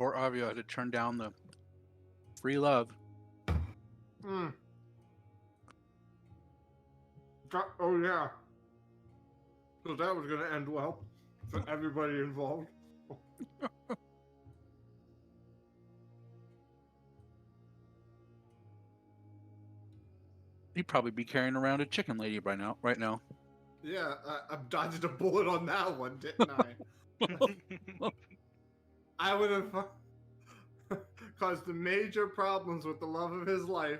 Poor Avio had to turn down the free love. Oh yeah. So that was gonna end well for everybody involved. He'd probably be carrying around a chicken lady right now. Yeah, I dodged a bullet on that one, didn't I? I would have caused major problems with the love of his life.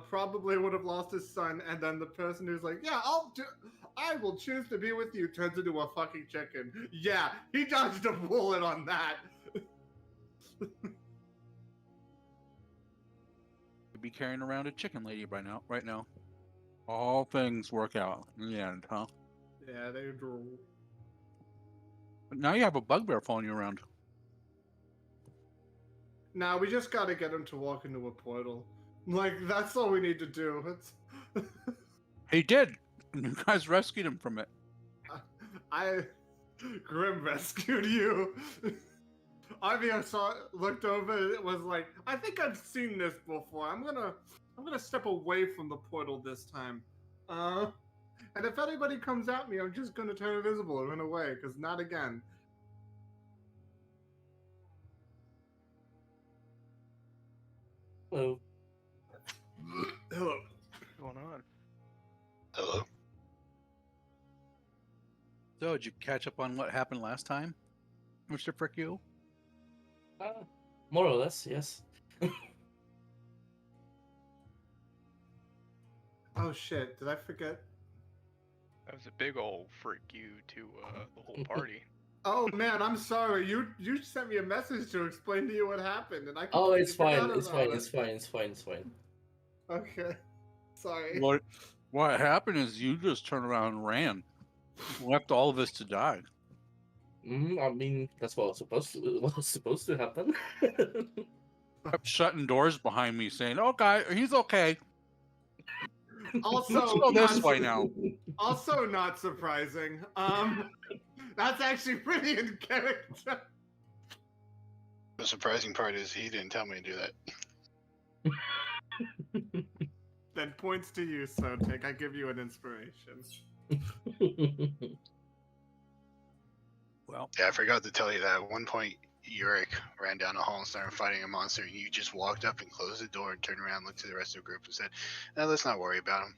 Probably would have lost his son, and then the person who's like, "Yeah, I will choose to be with you," turns into a fucking chicken. Yeah, he dodged a bullet on that. He'd be carrying around a chicken lady right now. All things work out in the end, huh? Yeah, they drew. But now you have a bugbear following you around. Now we just gotta get him to walk into a portal. Like, that's all we need to do. It's... He did. And you guys rescued him from it. Grim rescued you. Ivy looked over and it was like, I think I've seen this before. I'm gonna step away from the portal this time. And if anybody comes at me, I'm just gonna turn invisible and run away, because not again. Hello. Hello. What's going on? Hello. So, did you catch up on what happened last time, Mr. Frick you? More or less, yes. Oh shit, did I forget? That was a big old freak you to the whole party. Oh man, I'm sorry. You sent me a message to explain to you what happened, and I. Oh, it's fine. forgot It's about fine. it. It's fine. It's fine. Okay. Sorry. What happened is you just turned around and ran. Left all of us to die. I mean, that's what was supposed to happen. Kept shutting doors behind me, saying, "Oh, guy, he's okay." Also, Let's go this way now. Also, not surprising. That's actually pretty in character. The surprising part is he didn't tell me to do that. Then points to you, Sotik. I give you an inspiration. Well, Yeah, I forgot to tell you that. At one point, Yurik ran down a hall and started fighting a monster, and you just walked up and closed the door and turned around, looked to the rest of the group, and said, "No, let's not worry about him."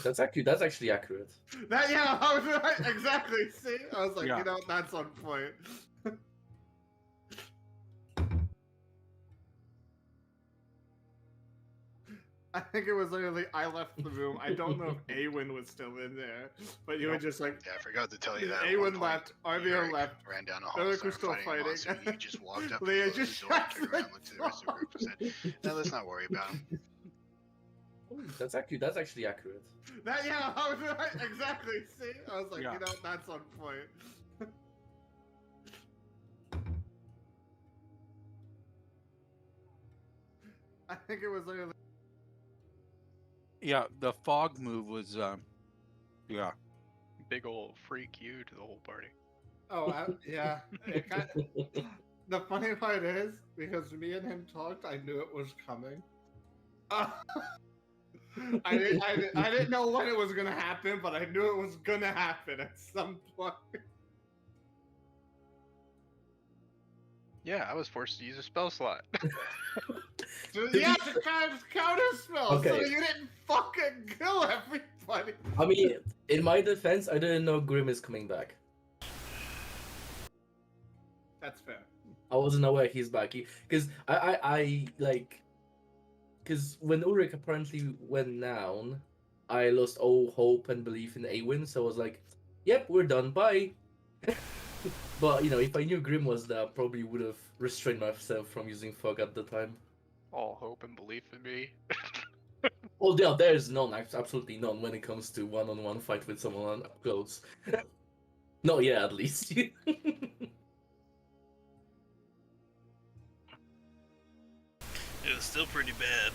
That's actually accurate. I was right. Exactly. See, I was like, Yeah. That's on point. I think it was literally I left the room. I don't know if Awen was still in there, but you were just like, Yeah, I forgot to tell you that. At one Awen point, left, Arvio Yurik left, ran down a hall and Eric was started still fighting a fighting. monster, and you just walked up and Leah closed just the door and shuts turned the around, looked to the rest of the group, and said, "No, let's not worry about him." That's actually accurate. I was right. Exactly. See, I was like, Yeah. That's on point. I think it was literally. yeah, the fog move was, yeah. Big old freak you to the whole party. Oh, yeah. The funny part is, because me and him talked, I knew it was coming. I didn't know when it was gonna happen, but I knew it was gonna happen at some point. Yeah, I was forced to use a spell slot. Yeah, to counter spell, so Okay. you didn't fucking kill everybody. I mean, in my defense, I didn't know Grim is coming back. That's fair. I wasn't aware he's back. Because I like, because when Ulrich apparently went down, I lost all hope and belief in Awen. So I was like, "Yep, we're done. Bye." But if I knew Grim was there, I probably would have restrained myself from using fog at the time. All hope and belief in me. Oh, there's none, absolutely none when it comes to one-on-one fight with someone up close. Not yet, at least. It was still pretty bad.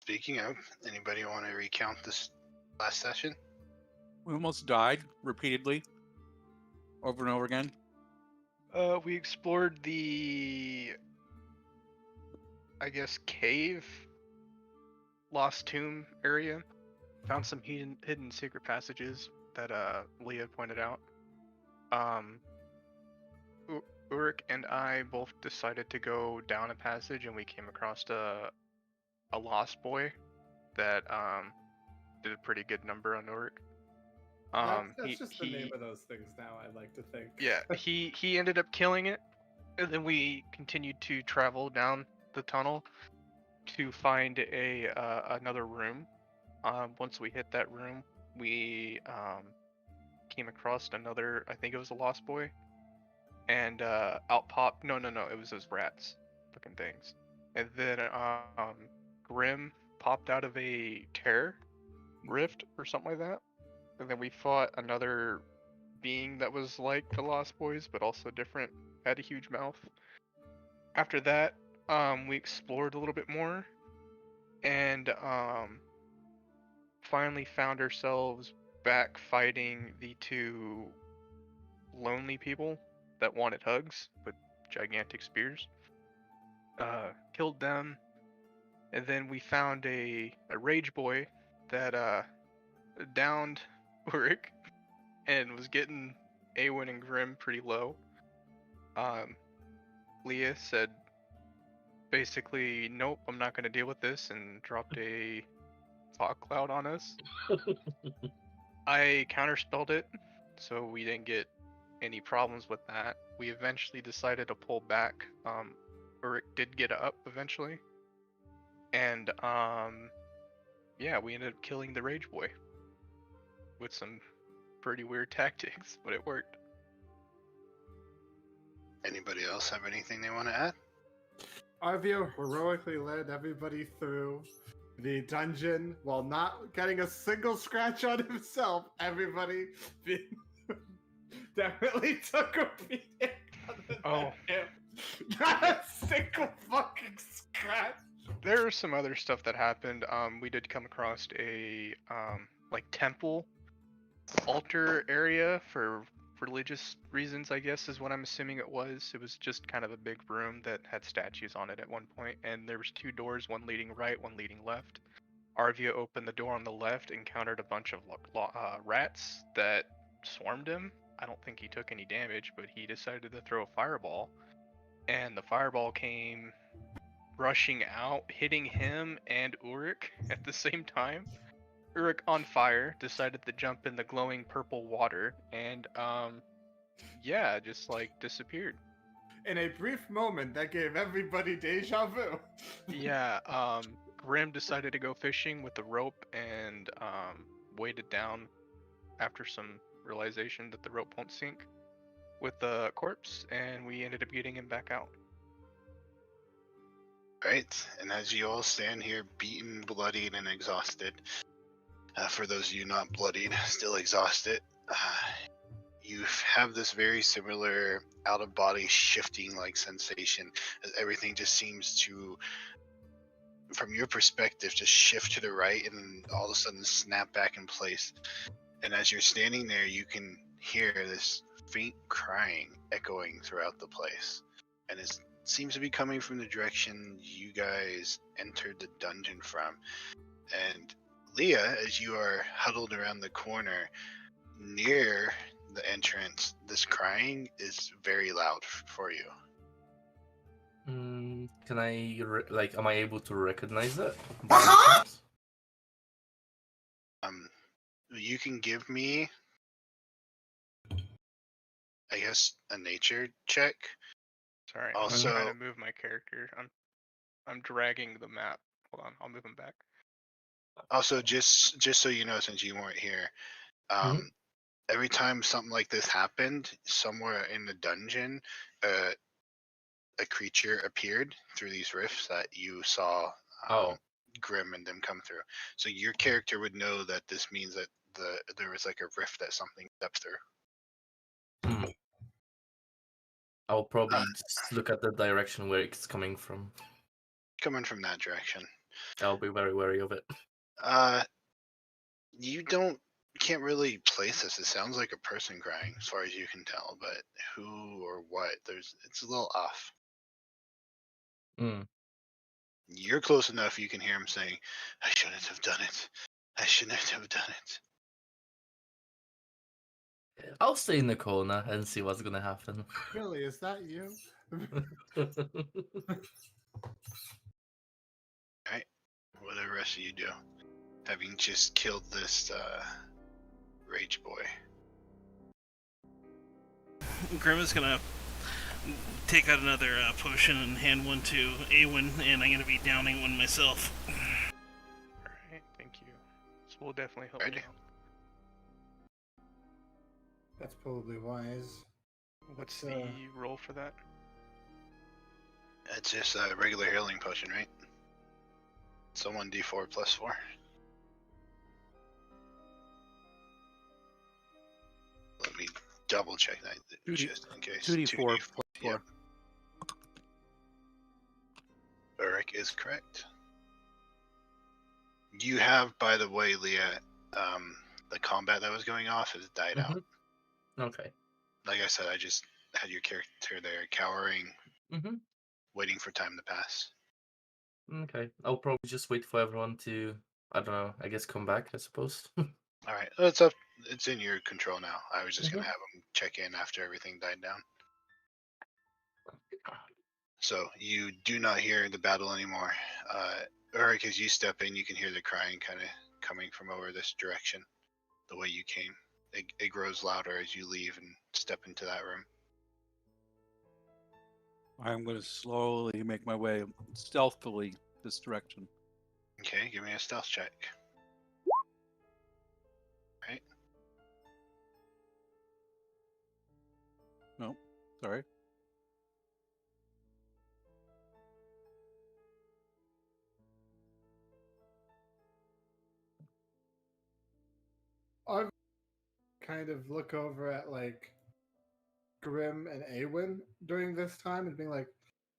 Speaking of, anybody want to recount this last session? We almost died repeatedly. over and over again? We explored the, I guess, cave, lost tomb area. Found some hidden secret passages that Leah pointed out. Ulrich and I both decided to go down a passage, and we came across a lost boy that did a pretty good number on Ulrich. That's just the name of those things now, I like to think. Yeah, he ended up killing it, and then we continued to travel down the tunnel to find another room. Once we hit that room, we came across another. I think it was a lost boy, and out popped. No, it was those rats, looking things. And then Grim popped out of a tear rift or something like that. And then we fought another being that was like the Lost Boys, but also different, had a huge mouth. After that, we explored a little bit more, and finally found ourselves back fighting the two lonely people that wanted hugs with gigantic spears. Killed them, and then we found a rage boy that downed Ulrich and was getting Awen and Grim pretty low. Leah said basically, nope, I'm not going to deal with this, and dropped a fog cloud on us. I counterspelled it, so we didn't get any problems with that. We eventually decided to pull back. Ulrich did get up eventually. And yeah, we ended up killing the Rage Boy with some pretty weird tactics, but it worked. Anybody else have anything they want to add? Arvio heroically led everybody through the dungeon while not getting a single scratch on himself. Everybody definitely took a beating. Oh. Not a single fucking scratch. There are some other stuff that happened. We did come across a like temple altar area for religious reasons, I guess is what I'm assuming it was. It was just kind of a big room that had statues on it at one point, and there was two doors, one leading right, one leading left. Arvia opened the door on the left, encountered a bunch of rats that swarmed him. I don't think he took any damage, but he decided to throw a fireball, and the fireball came rushing out, hitting him and Ulrich at the same time. Ulrich, on fire, decided to jump in the glowing purple water, and yeah, just like disappeared. In a brief moment, that gave everybody deja vu. Yeah, Grim decided to go fishing with the rope and weighted down after some realization that the rope won't sink with the corpse, and we ended up getting him back out. Right, and as you all stand here, beaten, bloodied, and exhausted, for those of you not bloodied, still exhausted, you have this very similar out-of-body shifting-like sensation, as everything just seems to, from your perspective, just shift to the right and all of a sudden snap back in place. And as you're standing there, you can hear this faint crying echoing throughout the place. And it seems to be coming from the direction you guys entered the dungeon from. And Leah, as you are huddled around the corner near the entrance, this crying is very loud for you. Can I, am I able to recognize it? You can give me, I guess, a nature check. Sorry, Also, I'm trying to move my character. I'm dragging the map. Hold on, I'll move him back. Also, just so you know, since you weren't here, every time something like this happened, somewhere in the dungeon, a creature appeared through these rifts that you saw Grim and them come through. So your character would know that this means that there was like a rift that something stepped through. I'll probably just look at the direction where it's coming from. Coming from that direction. I'll be very wary of it. You don't can't really place this. It sounds like a person crying, as far as you can tell, but who or what? It's a little off. Mm. You're close enough. You can hear him saying, "I shouldn't have done it. I shouldn't have done it." I'll stay in the corner and see what's gonna happen. Really, is that you? Right? What do the rest of you do? Having just killed this rage boy. Grim is gonna take out another potion and hand one to Awen, and I'm gonna be downing one myself. Alright, thank you. So we'll definitely help you Alrighty. out. That's probably wise. What's But, the roll for that? It's just a regular healing potion, right? So 1d4 plus 4. Let me double check that 2D just in case. 2d4 plus 4. Yep. Ulrich is correct. You have, by the way, Leah, the combat that was going off has died out. Okay. Like I said, I just had your character there cowering, Mm-hmm. waiting for time to pass. Okay. I'll probably just wait for everyone to, I don't know, I guess come back, I suppose. All right, it's up. It's in your control now. I was just gonna have him check in after everything died down. So you do not hear the battle anymore. Ulrich, as you step in, you can hear the crying kind of coming from over this direction, the way you came. It grows louder as you leave and step into that room. I'm going to slowly make my way stealthily this direction. Okay, give me a stealth check. Right. No, sorry. I kind of look over at like Grim and Awen during this time and being like,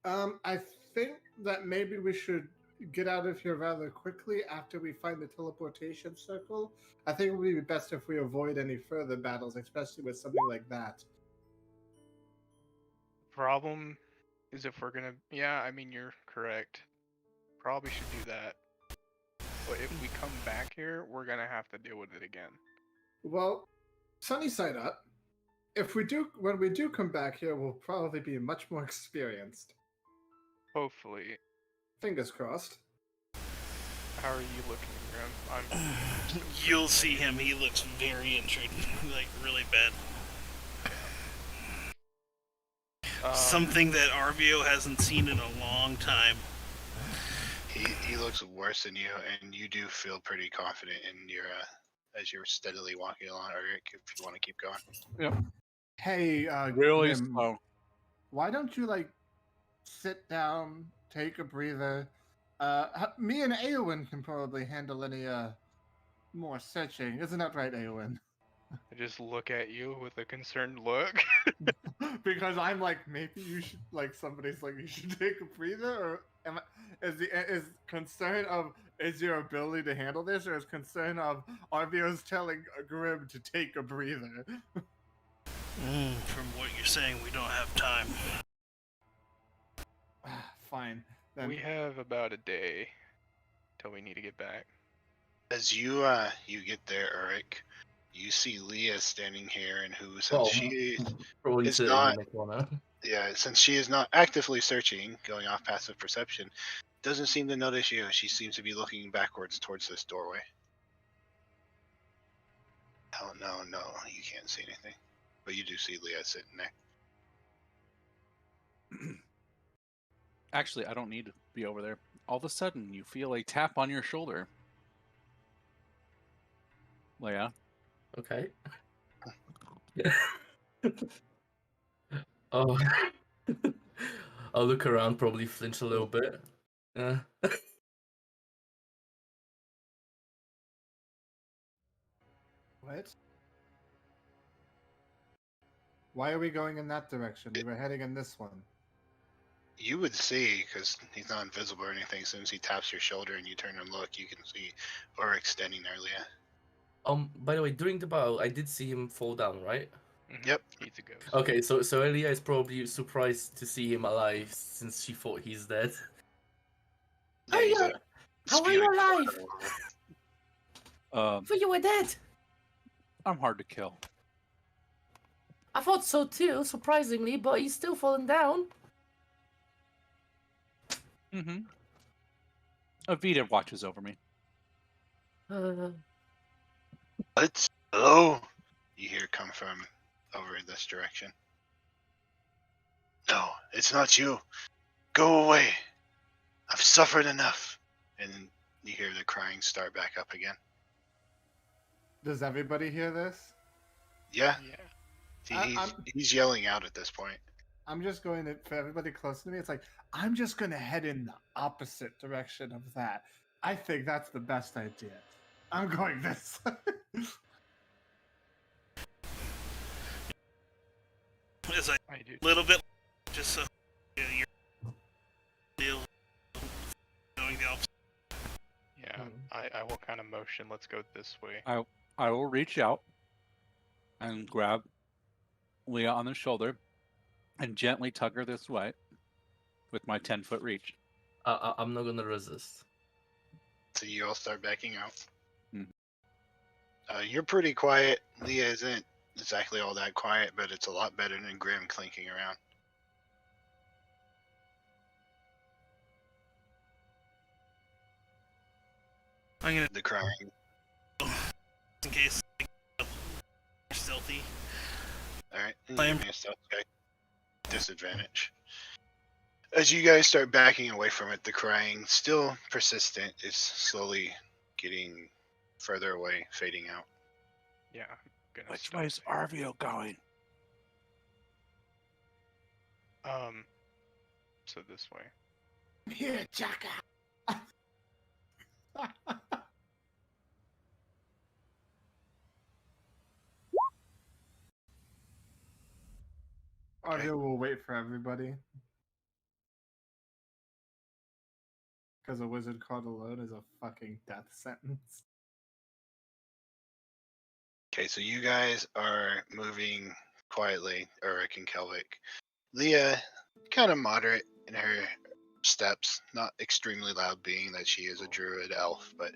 I think that maybe we should get out of here rather quickly after we find the teleportation circle. I think it would be best if we avoid any further battles, especially with something like that. Problem is if we're gonna... Yeah, I mean, you're correct. Probably should do that. But if we come back here, we're gonna have to deal with it again. Well, sunny side up. When we do come back here, we'll probably be much more experienced. Hopefully. Fingers crossed. How are you looking, Grim? I'm... You'll see him. He looks very injured, like really bad. Something that Arvio hasn't seen in a long time. He looks worse than you, and you do feel pretty confident in your as you're steadily walking along, Ulrich, if you want to keep going. Yep. Hey, Really Grim, slow. why don't you like sit down, take a breather? Me and Aowen can probably handle any more searching. Isn't that right, Aowen? I just look at you with a concerned look. Because I'm like, maybe you should, like, somebody's like, you should take a breather, or is concern of is your ability to handle this, or is concern of Arvio's telling Grim to take a breather? From what you're saying, we don't have time. Fine. Then. We have about a day till we need to get back. As you get there, Ulrich, you see Leah standing here, and who, since she probably is sitting not, in the corner. yeah, since she is not actively searching, going off passive perception, doesn't seem to notice you. She seems to be looking backwards towards this doorway. Oh no, you can't see anything, but you do see Leah sitting there. Actually, I don't need to be over there. All of a sudden, you feel a tap on your shoulder. Leia. Okay. Oh. I'll look around, probably flinch a little bit. What? Why are we going in that direction? We were heading in this one. You would see, because he's not invisible or anything, as soon as he taps your shoulder and you turn and look, you can see Ulrich standing there, Leah. By the way, during the battle, I did see him fall down, right? Yep. He's a ghost. Okay, so Elia is probably surprised to see him alive since she thought he's dead. Yeah, he's How are you spewing alive? blood all over. I thought you were dead. I'm hard to kill. I thought so too, surprisingly, but he's still falling down. Mm-hmm. Avita watches over me. Let's hello. You hear come from over this direction. No, it's not you. Go away. I've suffered enough. And you hear the crying start back up again. Does everybody hear this? Yeah, Yeah. he's yelling out at this point. I'm just going to, for everybody close to me, it's like, I'm just going to head in the opposite direction of that. I think that's the best idea. I'm going this. As I I do. a little bit, just so you're going the opposite. Yeah. I will kind of motion. Let's go this way. I will reach out and grab Leah on the shoulder and gently tug her this way with my 10-foot reach. I'm not gonna resist. So you all start backing out. Mhm. You're pretty quiet. Leah isn't exactly all that quiet, but it's a lot better than Grim clinking around. I'm gonna, The crying. in case you're stealthy. Alright, Slam. give me a stealth check. Disadvantage. As you guys start backing away from it, the crying, still persistent, is slowly getting further away, fading out. Yeah. I'm gonna Which stealth way's it. Arvio going? So this way. Here, Chaka. Audio will wait for everybody. Because a wizard caught alone is a fucking death sentence. Okay, so you guys are moving quietly, Ulrich and Kelvic. Leah, kind of moderate in her steps, not extremely loud being that she is a druid elf, but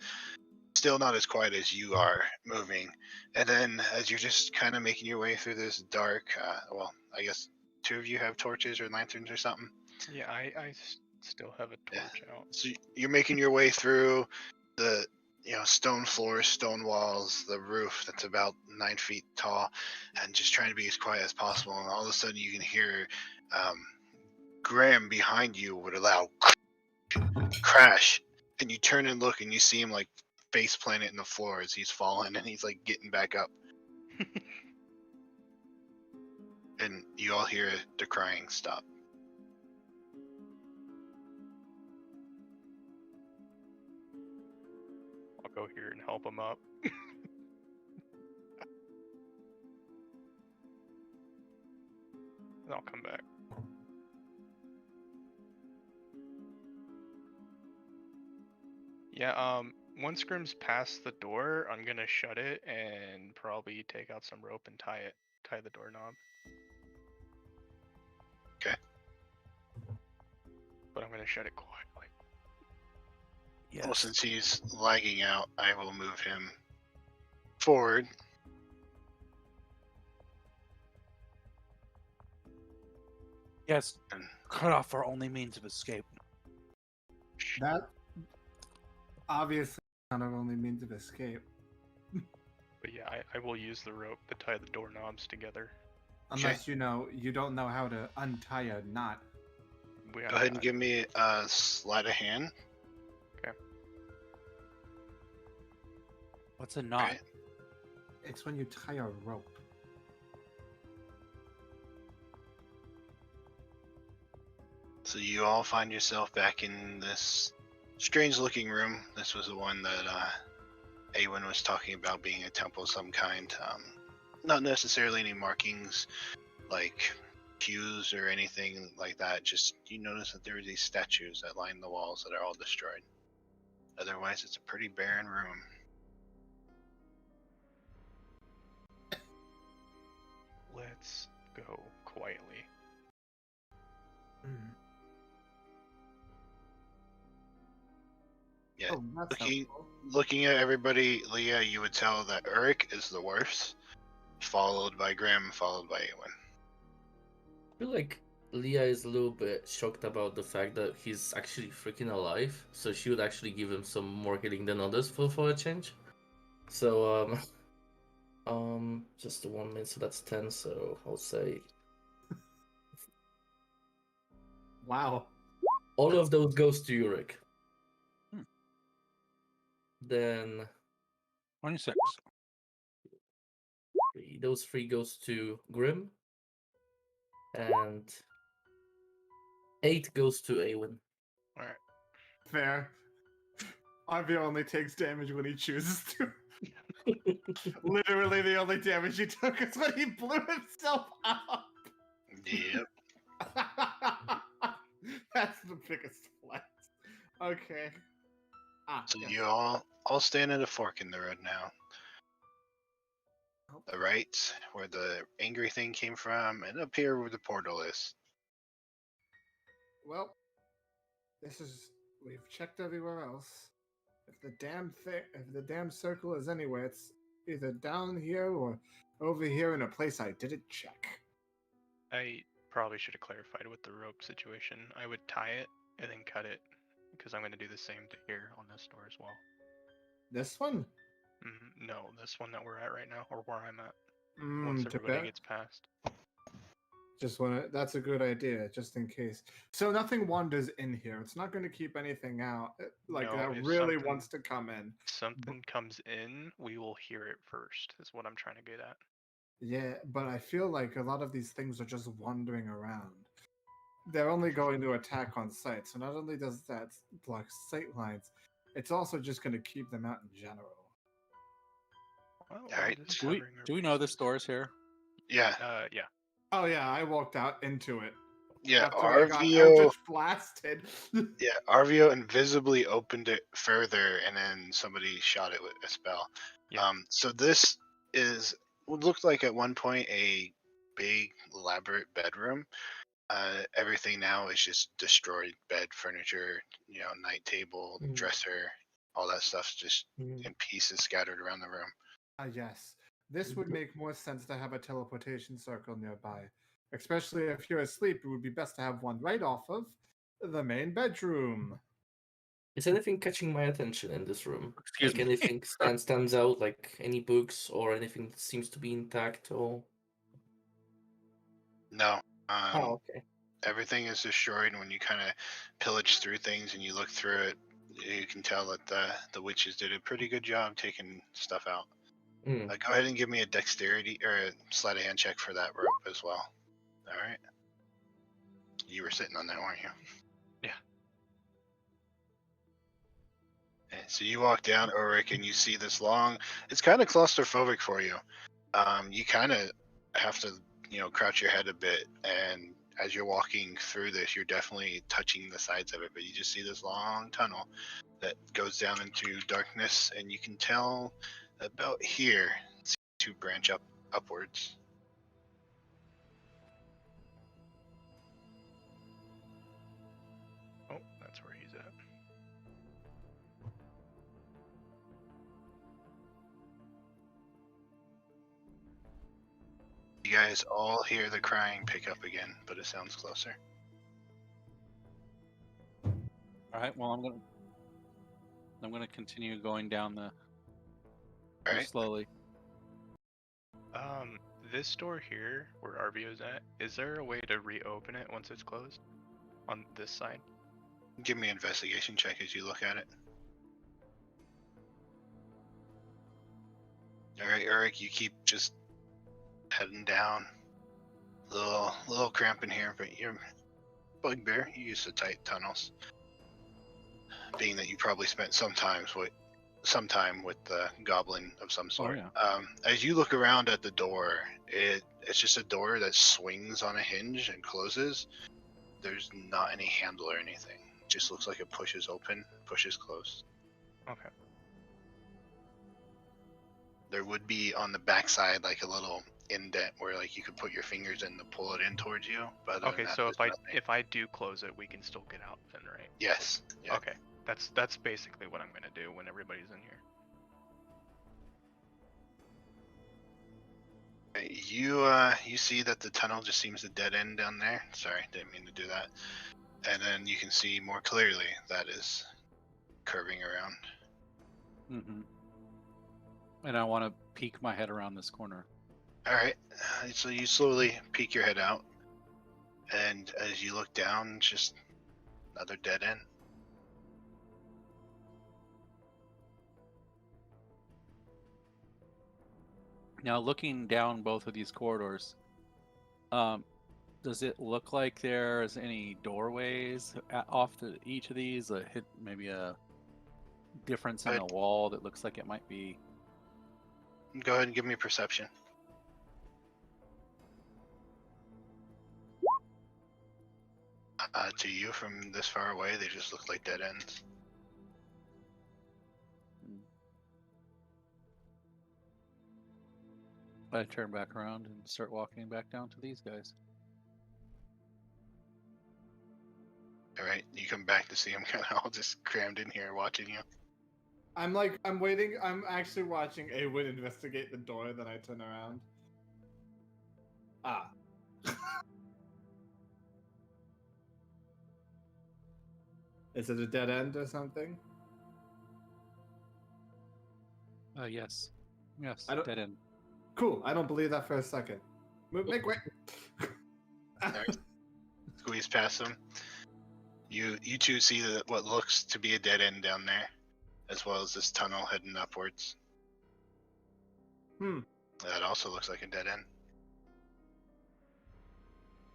still not as quiet as you are moving. And then as you're just kind of making your way through this dark, well, I guess two of you have torches or lanterns or something. Yeah. I still have a Yeah. torch out. So you're making your way through the stone floors, stone walls, the roof that's about 9 feet tall, and just trying to be as quiet as possible. And all of a sudden, you can hear Graham behind you with a loud crash, and you turn and look, and you see him like face planted in the floor as he's falling, and he's like getting back up. And you all hear the crying stop. I'll go here and help him up. And I'll come back. Yeah, once Grim's past the door, I'm gonna shut it and probably take out some rope and tie the doorknob. Okay. But I'm gonna shut it quietly. Yes. Well, since he's lagging out, I will move him forward. Yes. And Cut off our only means of escape. That obviously not our only means of escape. But yeah, I will use the rope to tie the doorknobs together. Unless you don't know how to untie a knot. We go ahead and give me a sleight of hand. What's a knot? Right. It's when you tie a rope. So you all find yourself back in this strange looking room. This was the one that Awen was talking about being a temple of some kind. Not necessarily any markings like pews or anything like that. Just you notice that there are these statues that line the walls that are all destroyed. Otherwise, it's a pretty barren room. let's go quietly. Yeah, Oh, that's looking helpful. looking at everybody, Leah, you would tell that Uruk is the worst, followed by Grim, followed by Eowyn. I feel like Leah is a little bit shocked about the fact that he's actually freaking alive, so she would actually give him some more healing than others for a change. So just the 1 minute, so that's 10. So I'll say Wow. all of those goes to Yurik. Hmm. Then 26. those 3 goes to Grim, and 8 goes to Awen. All right. Fair. Arvio only takes damage when he chooses to. Literally, the only damage he took is when he blew himself up. Yep. That's the biggest flex. Okay. So Yes. you all stand at a fork in the road now. The right, where the angry thing came from, and up here where the portal is. Well, we've checked everywhere else. If the damn circle is anywhere, it's either down here or over here in a place I didn't check. I probably should have clarified with the rope situation. I would tie it and then cut it because I'm going to do the same thing here on this door as well. This one? No, this one that we're at right now, or where I'm at. Once everybody gets past. That's a good idea, just in case. So nothing wanders in here. It's not going to keep anything out No, that if really something- wants to come in. Something comes in, we will hear it first, is what I'm trying to get at. Yeah, but I feel like a lot of these things are just wandering around. They're only going to attack on sight, so not only does that block sight lines, it's also just going to keep them out in general. Well, Alright. I'm just Do we covering our do we know this bases. door's here? Yeah, Yeah. Oh yeah, I walked out into it yeah. after I got Arvio, Eldritch blasted. yeah, Arvio invisibly opened it further, and then somebody shot it with a spell. Yeah. So this is what looked like at one point a big elaborate bedroom. Everything now is just destroyed: bed, furniture, night table, dresser, all that stuff's just in pieces scattered around the room. Yes. This would make more sense to have a teleportation circle nearby. Especially if you're asleep, it would be best to have one right off of the main bedroom. Is anything catching my attention in this room? Excuse Like me. anything stands out, like any books or anything that seems to be intact or No, oh okay. everything is destroyed. When you kind of pillage through things and you look through it, you can tell that the witches did a pretty good job taking stuff out. Mm. Go ahead and give me a dexterity or a sleight of hand check for that rope as well. All right. You were sitting on that, weren't you? Yeah. And so you walk down, Ulrich, and you see this long. It's kind of claustrophobic for you. You kind of have to, crouch your head a bit, and as you're walking through this, you're definitely touching the sides of it. But you just see this long tunnel that goes down into darkness, and you can tell about here to branch upwards. Oh, that's where he's at. You guys all hear the crying pick up again, but it sounds closer. All right. Well, I'm gonna continue going down the All right. slowly. This door here, where Arvio's at, is there a way to reopen it once it's closed? On this side? Give me an investigation check as you look at it. All right, Eric, you keep just heading down. Little cramp in here, but you're bugbear. You used to tight tunnels. Being that you probably spent some time with the goblin of some sort. yeah. As you look around at the door, it's just a door that swings on a hinge and closes. There's not any handle or anything. It just looks like it pushes open, pushes closed. Okay. There would be on the backside like a little indent where like you could put your fingers in to pull it in towards you. But other Okay, than that, so there's nothing. if I do close it, we can still get out then, right? Yes. Yeah. Okay, that's basically what I'm gonna do when everybody's in here. You see that the tunnel just seems to dead end down there. Sorry, didn't mean to do that. And then you can see more clearly that is curving around. Mm-hmm. And I want to peek my head around this corner. All right, so you slowly peek your head out, and as you look down, just another dead end. Now, looking down both of these corridors, does it look like there's any doorways off to each of these? Maybe a difference in the wall that looks like it might be. Go ahead and give me perception. To you from this far away, they just look like dead ends. I turn back around and start walking back down to these guys. All right, you come back to see them kind of all just crammed in here watching you. I'm waiting. I'm actually watching Awood investigate the door. Then I turn around. Ah. Is it a dead end or something? Yes. Yes, I don't- dead end. Cool. I don't believe that for a second. Make way. Alright. Squeeze past them. You two see what looks to be a dead end down there, as well as this tunnel heading upwards. That also looks like a dead end.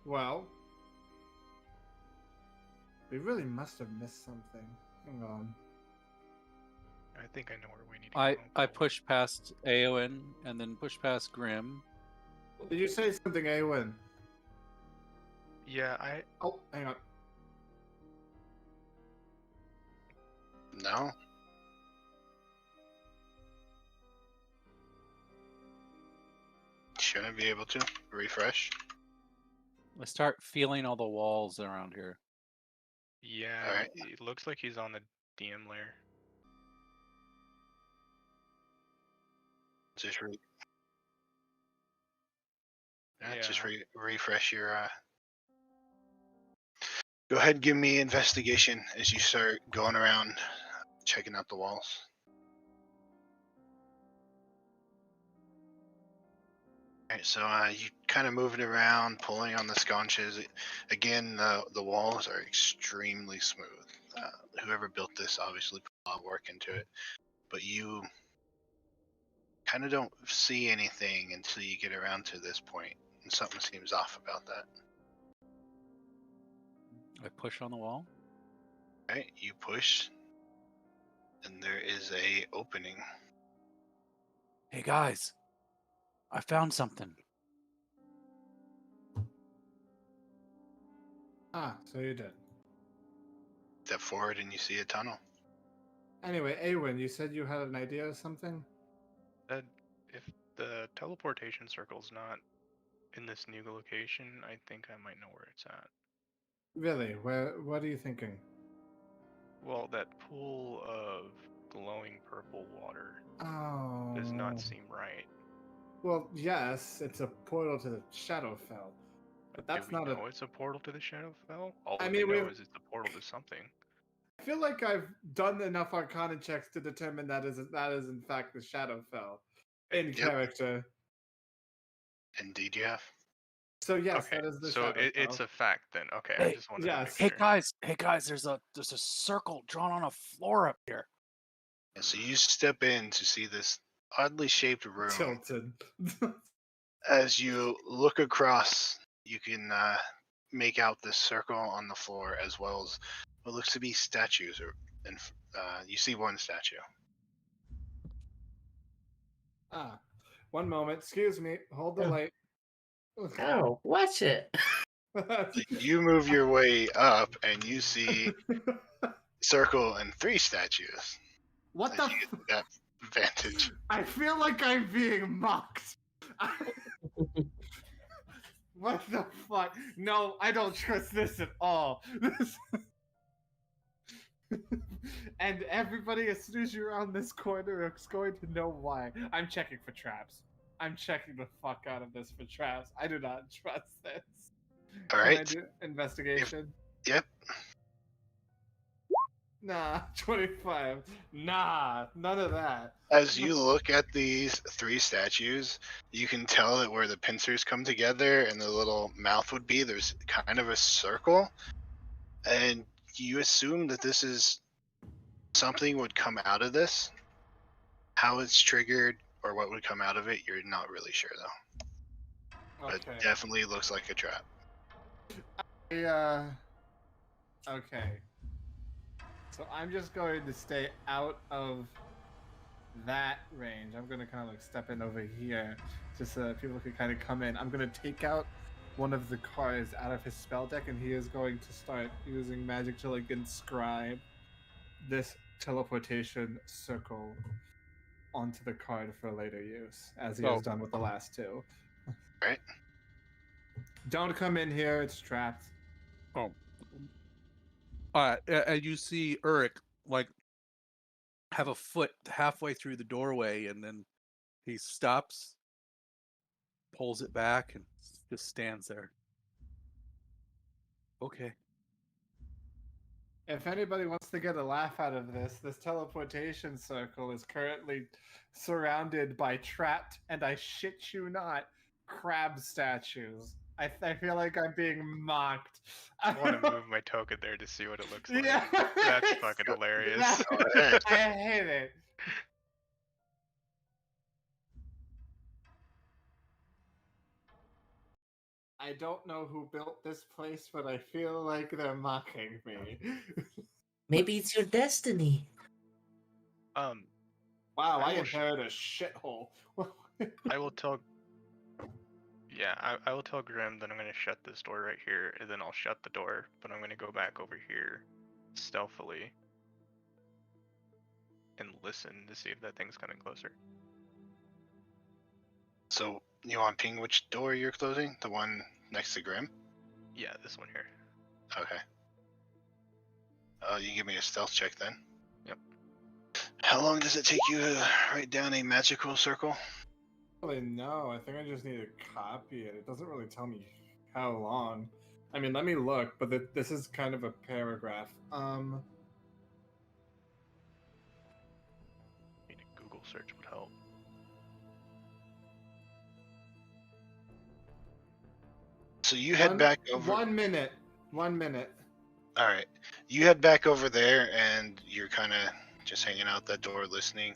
Well, we really must have missed something. Hang on. I think I know where we need to go. I push past Aowen and then push past Grim. Did you say something, Awen? Yeah, Oh, hang on. No? Shouldn't be able to. Refresh. I start feeling all the walls around here. Yeah, Alright. it looks like he's on the DM layer. Just Yeah. refresh your Go ahead and give me investigation as you start going around checking out the walls. Alright, so you kind of moving around, pulling on the sconces. Again, the walls are extremely smooth. Whoever built this obviously put a lot of work into it, but you kind of don't see anything until you get around to this point, and something seems off about that. I push on the wall. Alright, you push, and there is a opening. Hey guys, I found something. Ah, so you did. Step forward and you see a tunnel. Anyway, Awen, you said you had an idea or something? If the teleportation circle's not in this new location, I think I might know where it's at. Really? What are you thinking? Well, that pool of glowing purple water Oh. does not seem right. Well, yes, it's a portal to the Shadowfell. But that's Do we not know it's a portal to the Shadowfell? All I we mean, know we've- is it's a portal to something. I feel like I've done enough Arcana checks to determine that is in fact the Shadowfell in Yep. character. Indeed you have. So yes, Okay, that is the so Shadowfell. it's a fact then. Okay, I Hey, just wanted yes. to make sure. Hey guys, there's a circle drawn on a floor up here. And so you step in to see this oddly shaped room. Tilted. As you look across, you can make out this circle on the floor, as well as what looks to be statues. And you see one statue. Ah, one moment. Excuse me. Hold the light. Ow, watch it. You move your way up, and you see circle and 3 statues. What As the? you get that vantage. I feel like I'm being mocked. What the fuck? No, I don't trust this at all. And everybody, as soon as you're on this corner, is going to know why. I'm checking for traps. I'm checking the fuck out of this for traps. I do not trust this. All Can I right. do investigation? Yep. Nah, 25. Nah, none of that. As you look at these 3 statues, you can tell that where the pincers come together and the little mouth would be, there's kind of a circle. And you assume that this is something would come out of this. How it's triggered or what would come out of it, you're not really sure though. But Okay. definitely looks like a trap. Okay. So I'm just going to stay out of that range. I'm going to kind of like step in over here just so that people can kind of come in. I'm going to take out one of the cards out of his spell deck, and he is going to start using magic to like inscribe this teleportation circle onto the card for later use, as he has done with the last 2. Right. Don't come in here, it's trapped. And you see Uruk like have a foot halfway through the doorway, and then he stops, pulls it back, and just stands there. Okay. If anybody wants to get a laugh out of this, this teleportation circle is currently surrounded by trapped, and I shit you not, crab statues. I feel like I'm being mocked. I want to move my token there to see what it looks like. Yeah. That's fucking hilarious. I hate it. I don't know who built this place, but I feel like they're mocking me. Maybe it's your destiny. Wow, I I will inherited a shithole. I will tell. Yeah, I will tell Grim that I'm gonna shut this door right here, and then I'll shut the door. But I'm gonna go back over here, stealthily, and listen to see if that thing's coming closer. So you want to ping which door you're closing? The one next to Grim? Yeah, this one here. Okay. You give me a stealth check then. Yep. How long does it take you to write down a magical circle? Really, no, I think I just need to copy it. It doesn't really tell me how long. I mean, let me look, but this is kind of a paragraph. Maybe a Google search would help. So you head back over. 1 minute. 1 minute. All right. You head back over there, and you're kind of just hanging out that door listening.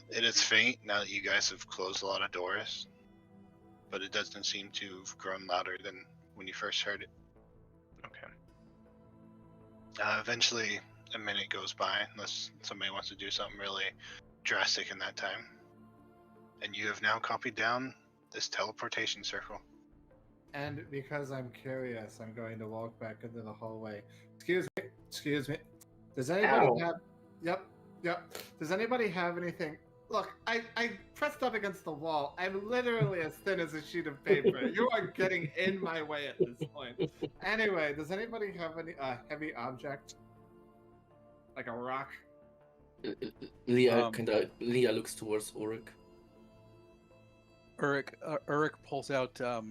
It is faint now that you guys have closed a lot of doors, but it doesn't seem to have grown louder than when you first heard it. Okay. Eventually, a minute goes by, unless somebody wants to do something really drastic in that time. And you have now copied down this teleportation circle. And because I'm curious, I'm going to walk back into the hallway. Excuse me. Does anybody have... Yep. Does anybody have anything? Look, I pressed up against the wall. I'm literally as thin as a sheet of paper. You are getting in my way at this point. Anyway, does anybody have any heavy object? Like a rock? Leah looks towards Ulrich. Uruk pulls out a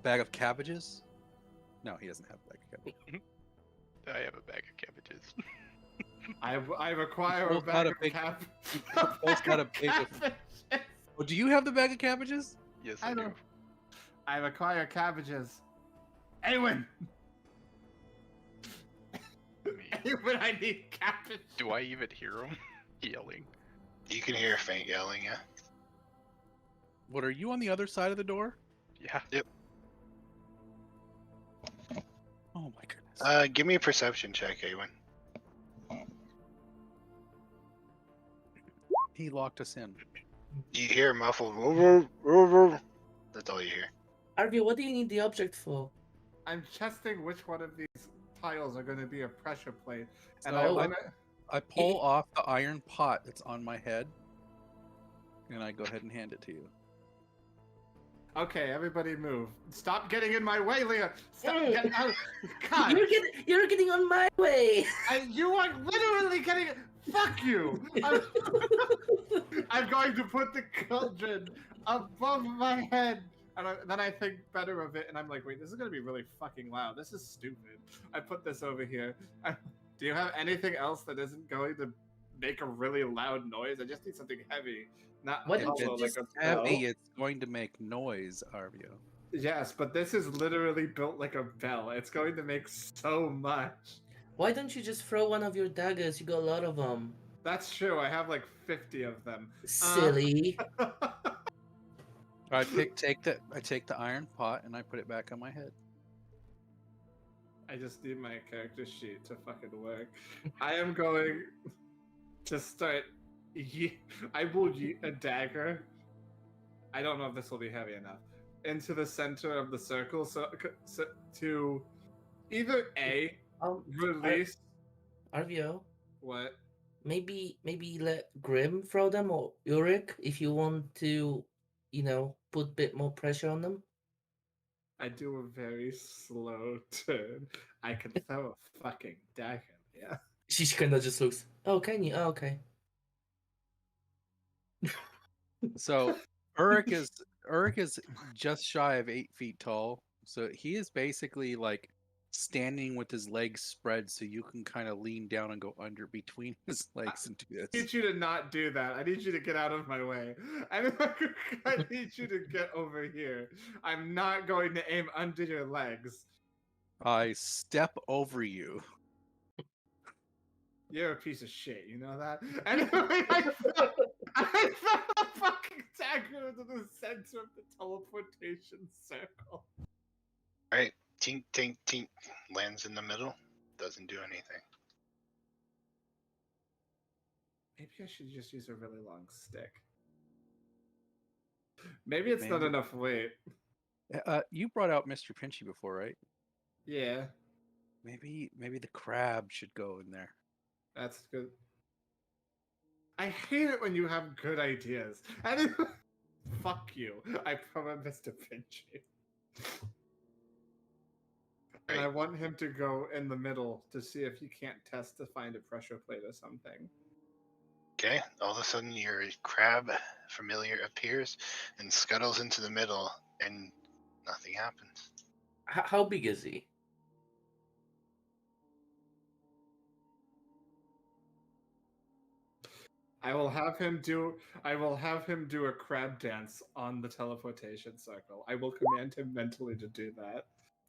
bag of cabbages. No, he doesn't have a bag of cabbages. I have a bag of cabbages. I require a Pulls bag out of cabbages. Pulls out a bag of... Oh, do you have the bag of cabbages? Yes, I do. I require cabbages. Awen! Awen, I need cabbages. Do I even hear him yelling? You can hear faint yelling, yeah. What, are you on the other side of the door? Yeah. Yep. Oh my goodness. Give me a perception check, Awen. He locked us in. You hear a muffled. That's all you hear. Arby, what do you need the object for? I'm testing which one of these tiles are going to be a pressure plate, and So I pull off the iron pot that's on my head, and I go ahead and hand it to you. Okay, everybody move. Stop getting in my way, Leah. Stop Hey. getting out. God, You're getting on my way. you are literally getting. Fuck you. I'm going to put the cauldron above my head. And then I think better of it, and I'm like, wait, this is going to be really fucking loud. This is stupid. I put this over here. Do you have anything else that isn't going to make a really loud noise? I just need something heavy, not Why don't you hollow just like a Heavy, bell. it's going to make noise, Arvio. Yes, but this is literally built like a bell. It's going to make so much. Why don't you just throw one of your daggers? You got a lot of them. That's true. I have like 50 of them. Silly. I take the iron pot and I put it back on my head. I just need my character sheet to fucking work. I am going to start. I will yeet a dagger. I don't know if this will be heavy enough. Into the center of the circle, so to either A, release. Arvio, What? maybe let Grim throw them, or Ulrich, if you want to, put a bit more pressure on them. I do a very slow turn. I can throw a fucking dagger. Yeah. She kind of just looks. Oh, can you? Oh, okay. So Uruk is just shy of 8 feet tall. So he is basically like standing with his legs spread, so you can kind of lean down and go under between his legs and do I this. need you to not do that. I need you to get out of my way. I need you to get over here. I'm not going to aim under your legs. I step over you. You're a piece of shit, you know that? Anyway, I throw a fucking dagger into the center of the teleportation circle. Alright, tink, tink, tink. Lands in the middle. Doesn't do anything. Maybe I should just use a really long stick. Maybe it's not Maybe. enough weight. You brought out Mr. Pinchy before, right? Yeah, Maybe the crab should go in there. that's good. I hate it when you have good ideas. Anyway, fuck you. I promised Mr. Pinchy. And I want him to go in the middle to see if he can't test to find a pressure plate or something. Okay, all of a sudden your crab familiar appears and scuttles into the middle, and nothing happens. How big is he? I will have him do a crab dance on the teleportation circle. I will command him mentally to do that,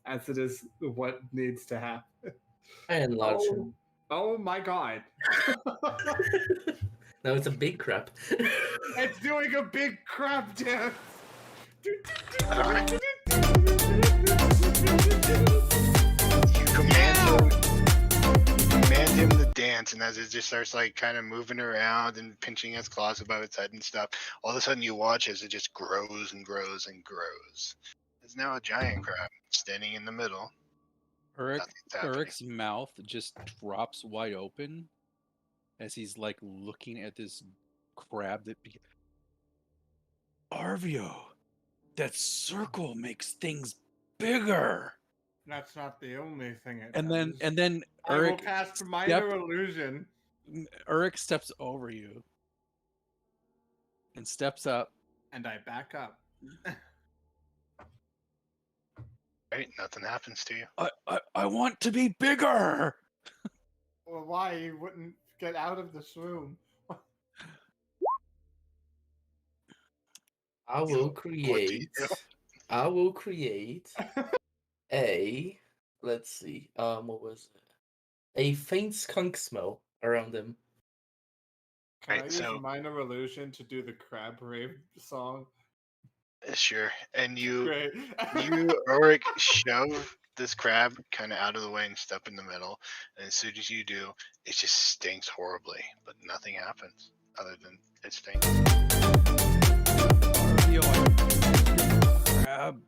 as it is what needs to happen. I enlarge him. Oh my god. No, it's a big crab. It's doing a big crab dance. Alright. You command him to dance, and as it just starts like kind of moving around and pinching its claws above its head and stuff, all of a sudden you watch as it just grows and grows and grows. There's now a giant crab standing in the middle. Nothing's happening. Uruk's mouth just drops wide open as he's like looking at this crab that Arvio, that circle makes things bigger. That's not the only thing it And does. then I will Uruk cast minor illusion. Uruk steps over you and steps up. And I back up. Right? Nothing happens to you. I want to be bigger. Well, why you wouldn't get out of this room? I will What do you create. I will create a. Let's see. What was it? A faint skunk smell around him. Can I Right, use so- minor illusion to do the crab rave song? Sure. And you Great. Ulrich, shove this crab kind of out of the way and step in the middle. And as soon as you do, it just stinks horribly, but nothing happens other than it stinks. Arvio, crab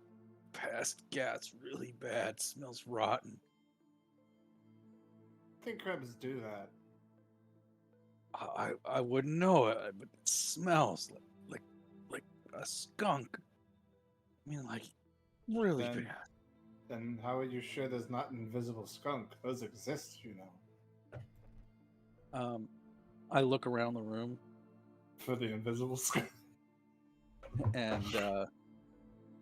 past gas really bad. Smells rotten. I think crabs do that. I wouldn't know it, but it smells like a skunk. I mean, like, really Then- fast. Then how are you sure there's not an invisible skunk? Those exist, you know. I look around the room For the invisible skunk. and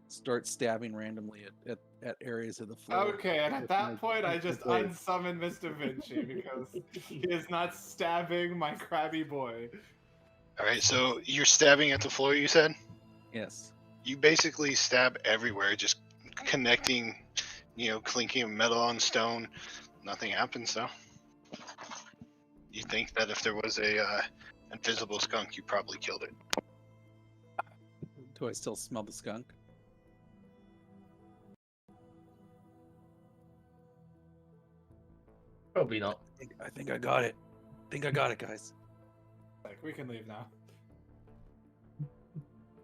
start stabbing randomly at areas of the floor. Okay, and at with that my point, I just blade. unsummon Mr. Vinci because he is not stabbing my crabby boy. All right, so you're stabbing at the floor. You said Yes. you basically stab everywhere, just connecting, clinking metal on stone. Nothing happens though. You think that if there was a invisible skunk, you probably killed it. Do I still smell the skunk? Probably not. I think I got it. I think I got it, guys. Like, we can leave now.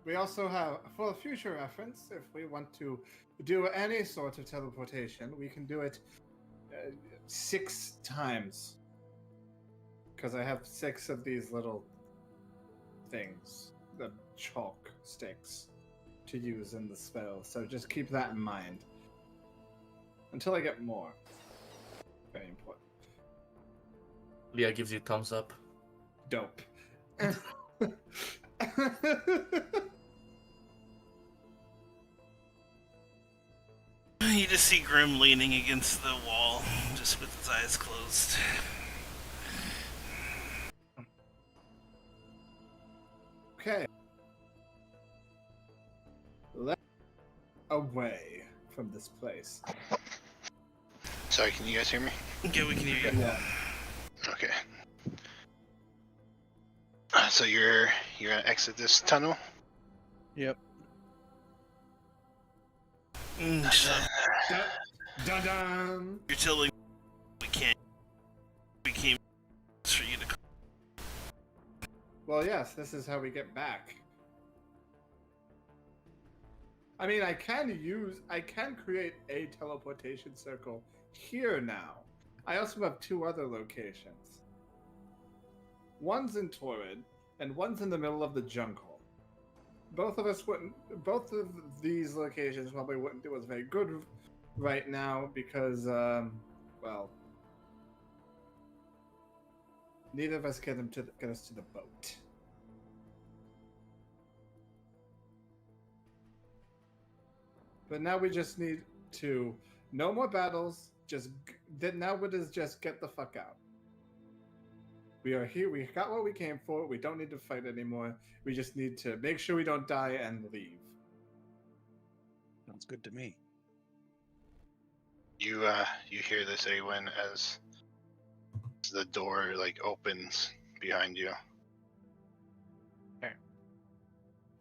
We also have, for future reference, if we want to do any sort of teleportation, we can do it 6 times. Because I have 6 of these little things, the chalk sticks, to use in the spell. So just keep that in mind. Until I get more. Very important. Leah gives you a thumbs up. Dope. You just see Grim leaning against the wall, just with his eyes closed. Okay. Let's away from this place. Sorry, can you guys hear me? Okay, we can hear you. Yeah. Okay. So you're gonna exit this tunnel. Yep. So Dun dun. you're telling me we can't. We came for you to. Well, yes, this is how we get back. I mean, I can create a teleportation circle here now. I also have 2 other locations. One's in Torrid, and one's in the middle of the jungle. Both of these locations probably wouldn't do us very good right now because, well, neither of us get us to the boat. But now we just need to no more battles. Now it is just get the fuck out. We are here. We got what we came for. We don't need to fight anymore. We just need to make sure we don't die and leave. Sounds good to me. You hear this, Awen, as the door opens behind you.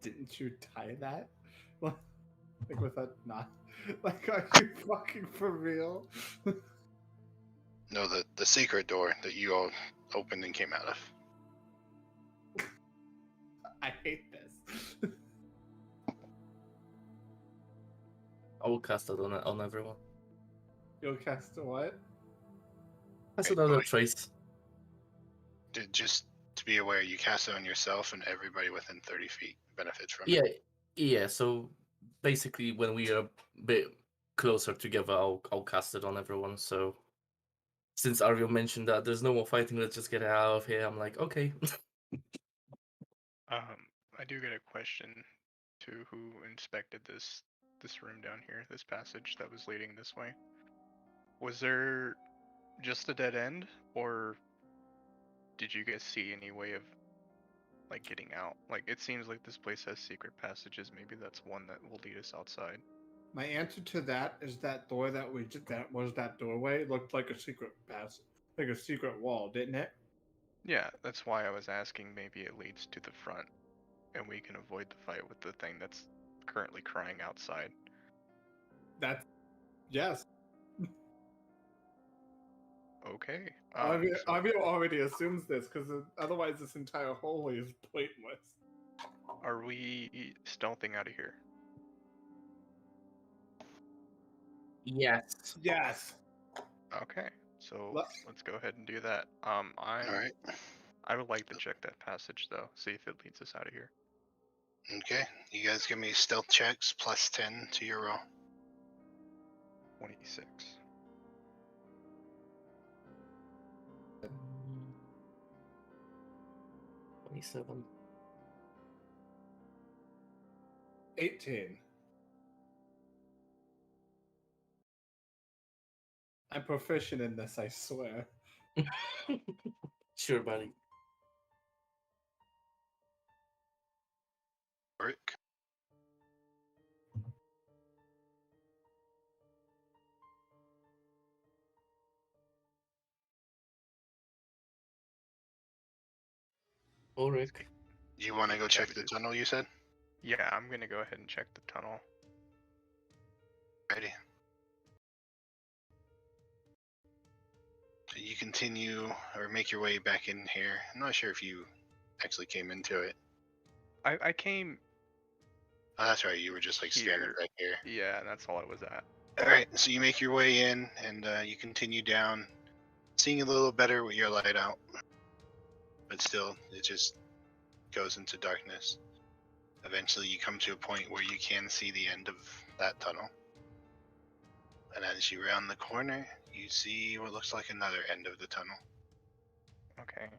Didn't you tie that? Like with a knot? Like, are you fucking for real? No, the secret door that you all opened and came out of. I hate this. I will cast it on everyone. You'll cast a what? That's Right, another wait. trace. Just to be aware, you cast it on yourself, and everybody within 30 feet benefits from Yeah, it. yeah. So basically, when we are a bit closer together, I'll cast it on everyone. So since Arvio mentioned that there's no more fighting, let's just get out of here. I'm like, okay. I do get a question to who inspected this room down here, this passage that was leading this way. Was there just a dead end, or did you guys see any way of getting out? It seems like this place has secret passages. Maybe that's one that will lead us outside. My answer to that is that door that was that doorway looked like a secret passage, like a secret wall, didn't it? Yeah, that's why I was asking. Maybe it leads to the front, and we can avoid the fight with the thing that's currently crying outside. That's yes. Okay. Avio already assumes this because otherwise this entire hallway is pointless. Are we stealthing out of here? Yes. Yes. Okay. So Let- let's go ahead and do that. All right. I would like to check that passage though, see if it leads us out of here. Okay, you guys give me stealth checks plus 10 to your roll. 26. 27. 18. I'm proficient in this, I swear. Sure, buddy. Rick. Ulrich. You want to go check the Cabbages. tunnel, you said? Yeah, I'm gonna go ahead and check the tunnel. Ready. You continue or make your way back in here. I'm not sure if you actually came into it. I came Oh, that's right. You were just like standing here. right here. Yeah, and that's all I was at. All right. So you make your way in, and you continue down, seeing a little better with your light out, but still, it just goes into darkness. Eventually, you come to a point where you can see the end of that tunnel, and as you round the corner, you see what looks like another end of the tunnel. Okay.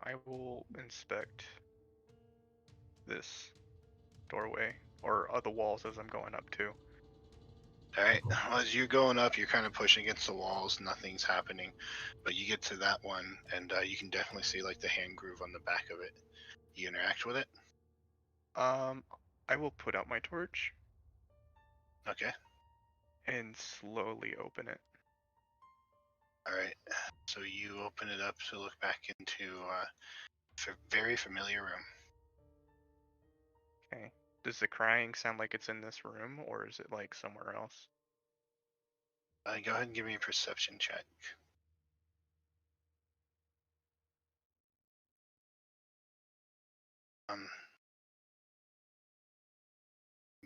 I will inspect this doorway or the walls as I'm going up too. Alright, well, as you're going up, you're kind of pushing against the walls, nothing's happening. But you get to that one, and you can definitely see like the hand groove on the back of it. You interact with it? I will put out my torch Okay. and slowly open it. Alright, so you open it up to look back into a very familiar room. Okay. Does the crying sound like it's in this room, or is it like somewhere else? Go ahead and give me a perception check.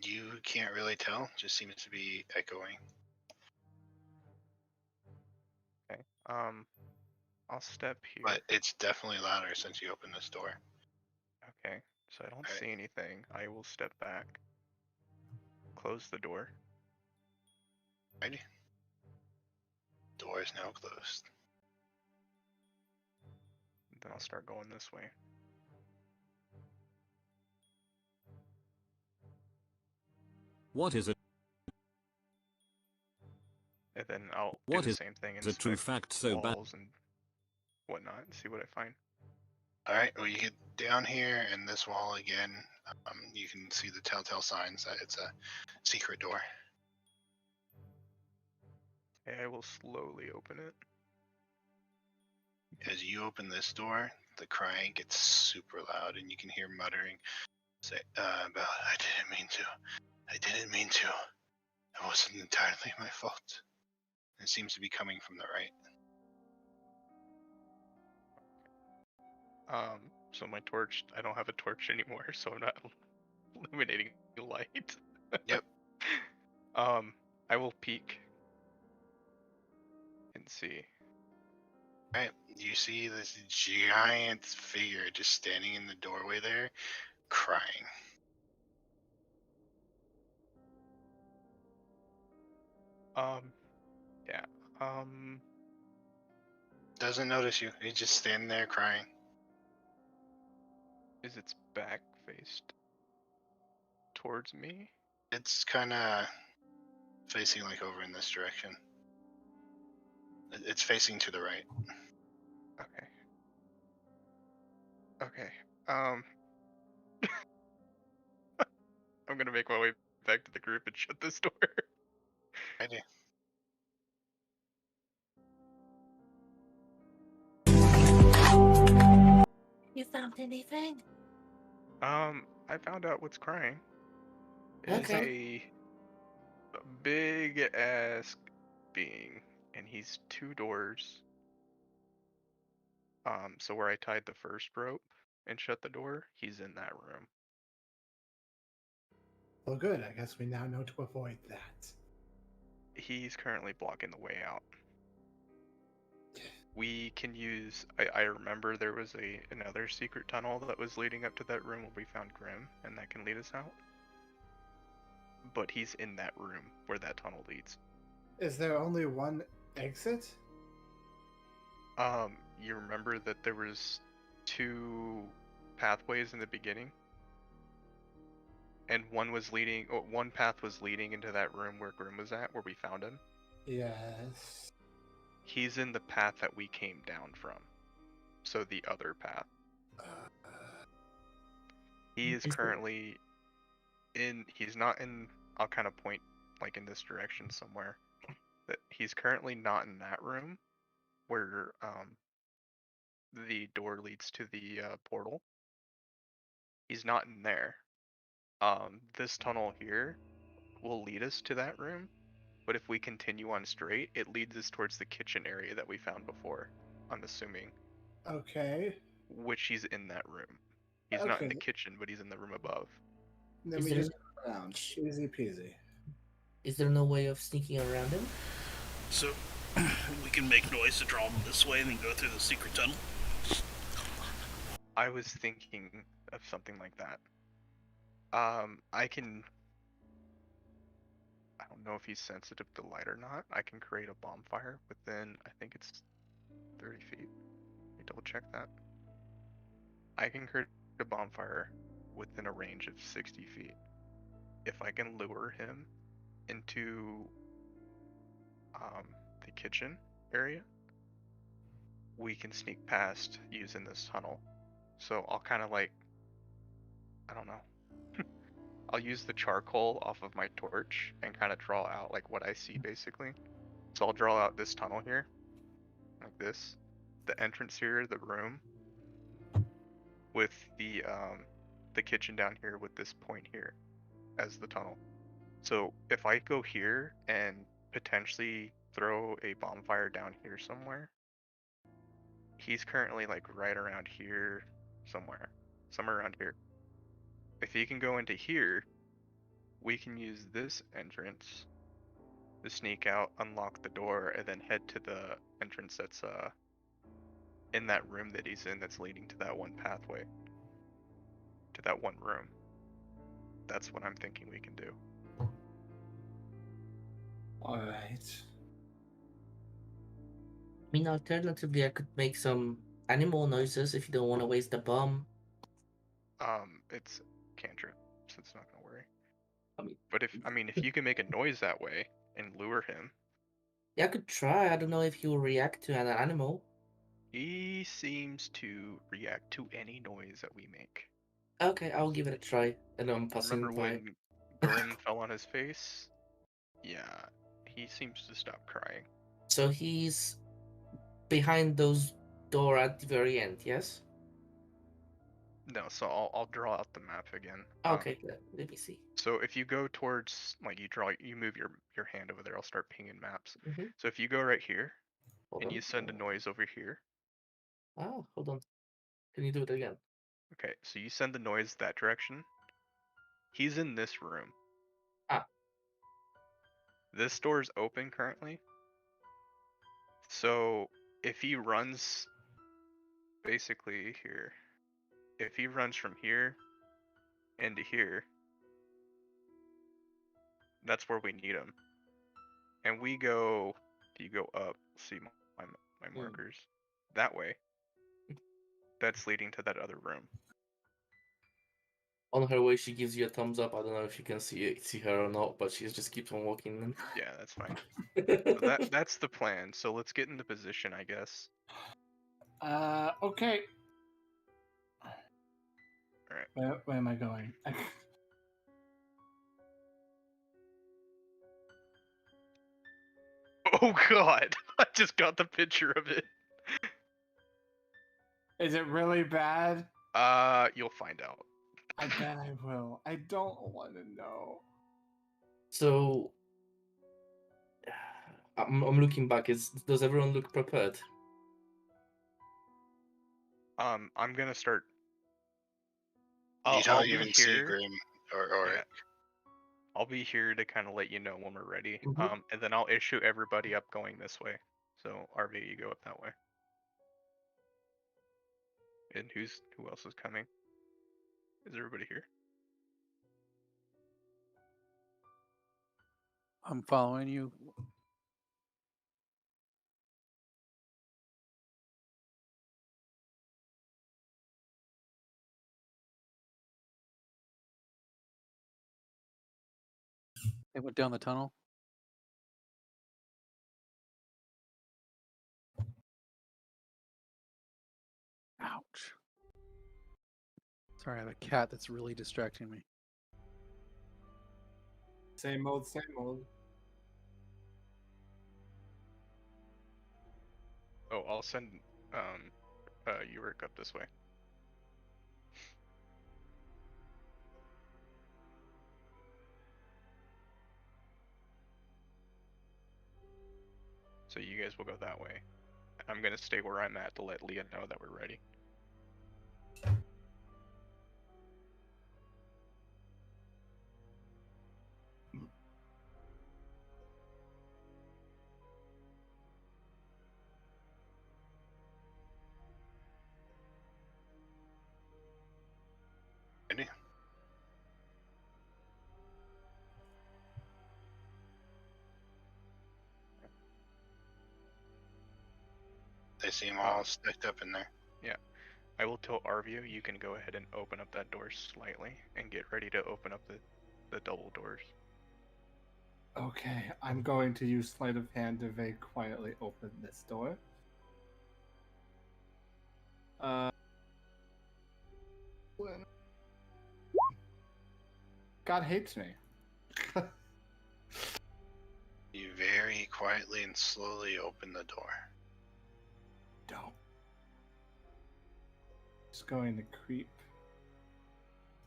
You can't really tell, just seems to be echoing. Okay. I'll step here. But it's definitely louder since you opened this door. Okay. So I don't Alright. see anything. I will step back. Close the door. Ready? Door is now closed. Then I'll start going this way. What is it? And then I'll What do the is same thing and a true fact so bad? walls and whatnot and see what I find. Alright, well you get down here and this wall again, you can see the telltale signs that it's a secret door. Okay, I will slowly open it. As you open this door, the crying gets super loud and you can hear muttering say, about, I didn't mean to. It wasn't entirely my fault. It seems to be coming from the right. So my torch, I don't have a torch anymore, so I'm not illuminating light. Yep. I will peek and see. Alright, you see this giant figure just standing in the doorway there, crying. Yeah. Doesn't notice you. He's just standing there crying. Is its back faced towards me? It's kind of facing like over in this direction. It's facing to the right. Okay. Okay. I'm gonna make my way back to the group and shut this door. Ready? You found anything? I found out what's crying. It's a big ass being, and he's 2 doors. So where I tied the first rope and shut the door, he's in that room. Well, good. I guess we now know to avoid that. He's currently blocking the way out. We can use. I remember there was another secret tunnel that was leading up to that room where we found Grim, and that can lead us out. But he's in that room where that tunnel leads. Is there only one exit? You remember that there was 2 pathways in the beginning, and one path was leading into that room where Grim was at, where we found him. Yes. He's in the path that we came down from, so the other path. He is currently he's not in. I'll kind of point like in this direction somewhere. That he's currently not in that room, where the door leads to the portal. He's not in there. This tunnel here will lead us to that room, but if we continue on straight, it leads us towards the kitchen area that we found before, I'm assuming. Okay. Which he's in that room. He's not in the kitchen, but he's in the room above. Then we just go around. Easy peasy. Is there no way of sneaking around him? So we can make noise to draw them this way and then go through the secret tunnel? I was thinking of something like that. I don't know if he's sensitive to light or not. I can create a bonfire within, I think it's 30 feet. Let me double check that. I can create a bonfire within a range of 60 feet. If I can lure him into the kitchen area, we can sneak past using this tunnel. So I'll kind of like, I don't know. I'll use the charcoal off of my torch and kind of draw out like what I see basically. So I'll draw out this tunnel here, like this, the entrance here, the room, with the kitchen down here with this point here as the tunnel. So if I go here and potentially throw a bonfire down here somewhere, he's currently like right around here somewhere around here. If he can go into here, we can use this entrance to sneak out, unlock the door, and then head to the entrance that's in that room that he's in that's leading to that one pathway. To that one room. That's what I'm thinking we can do. Alright. I mean, alternatively, I could make some animal noises if you don't want to waste the bomb. It's cantrip, so it's not gonna worry. I mean, But if you can make a noise that way and lure him. Yeah, I could try. I don't know if he will react to an animal. He seems to react to any noise that we make. Okay, I'll give it a try. And I'm passing Remember by. when Grim fell on his face? Yeah, he seems to stop crying. So he's behind those door at the very end, yes? No, so I'll draw out the map again. Okay, let me see. So if you go towards, like you move your hand over there, I'll start pinging maps. Mhm. So if you go right here, Hold and on. you send a noise over here. Oh, hold on. Can you do it again? Okay, so you send the noise that direction. He's in this room. Ah. This door is open currently. So if he runs basically here, if he runs from here into here, that's where we need him. And we go, if you go up, see my markers, that way. That's leading to that other room. On her way, she gives you a thumbs up. I don't know if you can see her or not, but she just keeps on walking. Yeah, that's fine. So that's the plan. So let's get into position, I guess. Okay. Alright. Where am I going? Oh god! I just got the picture of it. Is it really bad? You'll find out. I bet I will. I don't want to know. So, I'm looking back. Does everyone look prepared? I'm gonna start. You don't I'll even be see here. Grim or Yeah. I'll be here to kind of let you know when we're ready. Mhm. And then I'll issue everybody up going this way. So RV, you go up that way. And who else is coming? Is everybody here? I'm following you. They went down the tunnel. Ouch. Sorry, I have a cat that's really distracting me. Same old, same old. Oh, I'll send Uric up this way. So you guys will go that way. I'm gonna stay where I'm at to let Leah know that we're ready. Ready? They seem all stacked up in there. Yeah. I will tell Arvio you can go ahead and open up that door slightly and get ready to open up the double doors. Okay, I'm going to use sleight of hand to very quietly open this door. God hates me. You very quietly and slowly open the door. Don't. Just going to creep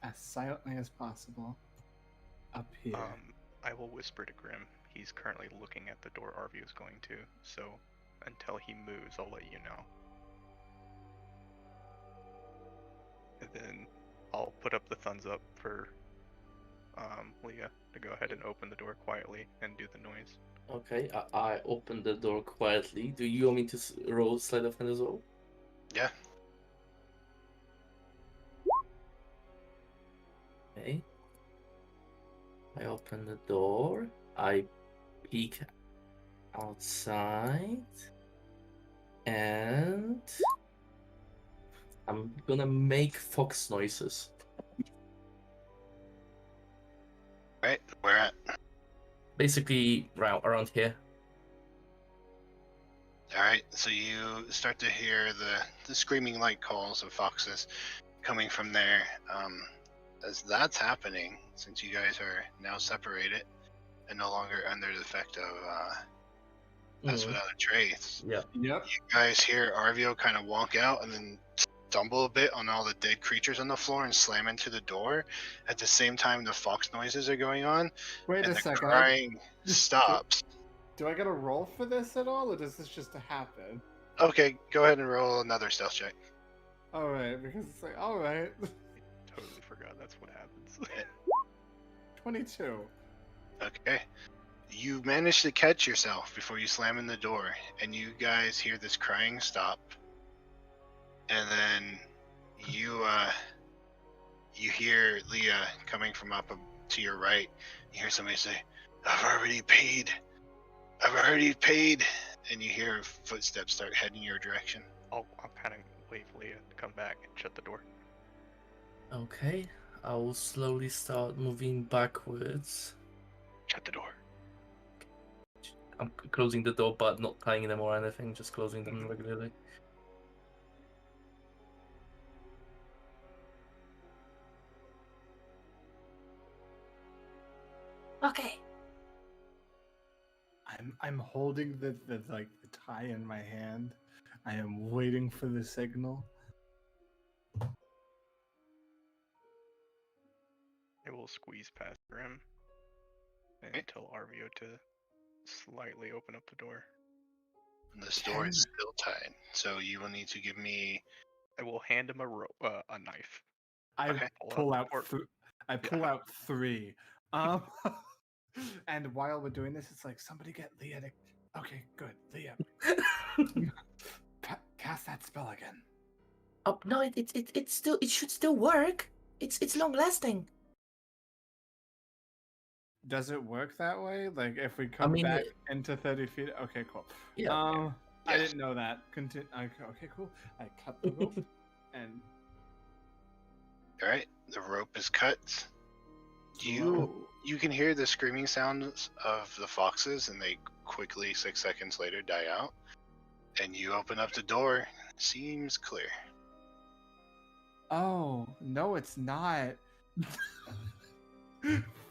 as silently as possible up here. I will whisper to Grim. He's currently looking at the door Arvio is going to, so until he moves, I'll let you know. And then I'll put up the thumbs up for Leah to go ahead and open the door quietly and do the noise. Okay, I open the door quietly. Do you want me to roll sleight of hand as well? Yeah. Okay. I open the door. I peek outside. And I'm gonna make fox noises. Right, where at? Basically, around here. Alright, so you start to hear the screaming light calls of foxes coming from there. As that's happening, since you guys are now separated and no longer under the effect of That's without a trace. Yeah. Yep. You guys hear Arvio kind of walk out and then stumble a bit on all the dead creatures on the floor and slam into the door. At the same time, the fox noises are going on. Wait and a the second. crying stops. Do I get a roll for this at all, or does this just happen? Okay, go ahead and roll another stealth check. Alright, because it's like, alright. Totally forgot that's what happens. 22. Okay. You manage to catch yourself before you slam in the door, and you guys hear this crying stop. And then you hear Leah coming from up to your right. You hear somebody say, I've already paid. And you hear footsteps start heading your direction. I'll kind of wait for Leah to come back and shut the door. Okay, I will slowly start moving backwards. Shut the door. I'm closing the door, but not tying them or anything, just closing them regularly. Okay. I'm holding the tie in my hand. I am waiting for the signal. I will squeeze past Grim and Okay. tell Arvio to slightly open up the door. This door is still tied, so you will need to give me. I will hand him a knife. I Okay. pull out. Or- I pull out 3. And while we're doing this, it's like somebody get Leah to. Okay, good, Leah. Cast that spell again. Oh no, it still it should still work. It's long lasting. Does it work that way? Like if we come mean, back into 30 feet? Okay, cool. Yeah. I Yes. didn't know that. Okay, cool. I cut the rope and All right, the rope is cut. You can hear the screaming sounds of the foxes, and they quickly 6 seconds later die out. And you open up the door. Seems clear. Oh, no, it's not.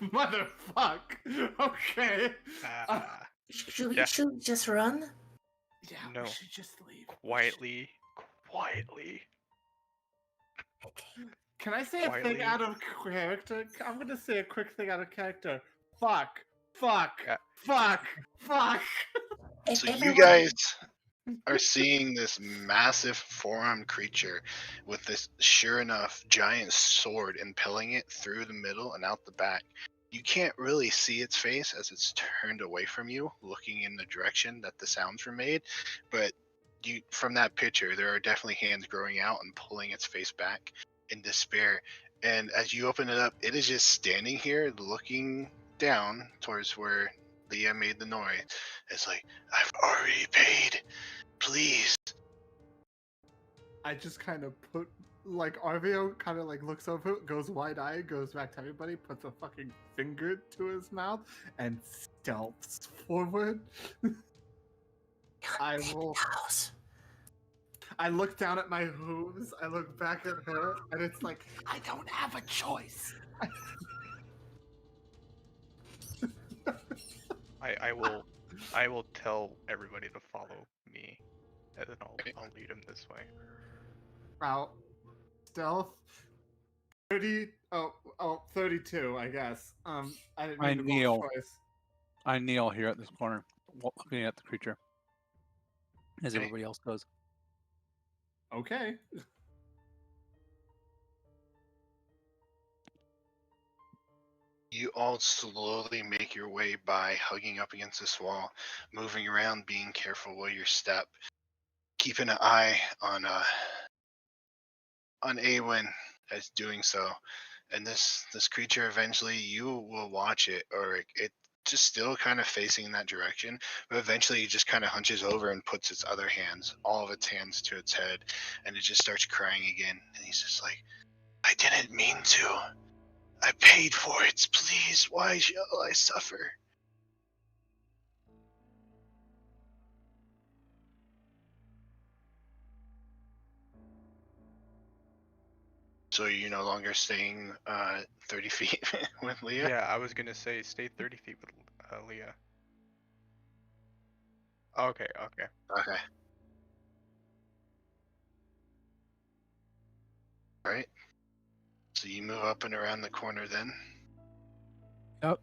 Motherfuck. Okay. Should we Yeah. should we just run? Yeah, No. we should just leave. Quietly. Can I say a Quietly. thing out of character? I'm gonna say a quick thing out of character. Fuck. Yeah. And So you everyone- guys are seeing this massive four-armed creature with this, sure enough, giant sword impaling it through the middle and out the back. You can't really see its face as it's turned away from you, looking in the direction that the sounds were made, but you, from that picture, there are definitely hands growing out and pulling its face back in despair. And as you open it up, it is just standing here looking down towards where Leah made the noise. It's like, I've already paid. Please. I just kind of put, like, Arvio kind of, like, looks over, goes wide-eyed, goes back to everybody, puts a fucking finger to his mouth, and stealths forward. I will... House. I look down at my hooves, I look back at her, and it's like, I don't have a choice. I will tell everybody to follow me, and then I'll lead them this way. Wow. Stealth. 32, I guess. I didn't I mean to kneel. roll choice. I kneel here at this corner, looking at the creature, as Okay. everybody else does. Okay. You all slowly make your way by, hugging up against this wall, moving around, being careful with your step, keeping an eye on Awen as doing so. And this creature, eventually you will watch it, or it just still kind of facing in that direction, but eventually it just kind of hunches over and puts its other hands, all of its hands, to its head, and it just starts crying again. And he's just like, I didn't mean to. I paid for it. Please, why shall I suffer? So you're no longer staying 30 feet with Leah? Yeah, I was gonna say stay 30 feet with Leah. Okay. Okay. Alright. So you move up and around the corner then? Yep.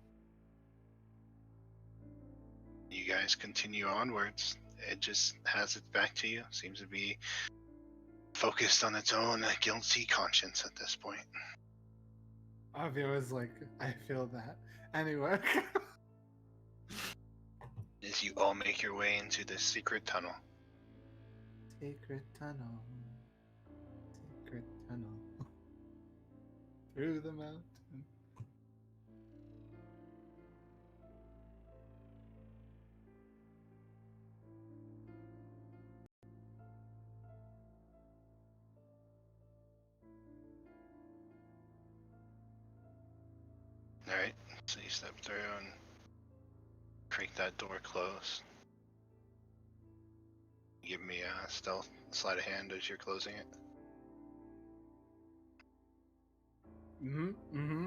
You guys continue onwards. It just has its back to you. Seems to be focused on its own guilty conscience at this point. Arvio is like, I feel that. Anyway. As you all make your way into this secret tunnel. Secret tunnel. Secret tunnel. Through the mountain. Alright, so you step through and creak that door closed. Give me a stealth sleight of hand as you're closing it. Mm-hmm.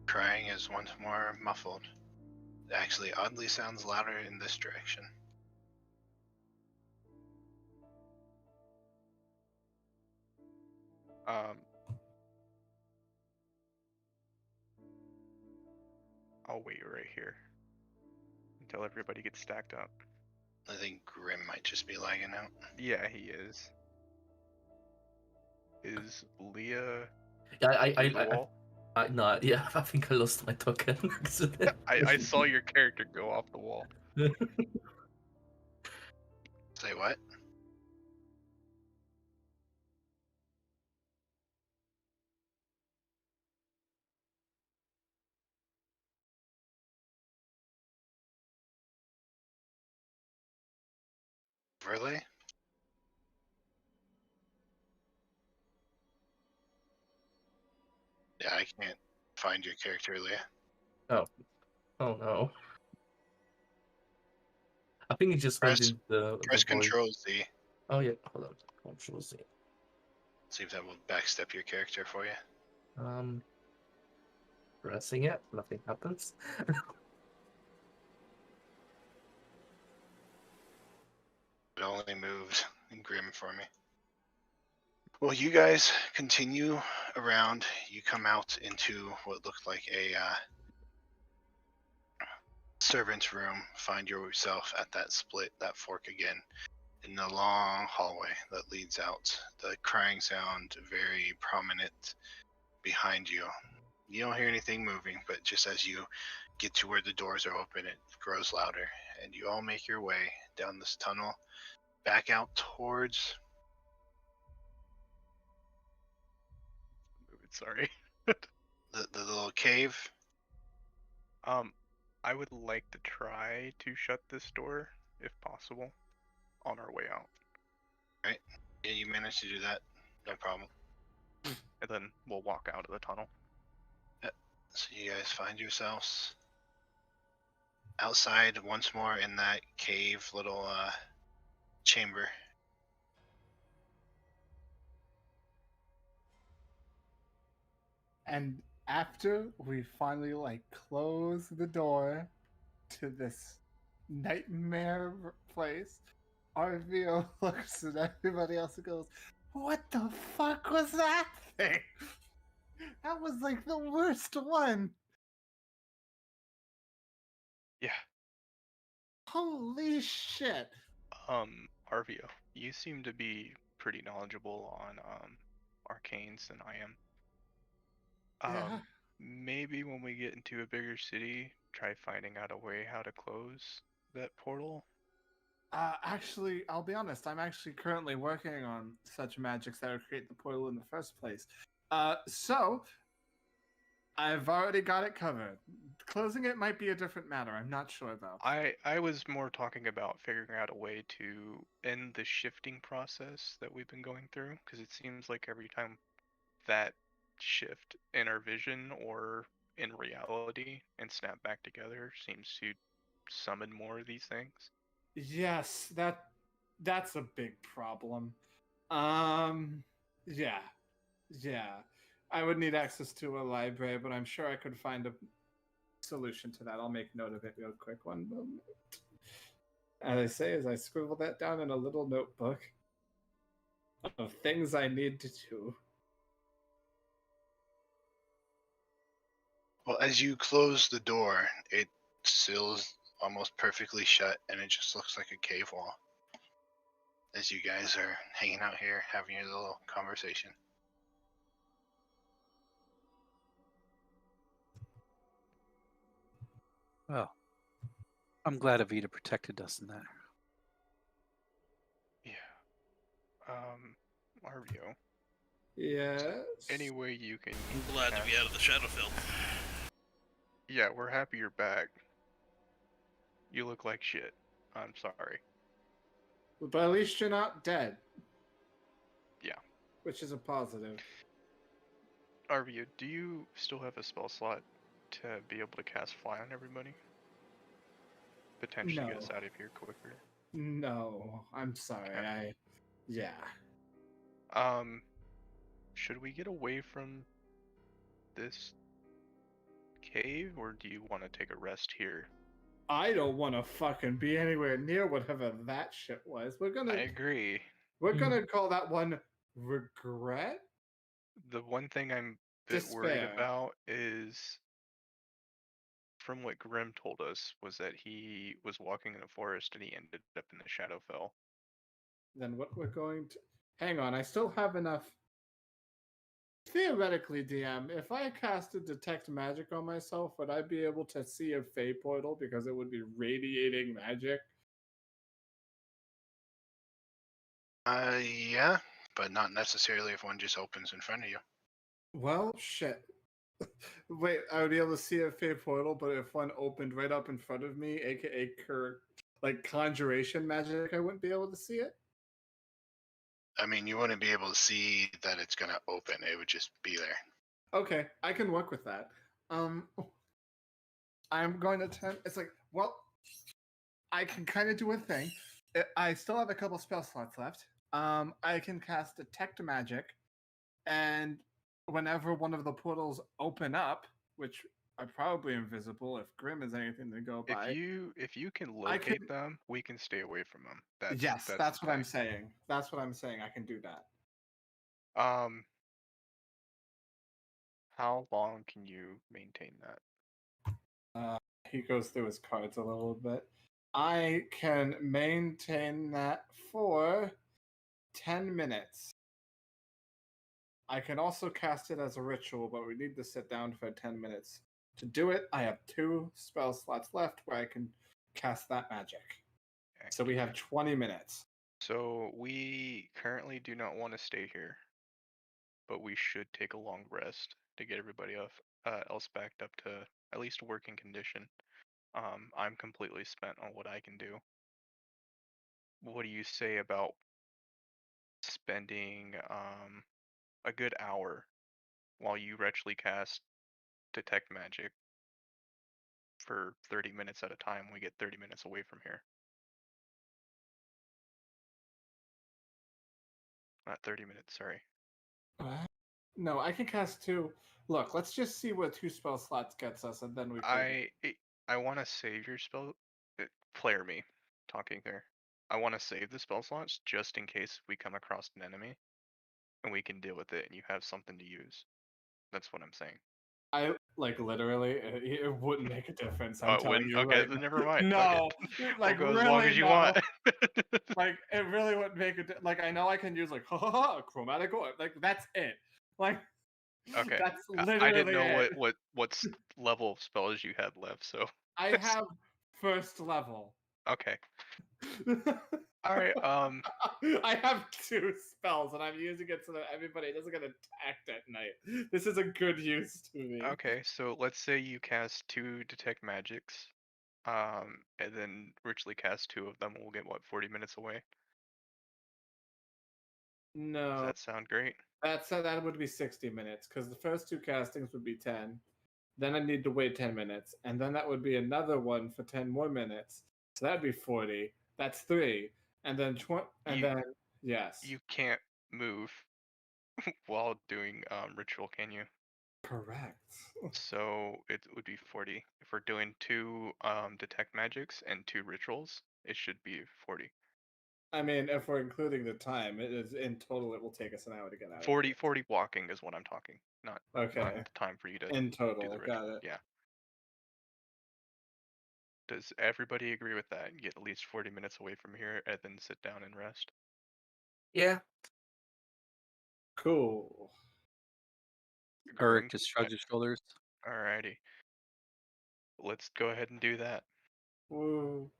Crying is once more muffled. It actually oddly sounds louder in this direction. I'll wait right here until everybody gets stacked up. I think Grim might just be lagging out. Yeah, he is. Is Leah Yeah, through the wall? No, yeah, I think I lost my token. I saw your character go off the wall. Say what? Really? Yeah, I can't find your character, Leah. Oh no. I think it just went Press into the press void. Control Z. Oh yeah, hold on. Control Z. See if that will backstep your character for you. Pressing it, nothing happens. It only moved Grim for me. Well, you guys continue around. You come out into what looked like a servant's room. Find yourself at that split, that fork again, in the long hallway that leads out. The crying sound very prominent behind you. You don't hear anything moving, but just as you get to where the doors are open, it grows louder, and you all make your way down this tunnel, back out towards. Sorry. The little cave. I would like to try to shut this door, if possible, on our way out. Right? Yeah, you managed to do that. No problem. And then we'll walk out of the tunnel. So you guys find yourselves outside once more in that cave little chamber. And after we finally like close the door to this nightmare place, Arvio looks at everybody else and goes, "What the fuck was that thing? That was like the worst one. Yeah. Holy shit." Arvio, you seem to be pretty knowledgeable on arcanes than I am. Yeah. Maybe when we get into a bigger city, try finding out a way how to close that portal. Actually, I'll be honest. I'm actually currently working on such magics that would create the portal in the first place. So I've already got it covered. Closing it might be a different matter. I'm not sure though. I was more talking about figuring out a way to end the shifting process that we've been going through, because it seems like every time that shift in our vision or in reality and snap back together seems to summon more of these things. Yes, that's a big problem. Yeah, yeah. I would need access to a library, but I'm sure I could find a solution to that. I'll make note of it real quick. One moment. As I say, as I scribble that down in a little notebook of things I need to do. Well, as you close the door, it seals almost perfectly shut, and it just looks like a cave wall. As you guys are hanging out here, having your little conversation. Well, I'm glad Avita protected us in that. Yeah. Arvio, Yes. any way you can. I'm glad to be out of the Shadowfield. Yeah, we're happy you're back. You look like shit. I'm sorry. But at least you're not dead. Yeah. Which is a positive. Arvio, do you still have a spell slot to be able to cast Fly on everybody? Potentially get us No. out of here quicker. No, I'm sorry. Yeah. Should we get away from this cave, or do you want to take a rest here? I don't want to fucking be anywhere near whatever that shit was. I agree. We're gonna call that one regret. The one thing I'm a bit worried Despair. about is, from what Grim told us, was that he was walking in a forest and he ended up in the Shadowfell. Then what we're going to hang on, I still have enough Theoretically, DM, if I casted Detect Magic on myself, would I be able to see a Fey portal because it would be radiating magic? Yeah, but not necessarily if one just opens in front of you. Well, shit. Wait, I would be able to see a Fey portal, but if one opened right up in front of me, aka like conjuration magic, I wouldn't be able to see it? I mean, you wouldn't be able to see that it's gonna open. It would just be there. Okay, I can work with that. I'm going to turn. It's like, well, I can kind of do a thing. I still have a couple spell slots left. I can cast Detect Magic, and whenever one of the portals open up, which are probably invisible if Grim is anything to go by. If you can I locate can- them, we can stay away from them. Yes, That's that's the what I'm thing. saying. That's what I'm saying. I can do that. How long can you maintain that? He goes through his cards a little bit. I can maintain that for 10 minutes. I can also cast it as a ritual, but we need to sit down for 10 minutes. To do it, I have 2 spell slots left where I can cast that magic. So we have 20 minutes. So we currently do not want to stay here, but we should take a long rest to get everybody else backed up to at least working condition. I'm completely spent on what I can do. What do you say about spending a good hour while you actually cast Detect Magic for 30 minutes at a time? We get 30 minutes away from here. Not 30 minutes, sorry. No, I can cast 2. Look, let's just see what 2 spell slots gets us, and then we can... I want to save your spell. Player me, talking there. I want to save the spell slots just in case we come across an enemy, and we can deal with it, and you have something to use. That's what I'm saying. I like literally, it wouldn't make a difference. Oh, I'm it telling wouldn't? you, Okay, right? then never mind. No, Okay. like We'll go really, as long as you no. want. Like it really wouldn't make a like. I know I can use like chromatic orb. Like that's it. Like Okay. that's literally I didn't know it. what level of spells you had left, so. I have first level. Okay. All right. I have 2 spells, and I'm using it so that everybody doesn't get attacked at night. This is a good use to me. Okay, so let's say you cast 2 Detect Magics, and then ritually cast 2 of them. We'll get what, 40 minutes away? Does No, that sound great? that would be 60 minutes because the first 2 castings would be 10. Then I need to wait 10 minutes, and then that would be another one for 10 more minutes. So that'd be 40. That's 3, and then 20, and then yes. You can't move while doing ritual, can you? Correct. So it would be 40. If we're doing 2 Detect Magics and 2 rituals, it should be 40. I mean, if we're including the time, it is in total. It will take us an hour to get out. 40 walking is what I'm talking, not Okay. not the time for you to In do total, the ritual. got it. Yeah. Does everybody agree with that? Get at least 40 minutes away from here and then sit down and rest. Yeah. Cool. Eric just shrugs his shoulders. Alrighty. Let's go ahead and do that. Woo.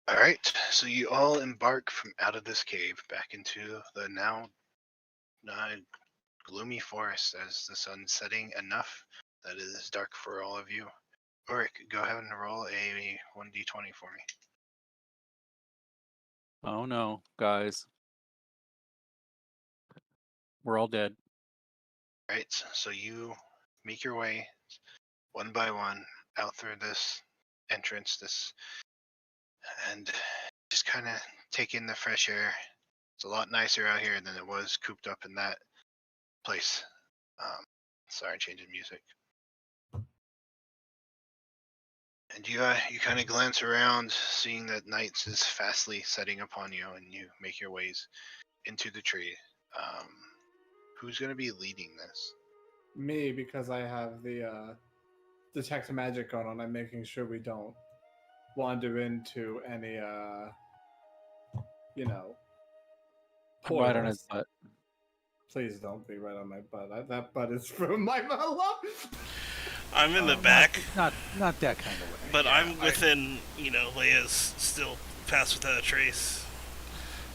All right, so you all embark from out of this cave back into the now gloomy forest as the sun's setting enough that it is dark for all of you. Ulrich, go ahead and roll a 1d20 for me. Oh no, guys. We're all dead. All right, so you make your way one by one out through this entrance, and just kind of take in the fresh air. It's a lot nicer out here than it was cooped up in that place. Sorry, changing music. And you kind of glance around, seeing that night is fastly setting upon you, and you make your ways into the tree. Who's going to be leading this? Me, because I have the detect magic going on. I'm making sure we don't wander into any I'm right on his portals. butt. Please don't be right on my butt. That butt is from my mouth. I'm in the Oh, back, Not that kind of way. but Yeah, I'm within, Leia's still passed without a trace.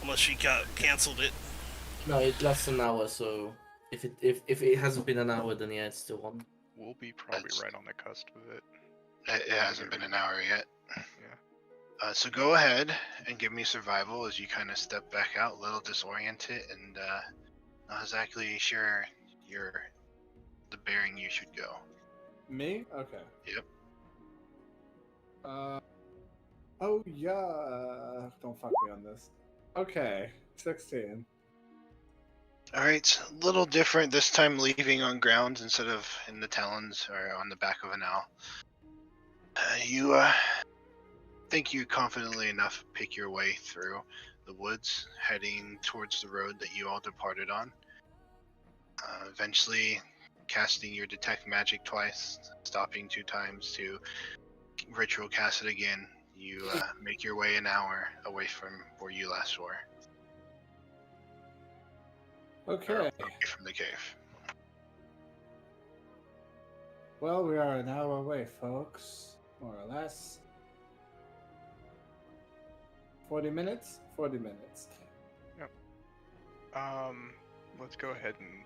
Unless she canceled it. No, it lasts an hour, so if it hasn't been an hour, then yeah, it's still on. We'll be probably That's- right on the cusp of it. It hasn't been an hour yet. Yeah. So go ahead and give me survival as you kind of step back out, a little disoriented, and not exactly sure the bearing you should go. Me? Okay. Yep. Oh yeah. Don't fuck me on this. Okay. 16. All right, a little different this time, leaving on ground instead of in the talons or on the back of an owl. You think you confidently enough pick your way through the woods, heading towards the road that you all departed on. Eventually, casting your detect magic twice, stopping 2 times to ritual cast it again. You make your way an hour away from where you last were. Okay. Away from the cave. Well, we are an hour away, folks. More or less. 40 minutes? 40 minutes. Let's go ahead and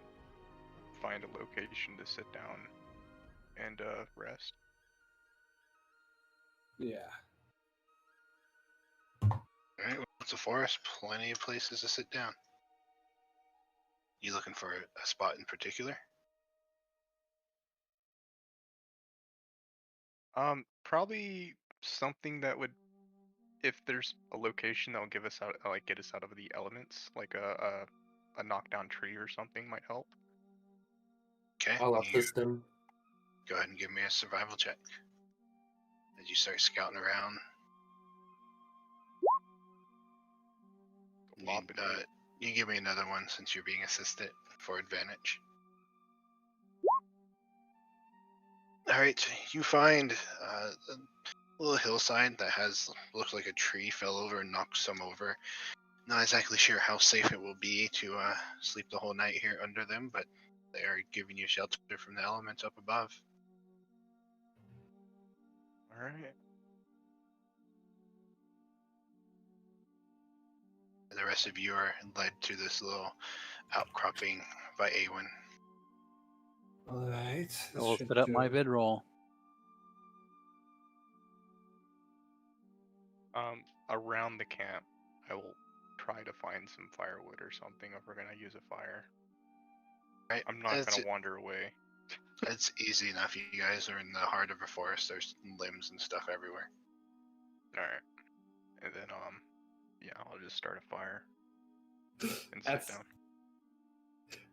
find a location to sit down and rest. Yeah. Alright, well, it's a forest, plenty of places to sit down. You looking for a spot in particular? Probably something that would, if there's a location that'll give us out, like get us out of the elements, like a knockdown tree or something might help. Okay, I'll you assist them. go ahead and give me a survival check. As you start scouting around, you, Lopping it. you give me another one since you're being assisted for advantage. Alright, you find a little hillside that looks like a tree fell over and knocked some over. Not exactly sure how safe it will be to sleep the whole night here under them, but they are giving you shelter from the elements up above. All right. The rest of you are led to this little outcropping by Awen. Alright. I will set up my vidroll. Around the camp, I will try to find some firewood or something if we're gonna use a fire. Right? I'm not gonna wander away. It's easy enough. You guys are in the heart of a forest. There's limbs and stuff everywhere. All right, and then yeah, I'll just start a fire and That's- sit down.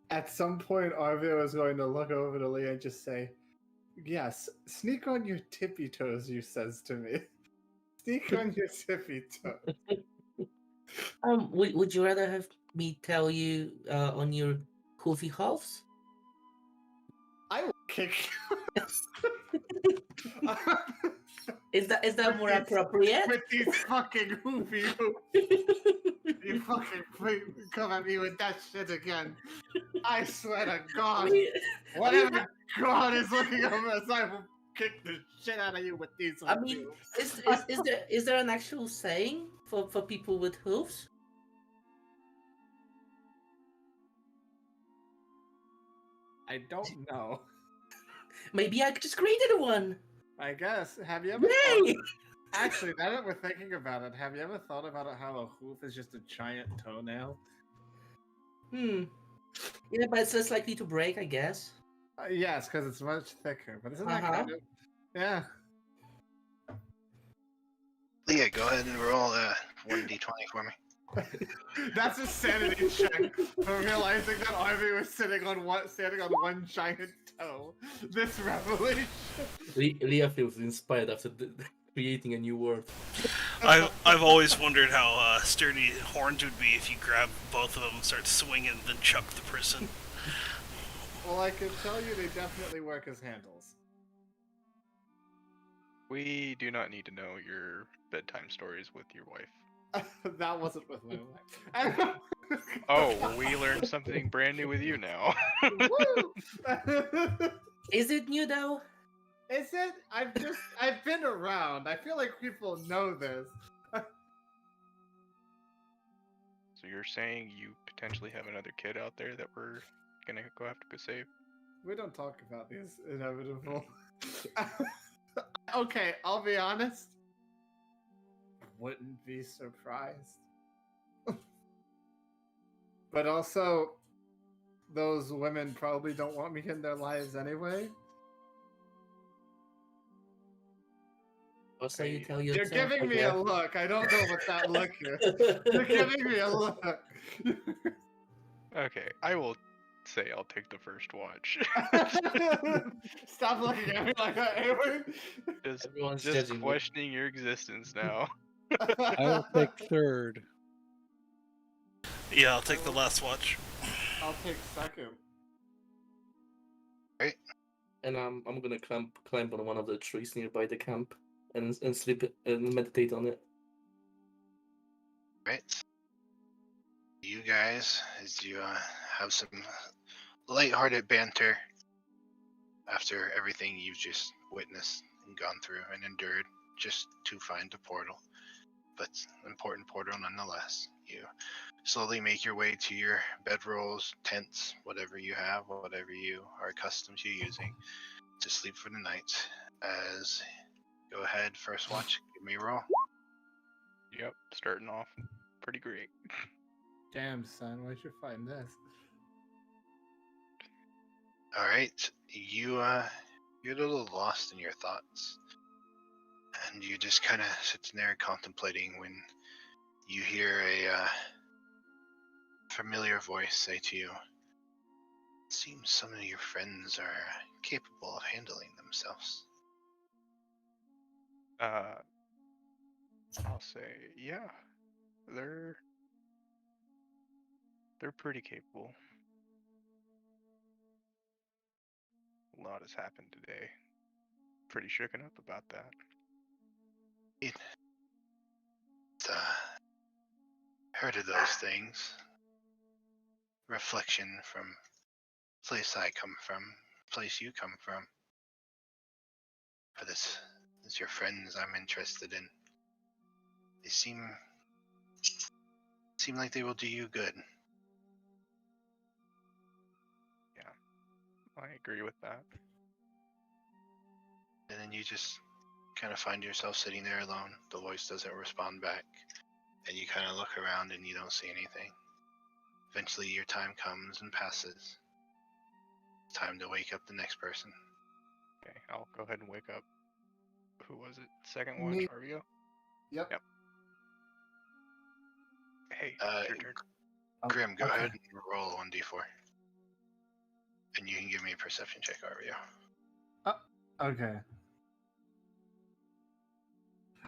At some point, Arvio is going to look over to Leah and just say, "Yes, sneak on your tippy toes," you says to me. Sneak on your tippy toes. Would you rather have me tell you on your hoofy halves? I will kick you. Is that more appropriate? With these fucking hoofy You fucking please come at me with that shit again. I swear to God. Whatever God is looking over us, I will kick the shit out of you with these I mean, is there an actual saying for people with hooves? I don't know. Maybe I just created one. I guess. Have you ever Yay! Actually, now that we're thinking about it, have you ever thought about it how a hoof is just a giant toenail? Yeah, but it's less likely to break, I guess. Yes, because it's much thicker. But isn't that kind of... Yeah. Leah, go ahead and roll 1d20 for me. That's a sanity check for realizing that Ivy was standing on one giant toe. This revelation. Leah feels inspired after creating a new word. I've always wondered how sturdy horns would be if you grab both of them, start swinging, and then chuck the person. Well, I can tell you they definitely work as handles. We do not need to know your bedtime stories with your wife. That wasn't with my wife. Oh, well, we learned something brand new with you now. Woo! Is it new though? Is it? I've been around. I feel like people know this. So you're saying you potentially have another kid out there that we're gonna go have to go save? We don't talk about these inevitable. Okay, I'll be honest. Wouldn't be surprised. But also, those women probably don't want me in their lives anyway. Or so you Hey, tell You're yourself. giving I me a guess. look. I don't know what that look is. You're giving me a look. Okay, I will say I'll take the first watch. Stop looking at me like that, Aaron. Everyone's Just judging me. questioning your existence now. I will take third. Yeah, I'll take the last watch. I'll take second. And I'm gonna climb on one of the trees nearby the camp and sleep and meditate on it. Right. You guys, as you have some lighthearted banter after everything you've just witnessed and gone through and endured just to find a portal, but an important portal nonetheless. You slowly make your way to your bedrolls, tents, whatever you have, whatever you are accustomed to using to sleep for the night. As go ahead, first watch, give me a roll. Yep, starting off pretty great. Damn, son, where'd you find this? All right, you're a little lost in your thoughts, and you just kind of sitting there contemplating when you hear a familiar voice say to you, "It seems some of your friends are capable of handling themselves." I'll say, yeah, they're pretty capable. A lot has happened today. Pretty shooken up about that. It, heard of those things. Reflection from place I come from, place you come from. But it's your friends I'm interested in. They seem like they will do you good. I agree with that. And then you just kind of find yourself sitting there alone. The voice doesn't respond back. And you kind of look around and you don't see anything. Eventually your time comes and passes. It's time to wake up the next person. Okay, I'll go ahead and wake up. Who was it? Second watch, Me. Arvio? Yep. Yep. Hey, it's your turn. Grim, go Okay. ahead and roll a 1d4. And you can give me a perception check, Arvio. Okay.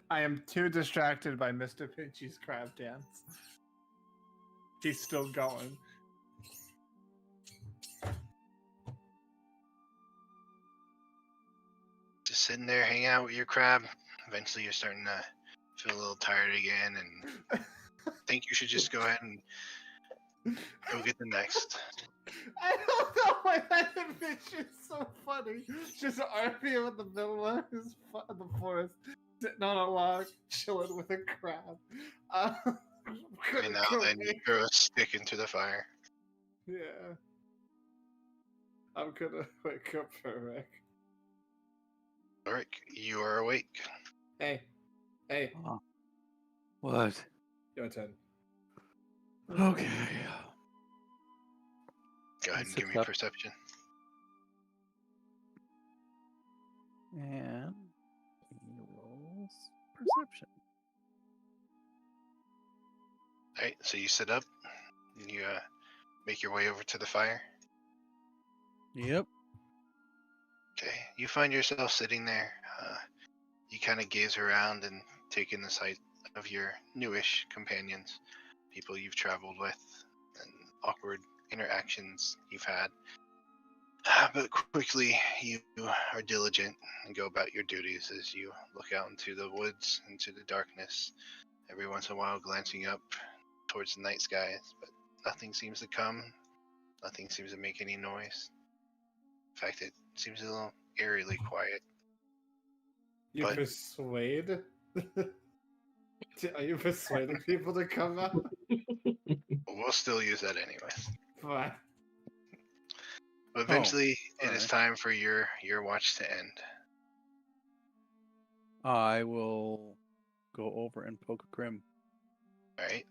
I am too distracted by Mr. Pinchy's crab dance. He's still going. Just sitting there hanging out with your crab. Eventually you're starting to feel a little tired again and think you should just go ahead and go get the next. I don't know why that image is so funny. Just Arvio in the middle of the forest, sitting on a log, chilling with a crab. And now then you throw a stick into the fire. Yeah. I'm gonna wake up for Rick. Rick, you are awake. Hey. What? Your turn. Okay. Go ahead and give me Sits up. perception. And he rolls perception. Alright, so you sit up and you make your way over to the fire. Yep. Okay, you find yourself sitting there. You kind of gaze around and take in the sight of your newish companions, people you've traveled with, and awkward interactions you've had. But quickly, you are diligent and go about your duties as you look out into the woods, into the darkness, every once in a while glancing up towards the night skies, but Nothing seems to come. Nothing seems to make any noise. In fact, it seems a little eerily quiet. You But- persuade? Are you persuading people to come out? We'll still use that anyways. Fine. But eventually, it alright. is time for your watch to end. I will go over and poke Grim. All right.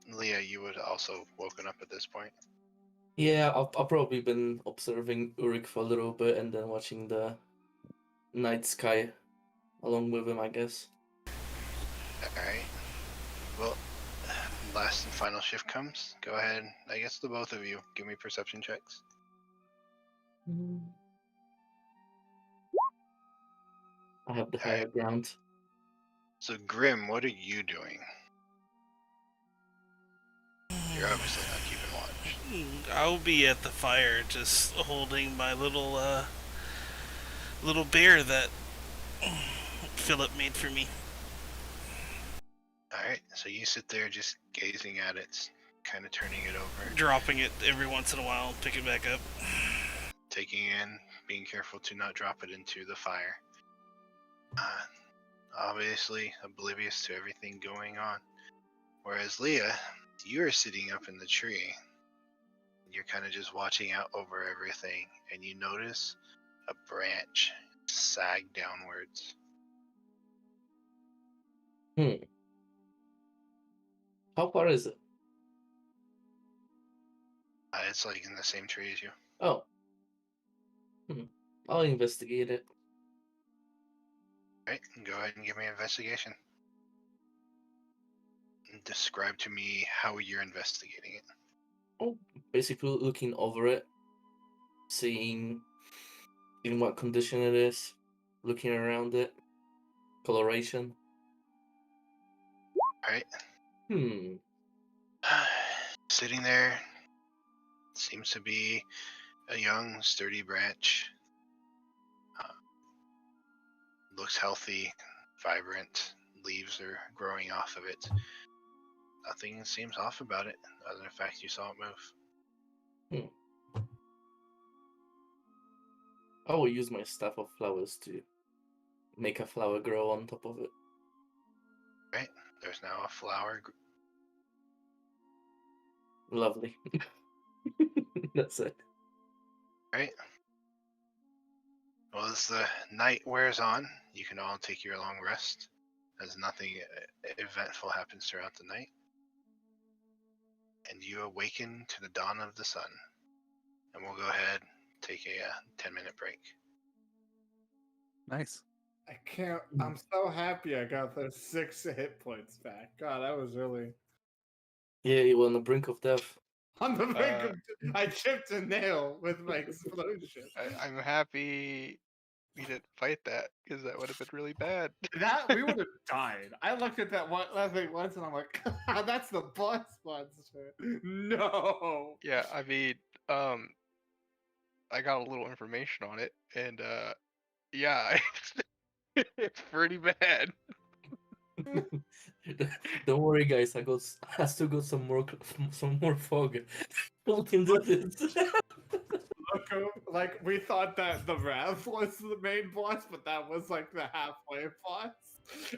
Leah, you would also woken up at this point. Yeah, I've probably been observing Ulrich for a little bit and then watching the night sky along with him, I guess. All right. Well, last and final shift comes. Go ahead. I guess the both of you give me perception checks. I have the Alright. higher ground. So, Grim, what are you doing? You're obviously not keeping watch. I'll be at the fire, just holding my little bear that Philip made for me. All right. So you sit there just gazing at it, kind of turning it over, Dropping it every once in a while, pick it back up. taking in, being careful to not drop it into the fire. Obviously oblivious to everything going on. Whereas Leah, you're sitting up in the tree. You're kind of just watching out over everything, and you notice a branch sag downwards. How far is it? It's like in the same tree as you. Oh. I'll investigate it. Right, go ahead and give me an investigation. Describe to me how you're investigating it. Oh, basically looking over it, seeing in what condition it is, looking around it, coloration. Alright. Hmm. Sitting there seems to be a young, sturdy branch. Looks healthy, vibrant. Leaves are growing off of it. Nothing seems off about it, other than the fact you saw it move. I will use my staff of flowers to make a flower grow on top of it. Right, there's now a flower. Lovely. That's it. Right. Well, as the night wears on, you can all take your long rest, as nothing eventful happens throughout the night. And you awaken to the dawn of the sun. And we'll go ahead and take a 10-minute break. Nice. I can't. I'm so happy I got those 6 hit points back. God, that was really Yeah, you were on the brink of death. on the brink of. I chipped a nail with my explosion. I'm happy we didn't fight that, because that would have been really bad. That we would have died. I looked at that thing once, and I'm like, "That's the boss monster." No. Yeah, I mean, I got a little information on it, and yeah, it's pretty bad. Don't worry, guys. I still got some more fog. We can do this. Like we thought that the Wrath was the main boss, but that was like the halfway boss.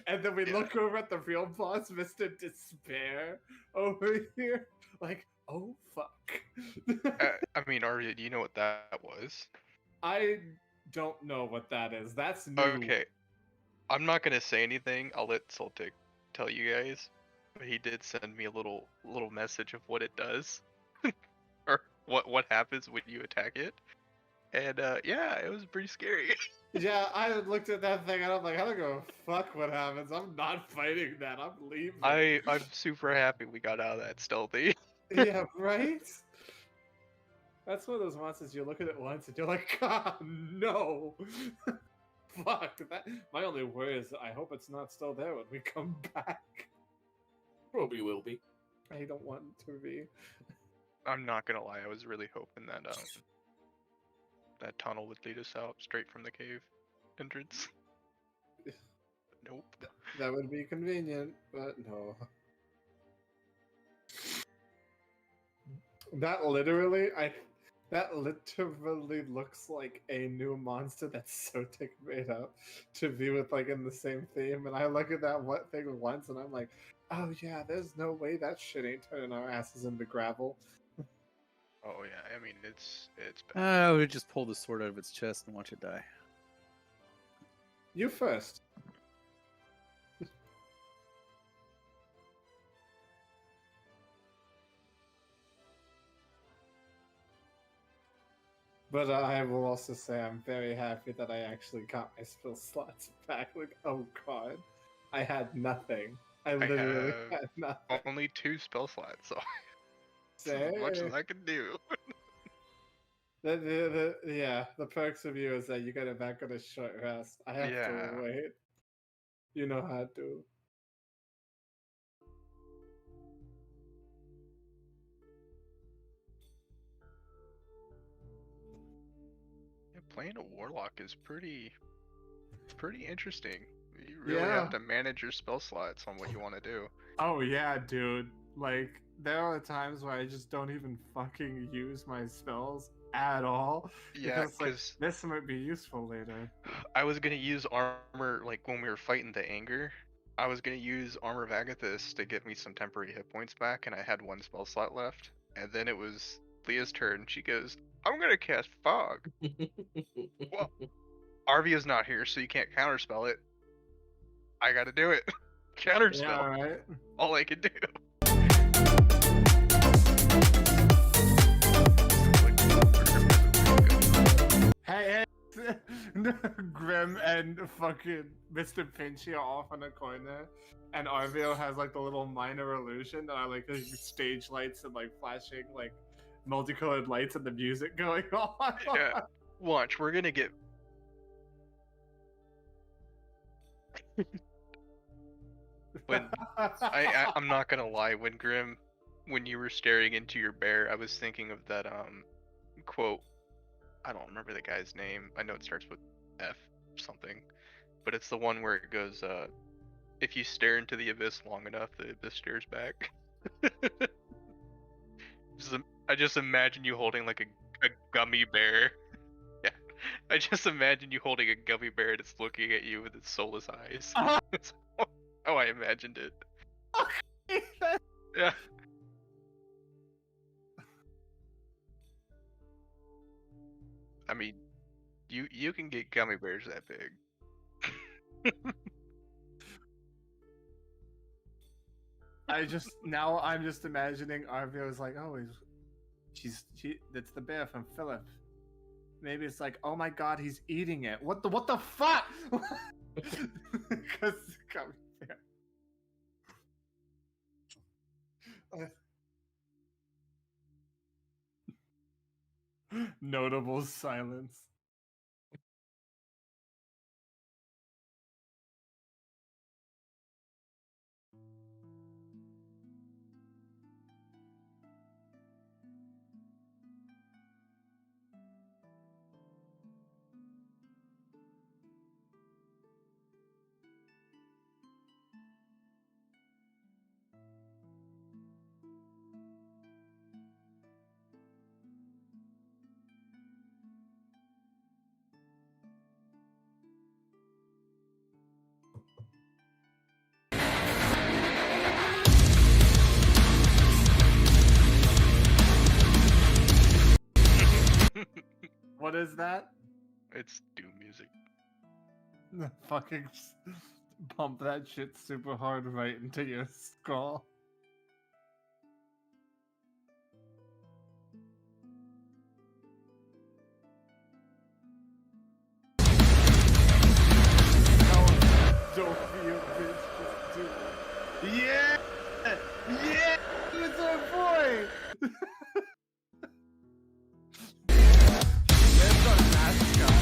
And then we look over at the real boss, Mr. Despair, over here. Like, oh fuck. I mean, Arya, do you know what that was? I don't know what that is. That's new. Okay, I'm not gonna say anything. I'll let Soltic tell you guys. But he did send me a little message of what it does, or what happens when you attack it. And yeah, it was pretty scary. Yeah, I looked at that thing and I'm like, I don't give a fuck what happens. I'm not fighting that. I'm leaving. I'm super happy we got out of that stealthy. Yeah, right? That's one of those monsters you look at it once and you're like, God, no. Fuck. My only worry is I hope it's not still there when we come back. Probably will be. I don't want it to be. I'm not gonna lie, I was really hoping that that tunnel would lead us out straight from the cave entrance. Nope. That would be convenient, but no. That literally looks like a new monster that's so made up to be with like in the same theme. And I look at that one thing once and I'm like, oh yeah, there's no way that shit ain't turning our asses into gravel. Oh yeah, I mean it's bad. I would just pull the sword out of its chest and watch it die. You first. But I will also say I'm very happy that I actually got my spell slots back. Like, oh god, I had nothing. I literally have had nothing. only 2 spell slots, so it's Say, as much as I can do. the perks of you is that you get it back on a short rest. I have Yeah. to wait. You know how to. Yeah, playing a warlock is pretty interesting. You really have to manage your spell slots on what you want to do. Oh yeah, dude. Like there are times where I just don't even fucking use my spells at all. Yeah, Because like because this might be useful later. I was gonna use armor like when we were fighting the anger. I was gonna use Armor of Agathis to get me some temporary hit points back, and I had 1 spell slot left. And then it was Leah's turn. She goes, "I'm gonna cast Fog." Well, Arvia's not here, so you can't counterspell it. I gotta do it. Counterspell. Yeah, right. All I can do. Hey, Grim and fucking Mr. Pinchy are off on a corner, and Arvio has like the little minor illusion that are like stage lights and like flashing like multicolored lights and the music going on. Yeah. Watch, we're gonna get. When I'm not gonna lie, when Grim, when you were staring into your bear, I was thinking of that quote. I don't remember the guy's name. I know it starts with F something, but it's the one where it goes, if you stare into the abyss long enough, the abyss stares back. I just imagine you holding like a gummy bear. Yeah, I just imagine you holding a gummy bear and it's looking at you with its soulless eyes. That's how I imagined it. Yeah. I mean, you can get gummy bears that big. I'm just imagining Arvio's like, oh, that's the bear from Philip. Maybe it's like, oh my god, he's eating it. What the fuck? Because gummy bear. Notable silence. What is that? It's doom music. Fucking pump that shit super hard right into your skull. Don't be a bitch, just do it. Yeah! Yeah! It's our boy! That's our mascot.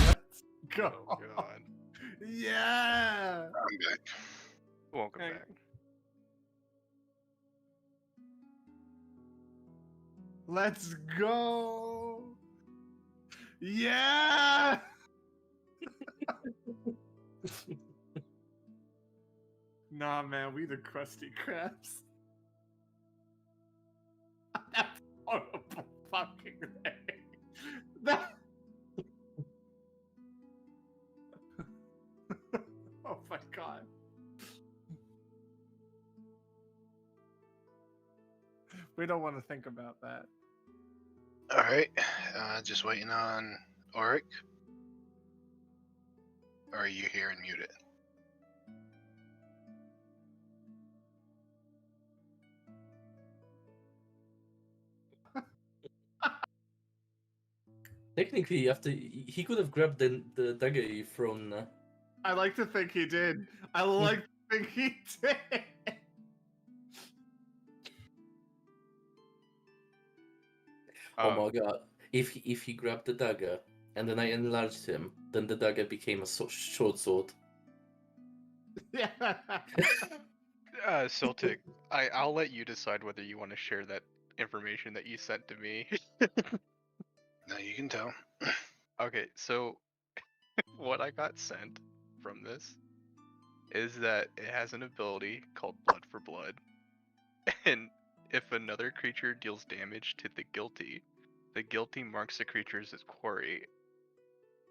Let's go. Oh god. Yeah! I'm back. Welcome Hey. back. Let's go! Yeah! Nah, man, we the Krusty Krabs. We don't want to think about that. All right, just waiting on Auric. Or are you here and muted? Technically, after he could have grabbed the dagger you thrown. I like to think he did. I like to think he did. Oh my god! If he grabbed the dagger and then I enlarged him, then the dagger became a short sword. Yeah. Celtic, I'll let you decide whether you want to share that information that you sent to me. No, you can tell. Okay, so what I got sent from this is that it has an ability called Blood for Blood, and if another creature deals damage to the guilty marks the creature as its quarry,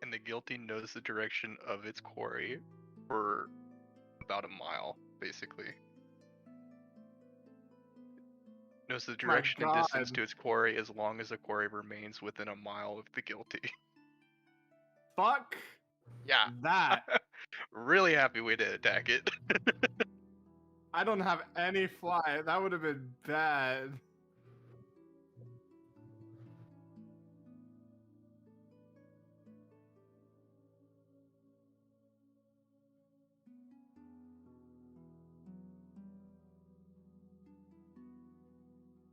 and the guilty knows the direction of its quarry for about a mile, basically. Knows the My direction and distance God. to its quarry as long as the quarry remains within a mile of the guilty. Fuck Yeah. that. Really happy we did attack it. I don't have any fly. That would have been bad.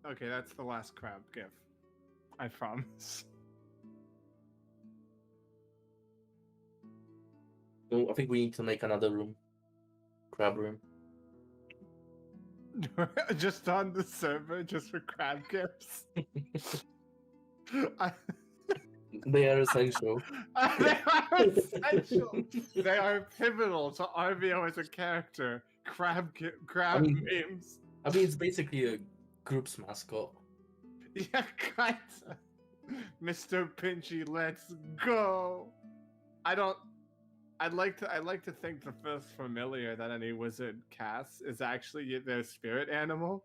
Okay, that's the last crab gift. I promise. No, I think we need to make another room. Crab room. Just on the server, just for crab gifts. They are essential. They are essential. They are pivotal to RVO as a character. Crab memes. I mean, it's basically a group's mascot. Yeah, kinda. Mr. Pinchy, let's go. I'd like to think the first familiar that any wizard casts is actually their spirit animal.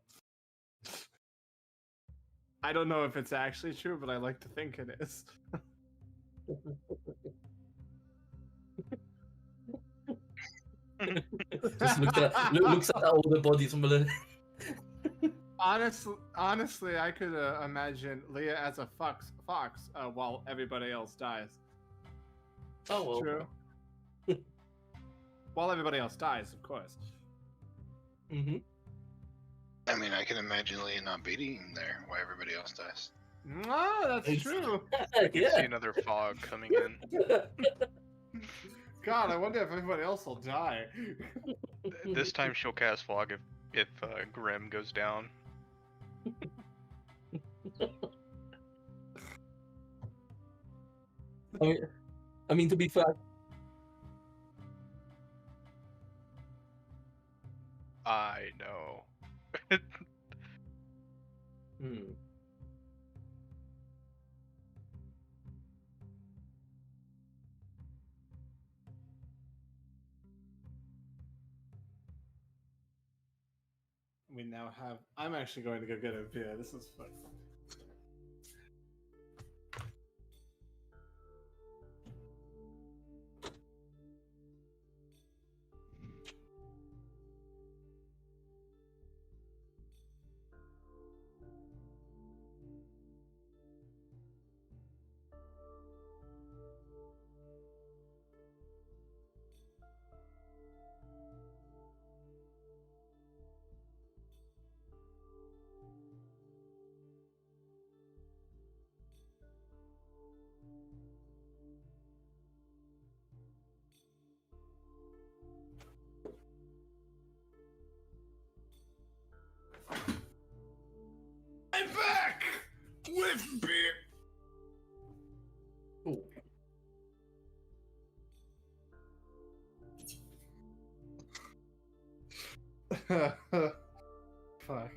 I don't know if it's actually true, but I like to think it is. Just looks at all the bodies. Honestly, I could imagine Leah as a fox while everybody else dies. Oh well. True. While everybody else dies, of course. Mm-hmm. I mean, I can imagine Leah not beating there while everybody else dies. Ah, that's true. I can see another fog coming in. God, I wonder if everybody else will die. This time she'll cast fog if Grim goes down. I mean, to be fair. I know. We now have. I'm actually going to go get a beer. This is fun. I'm back with beer. Ooh. Fuck.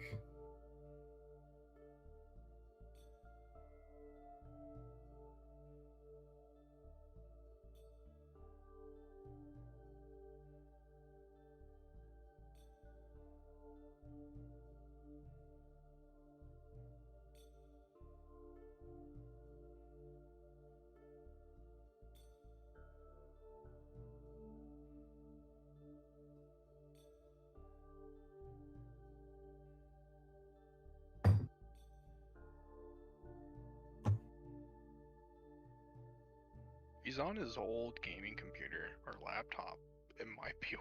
he's on his old gaming computer or laptop, it might be a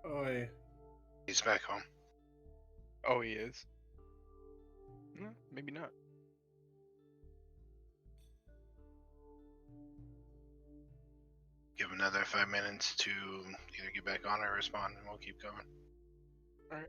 while. Oi. He's back home. Oh, he is? Maybe not. Give him another 5 minutes to either get back on or respond, and we'll keep going. Alright.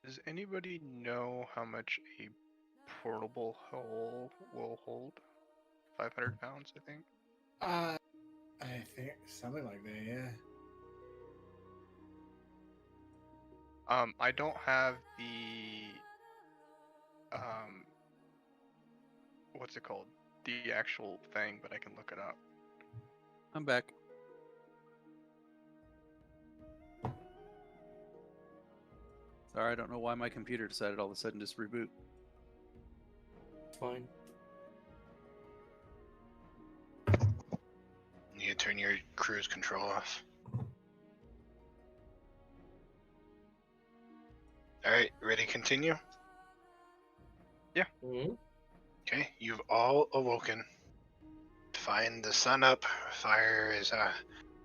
Does anybody know how much a portable hull will hold? 500 pounds, I think. I think something like that, yeah. I don't have the what's it called? The actual thing, but I can look it up. I'm back. Sorry, I don't know why my computer decided all of a sudden just reboot. Fine. You turn your cruise control off. Alright, ready to continue? Mhm. Okay, you've all awoken. Find the sun up. Fire is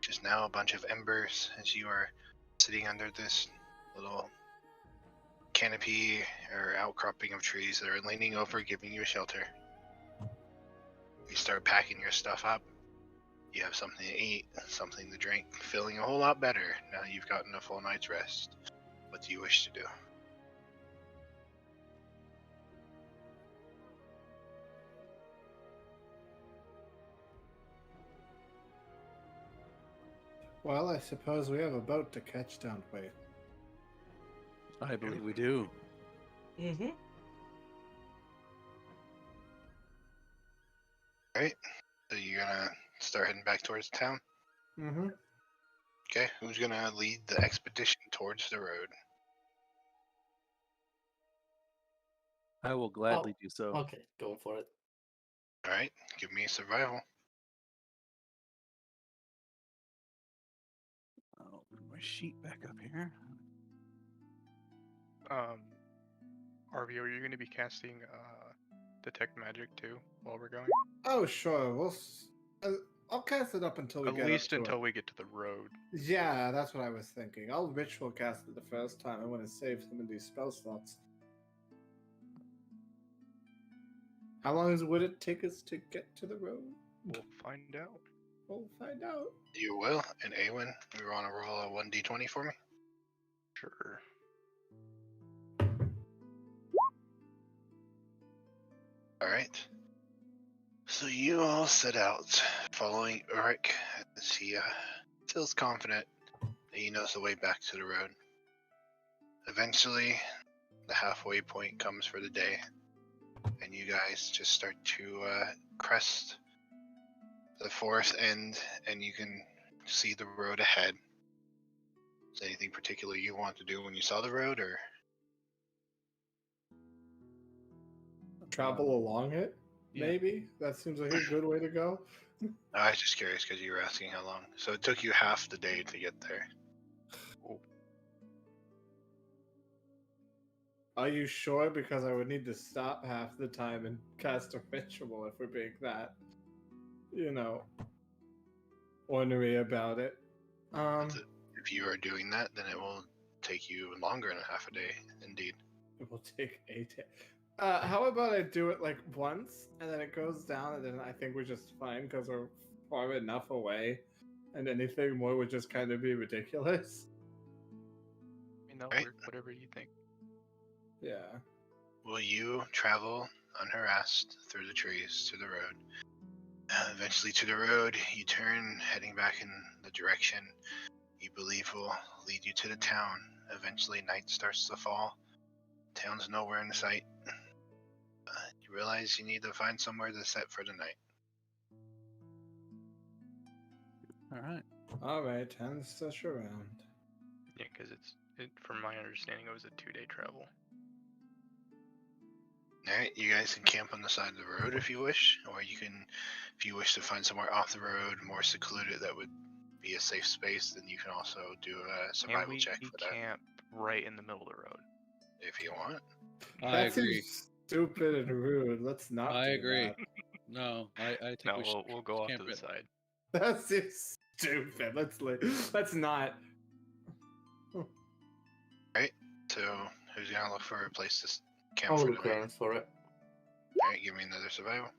just now a bunch of embers as you are sitting under this little canopy or outcropping of trees that are leaning over, giving you shelter. You start packing your stuff up. You have something to eat, something to drink, feeling a whole lot better now you've gotten a full night's rest. What do you wish to do? Well, I suppose we have a boat to catch, don't we? I believe we do. Mhm. Alright, so you're gonna start heading back towards town? Mm-hmm. Okay, who's gonna lead the expedition towards the road? I will gladly do so. Okay, going for it. Alright, give me a survival. I'll put my sheet back up here. RV, are you going to be casting detect magic too while we're going? Oh, sure. I'll cast it up until we At get least up to until it. we get to the road. Yeah, that's what I was thinking. I'll ritual cast it the first time. I want to save some of these spell slots. How long would it take us to get to the road? We'll find out. We'll find out. You will, and Awen, you want to roll a 1d20 for me? Sure. Alright. So you all set out, following Ulrich as he feels confident that he knows the way back to the road. Eventually, the halfway point comes for the day, and you guys just start to crest the forest end, and you can see the road ahead. Is there anything particular you want to do when you saw the road, or? Travel along it? Yeah. Maybe? That seems like a good way to go. I was just curious because you were asking how long. So it took you half the day to get there. Are you sure? Because I would need to stop half the time and cast a ritual if we're being that, ornery about it. If you are doing that, then it will take you longer than half a day, indeed. It will take 8 days. How about I do it like once, and then it goes down, and then I think we're just fine because we're far enough away, and anything more would just kind of be ridiculous. I mean, that'll work, whatever you think. Yeah. Will you travel unharassed through the trees to the road. Eventually to the road, you turn, heading back in the direction you believe will lead you to the town. Eventually night starts to fall. Town's nowhere in sight. You realize you need to find somewhere to set for the night. Alright. Alright, time to search around. Yeah, because from my understanding, it was a 2-day travel. Alright, you guys can camp on the side of the road if you wish, or you can, if you wish to find somewhere off the road, more secluded, that would be a safe space, then you can also do a survival And check we for that, camp right in the middle of the road. if you want. I agree. Seems stupid and rude. Let's not. I do agree. No, I think No, we should we'll go off camp to the it. side. That. That seems stupid. Let's not. So, who's gonna look for a place to camp I'll for look the night? around for it. Alright, give me another survival.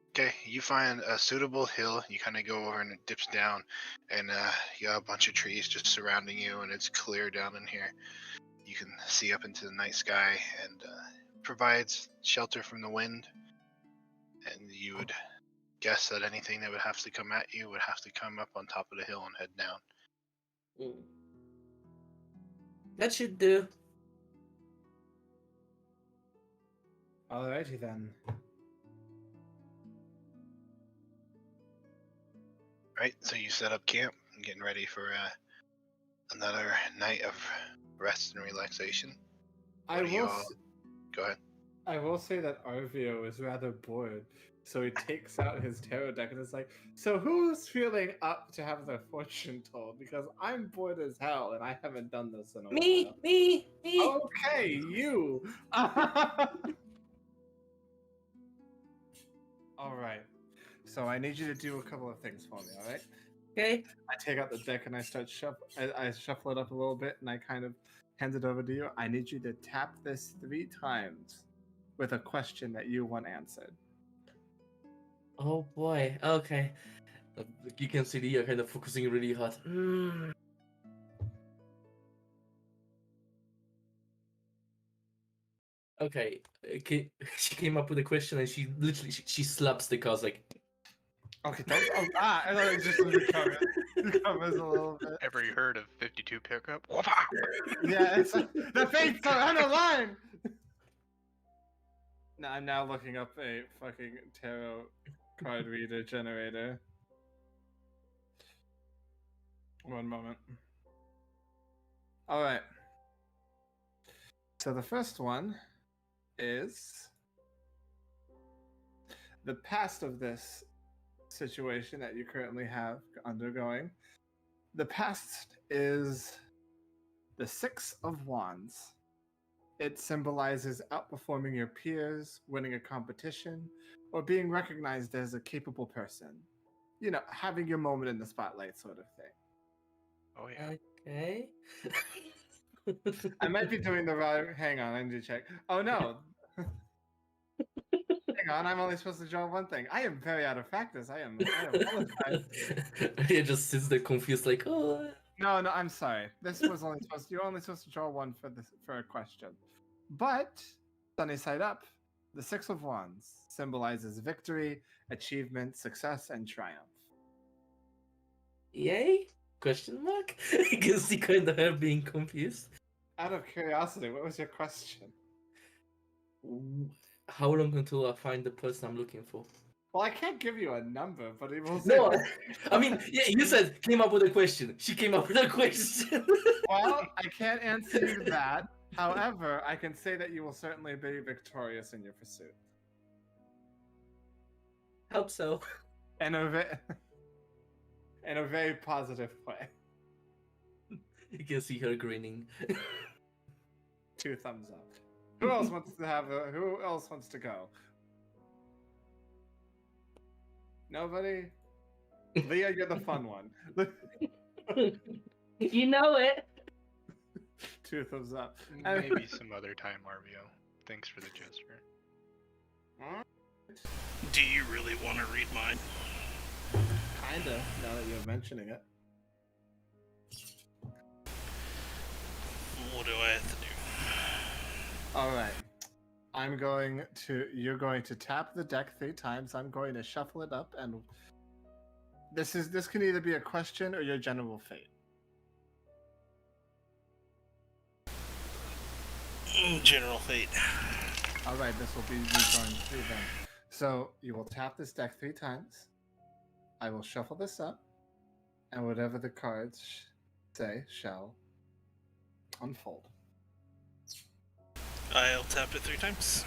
Okay, you find a suitable hill. You kind of go over and it dips down, and you got a bunch of trees just surrounding you, and it's clear down in here. You can see up into the night sky, and provides shelter from the wind. And you would guess that anything that would have to come at you would have to come up on top of the hill and head down. That should do. Alrighty then. Right, so you set up camp, and getting ready for another night of rest and relaxation. I What do you will. all- Go ahead. I will say that Arvio is rather bored, so he takes out his tarot deck and is like, "So who's feeling up to have their fortune told? Because I'm bored as hell and I haven't done this in a while." Me. Okay, you. All right. So I need you to do a couple of things for me. All right. Okay. I take out the deck and I start I shuffle it up a little bit and I kind of hand it over to you. I need you to tap this 3 times with a question that you want answered. Oh boy. Okay. You can see Leah kind of focusing really hard. Okay, she came up with a question and she literally she slaps the cards like. Okay, don't. I thought it just recovers a little bit. Ever heard of 52 pickup? Yeah, it's the fates are on the line. Now I'm now looking up a fucking tarot card reader generator. One moment. All right. So the first one is the past of this situation that you currently have undergoing. The past is the 6 of Wands. It symbolizes outperforming your peers, winning a competition, or being recognized as a capable person. You know, having your moment in the spotlight sort of thing. Oh yeah. Okay. I might be doing the wrong. Hang on, I need to check. Oh no. Hang on, I'm only supposed to draw one thing. I am very out of practice. I apologize. He just sits there confused, like, oh. No, I'm sorry. This was only you're only supposed to draw one for a question. But sunny side up, the 6 of Wands symbolizes victory, achievement, success, and triumph. Yay? Question mark? You can see kind of her being confused. Out of curiosity, what was your question? How long until I find the person I'm looking for? Well, I can't give you a number, but it will say. No, I mean, yeah, you said came up with a question. She came up with a question. Well, I can't answer you that. However, I can say that you will certainly be victorious in your pursuit. Hope so. In a very positive way. You can see her grinning. 2 thumbs up. Who else wants to who else wants to go? Nobody? Leah, you're the fun one. You know it. 2 thumbs up. Maybe some other time, Arvio. Thanks for the gesture. Do you really want to read mine? Kinda, now that you're mentioning it. What do I have to do? Alright. You're going to tap the deck 3 times. I'm going to shuffle it up, and this can either be a question or your general fate. General fate. All right, this will be me going 3 then. So you will tap this deck 3 times. I will shuffle this up, and whatever the cards say shall unfold. I'll tap it 3 times.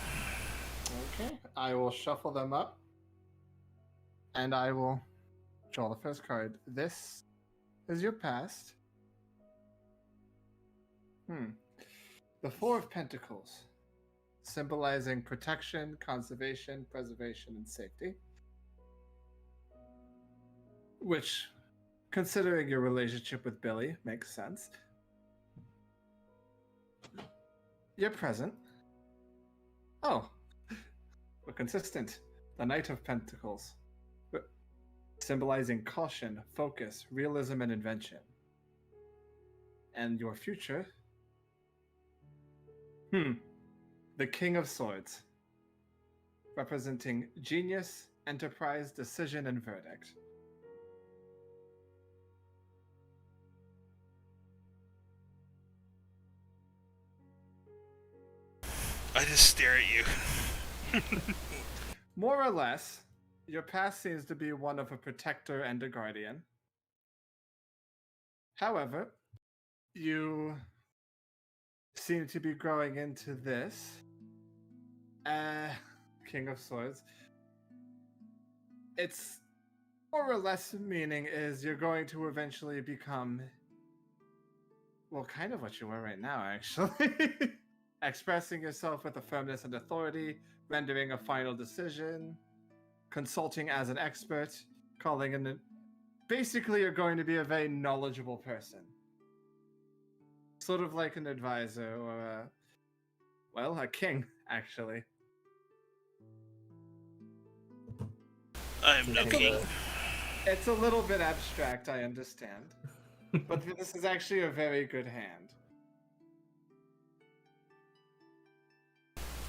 Okay, I will shuffle them up, and I will draw the first card. This is your past. The 4 of Pentacles, symbolizing protection, conservation, preservation, and safety. Which, considering your relationship with Billy, makes sense. Your present. Oh, we're consistent. The Knight of Pentacles, symbolizing caution, focus, realism, and invention. And your future. The King of Swords, representing genius, enterprise, decision, and verdict. I just stare at you. More or less, your past seems to be one of a protector and a guardian. However, you seem to be growing into this. King of Swords. It's more or less meaning is you're going to eventually become, well, kind of what you are right now, actually. Expressing yourself with a firmness and authority, rendering a final decision, consulting as an expert, calling in. Basically, you're going to be a very knowledgeable person. Sort of like an advisor or a king, actually. I'm no king. It's a little bit abstract, I understand. But this is actually a very good hand.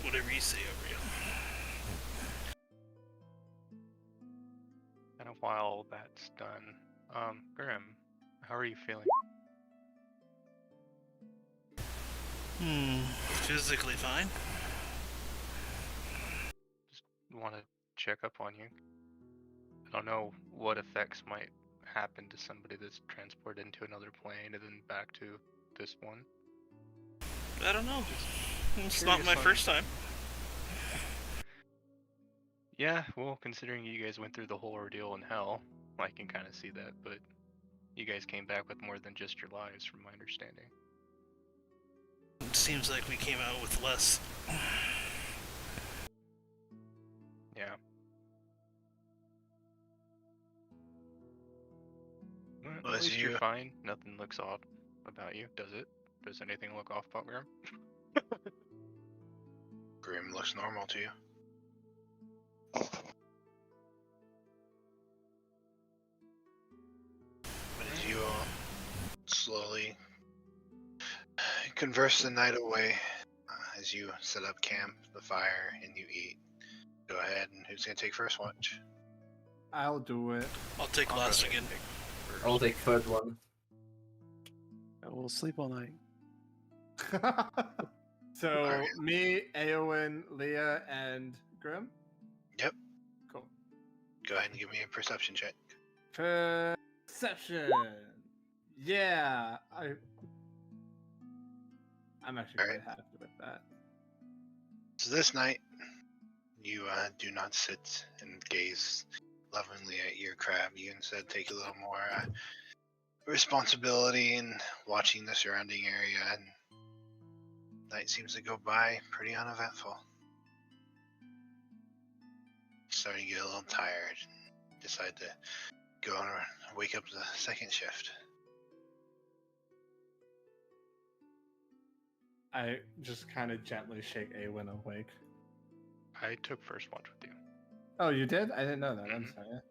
Whatever you say, O'Reilly. And while that's done, Grim, how are you feeling? Physically fine. Just want to check up on you. I don't know what effects might happen to somebody that's transported into another plane and then back to this one. I don't know. It's not my first time. Yeah, well, considering you guys went through the whole ordeal in hell, I can kind of see that, but you guys came back with more than just your lives, from my understanding. It seems like we came out with less. Yeah. Well, at least you're fine. Nothing looks off about you, does it? Does anything look off about Grim? Grim looks normal to you. As you all slowly converse the night away, as you set up camp, the fire, and you eat. Go ahead, and who's going to take first watch? I'll do it. I'll take last again. I'll take third one. I will sleep all night. So, Alright. me, Eowyn, Leah, and Grim? Yep. Cool. Go ahead and give me a perception check. Perception. Yeah, I'm actually quite Alright. happy with that. So this night, you do not sit and gaze lovingly at your crab. You instead take a little more responsibility in watching the surrounding area, and night seems to go by pretty uneventful. Starting to get a little tired. Decide to go and wake up the second shift. I just kind of gently shake Eowyn awake. I took first watch with you. Oh, you did? I didn't know that. I'm Mhm. sorry.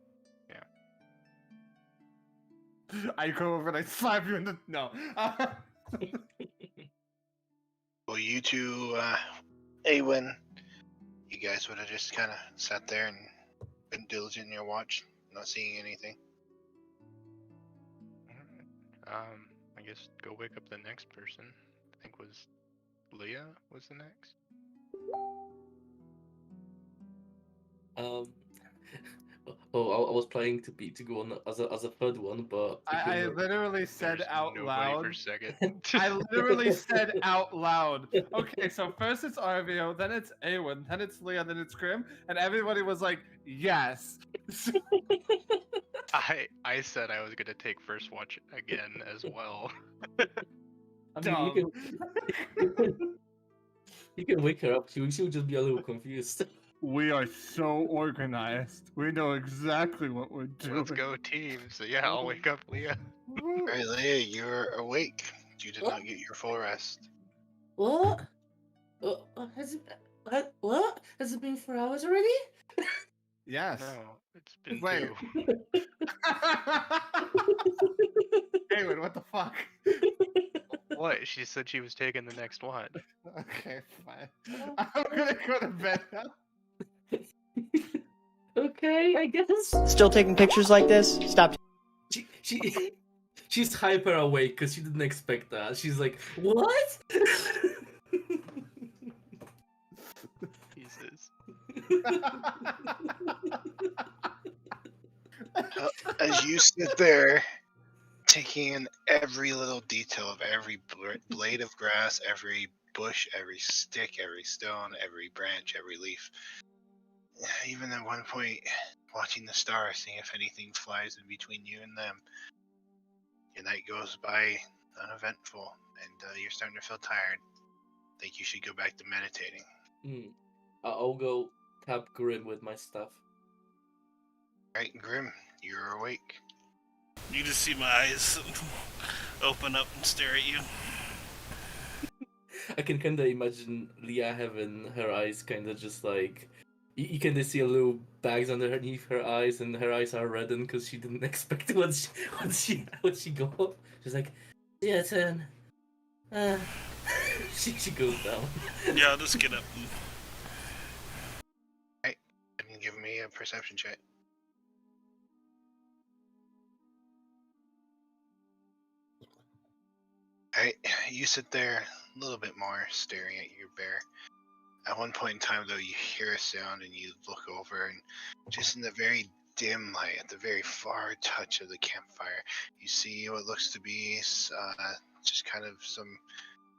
Yeah. I go over and I slap you in the... No. Well, you two, Awen, You guys would have just kind of sat there and been diligent in your watch, not seeing anything. Alright. I guess go wake up the next person. I think was Leah was the next. Oh, I was planning to go on as a third one, but I literally said There's out nobody loud. for second. I literally said out loud. Okay, so first it's Arvio, then it's Awen, then it's Leah, then it's Grim, and everybody was like, yes. I said I was gonna take first watch again as well. I mean, Dumb. you can wake her up. She'll just be a little confused. We are so organized. We know exactly what we're doing. Let's go team. So yeah, I'll wake up Leah. All right, Leia, you're awake. You did not get your full rest. What? Has it? What? Has it been 4 hours already? Yes. No, it's been Wait. 2. Awen, what the fuck? What? She said she was taking the next one. Okay, fine. I'm gonna go to bed now. Okay, I guess. Still taking pictures like this? Stop. She's hyper awake because she didn't expect that. She's like, what? Jesus. As you sit there, taking in every little detail of every blade of grass, every bush, every stick, every stone, every branch, every leaf. Even at one point, watching the stars, seeing if anything flies in between you and them. Your night goes by uneventful, and you're starting to feel tired. Think you should go back to meditating. I'll go tap Grim with my stuff. Right, Grim, you're awake. You just see my eyes open up and stare at you. I can kind of imagine Leah having her eyes kind of just like... You kind of see a little bags underneath her eyes, and her eyes are reddened because she didn't expect what she got. She's like, yeah, turn. She goes down. Yeah, I'll just get up. Right, and give me a perception check. Alright, you sit there a little bit more staring at your bear. At one point in time, though, you hear a sound and you look over, and just in the very dim light, at the very far touch of the campfire, you see what looks to be just kind of some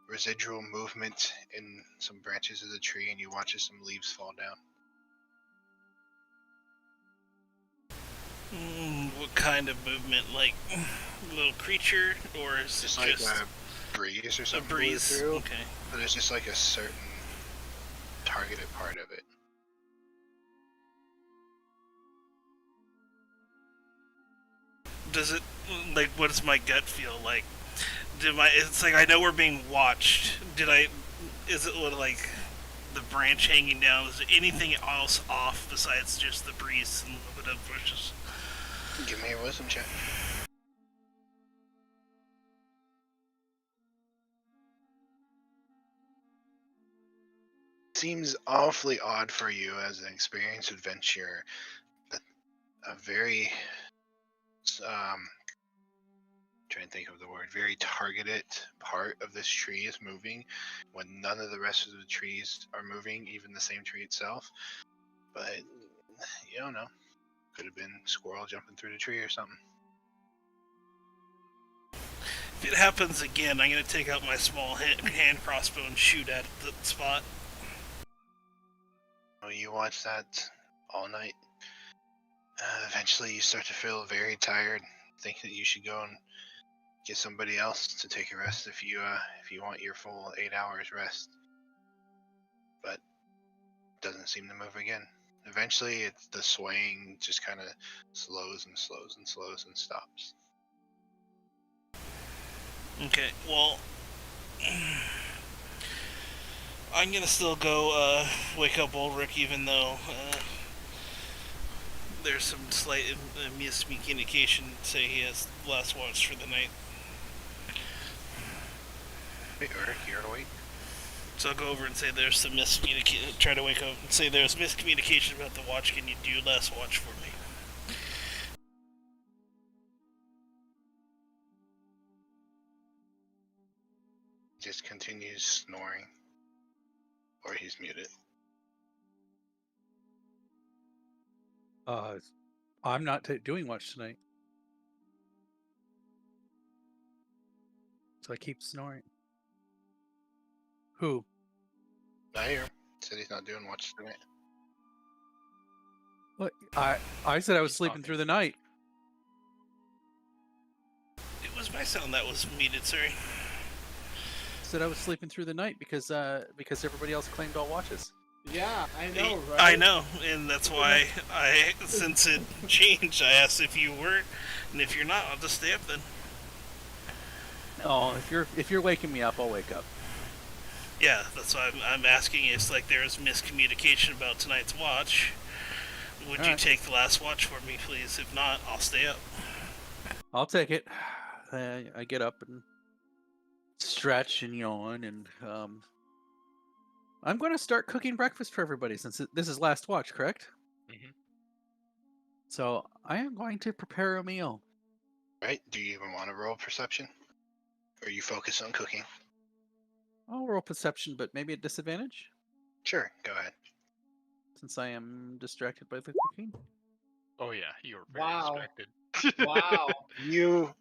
residual movement in some branches of the tree, and you watch as some leaves fall down. What kind of movement? Like little creature, or is Just it like just a breeze or a something blew breeze? through, Okay. but there's just like a certain targeted part of it. Does it, like, what does my gut feel like? It's like, I know we're being watched. Is it like the branch hanging down? Is there anything else off besides just the breeze and a little bit of bushes? Give me a wisdom check. Seems awfully odd for you as an experienced adventurer that a very trying to think of the word, very targeted part of this tree is moving when none of the rest of the trees are moving, even the same tree itself. But you don't know. Could have been a squirrel jumping through the tree or something. If it happens again, I'm going to take out my small hand crossbow and shoot at the spot. Well, you watch that all night. Eventually you start to feel very tired. Think that you should go and get somebody else to take a rest if you want your full 8 hours rest. But doesn't seem to move again. Eventually it's the swaying just kind of slows and slows and slows and stops. Okay, well, I'm gonna still go wake up Ulrich, even though there's some slight miscommunication. Say he has last watch for the night. Hey, Ulrich, you're awake? So I'll go over and say there's some miscommunication. Try to wake up and say there's miscommunication about the watch. Can you do less watch for me? Just continues snoring. Or he's muted. I'm not doing watch tonight. So I keep snoring. Who? I hear him. Said he's not doing watch tonight. What? I said I was sleeping through the night. It was my sound that was muted, sorry. Said I was sleeping through the night because everybody else claimed all watches. Yeah, I know, right? I know, and that's why since it changed, I asked if you were, and if you're not, I'll just stay up then. No, if you're waking me up, I'll wake up. Yeah, that's why I'm asking. It's like there's miscommunication about tonight's watch. Would you take the last watch for me, please? If not, I'll stay up. I'll take it. I get up and stretch and yawn, and I'm going to start cooking breakfast for everybody since this is last watch, correct? Mm-hmm. So I am going to prepare a meal. Right? Do you even want to roll perception? Or are you focused on cooking? I'll roll perception, but maybe at disadvantage, Sure, go ahead. since I am distracted by the cooking. Oh yeah, you were very Wow. distracted. Wow. You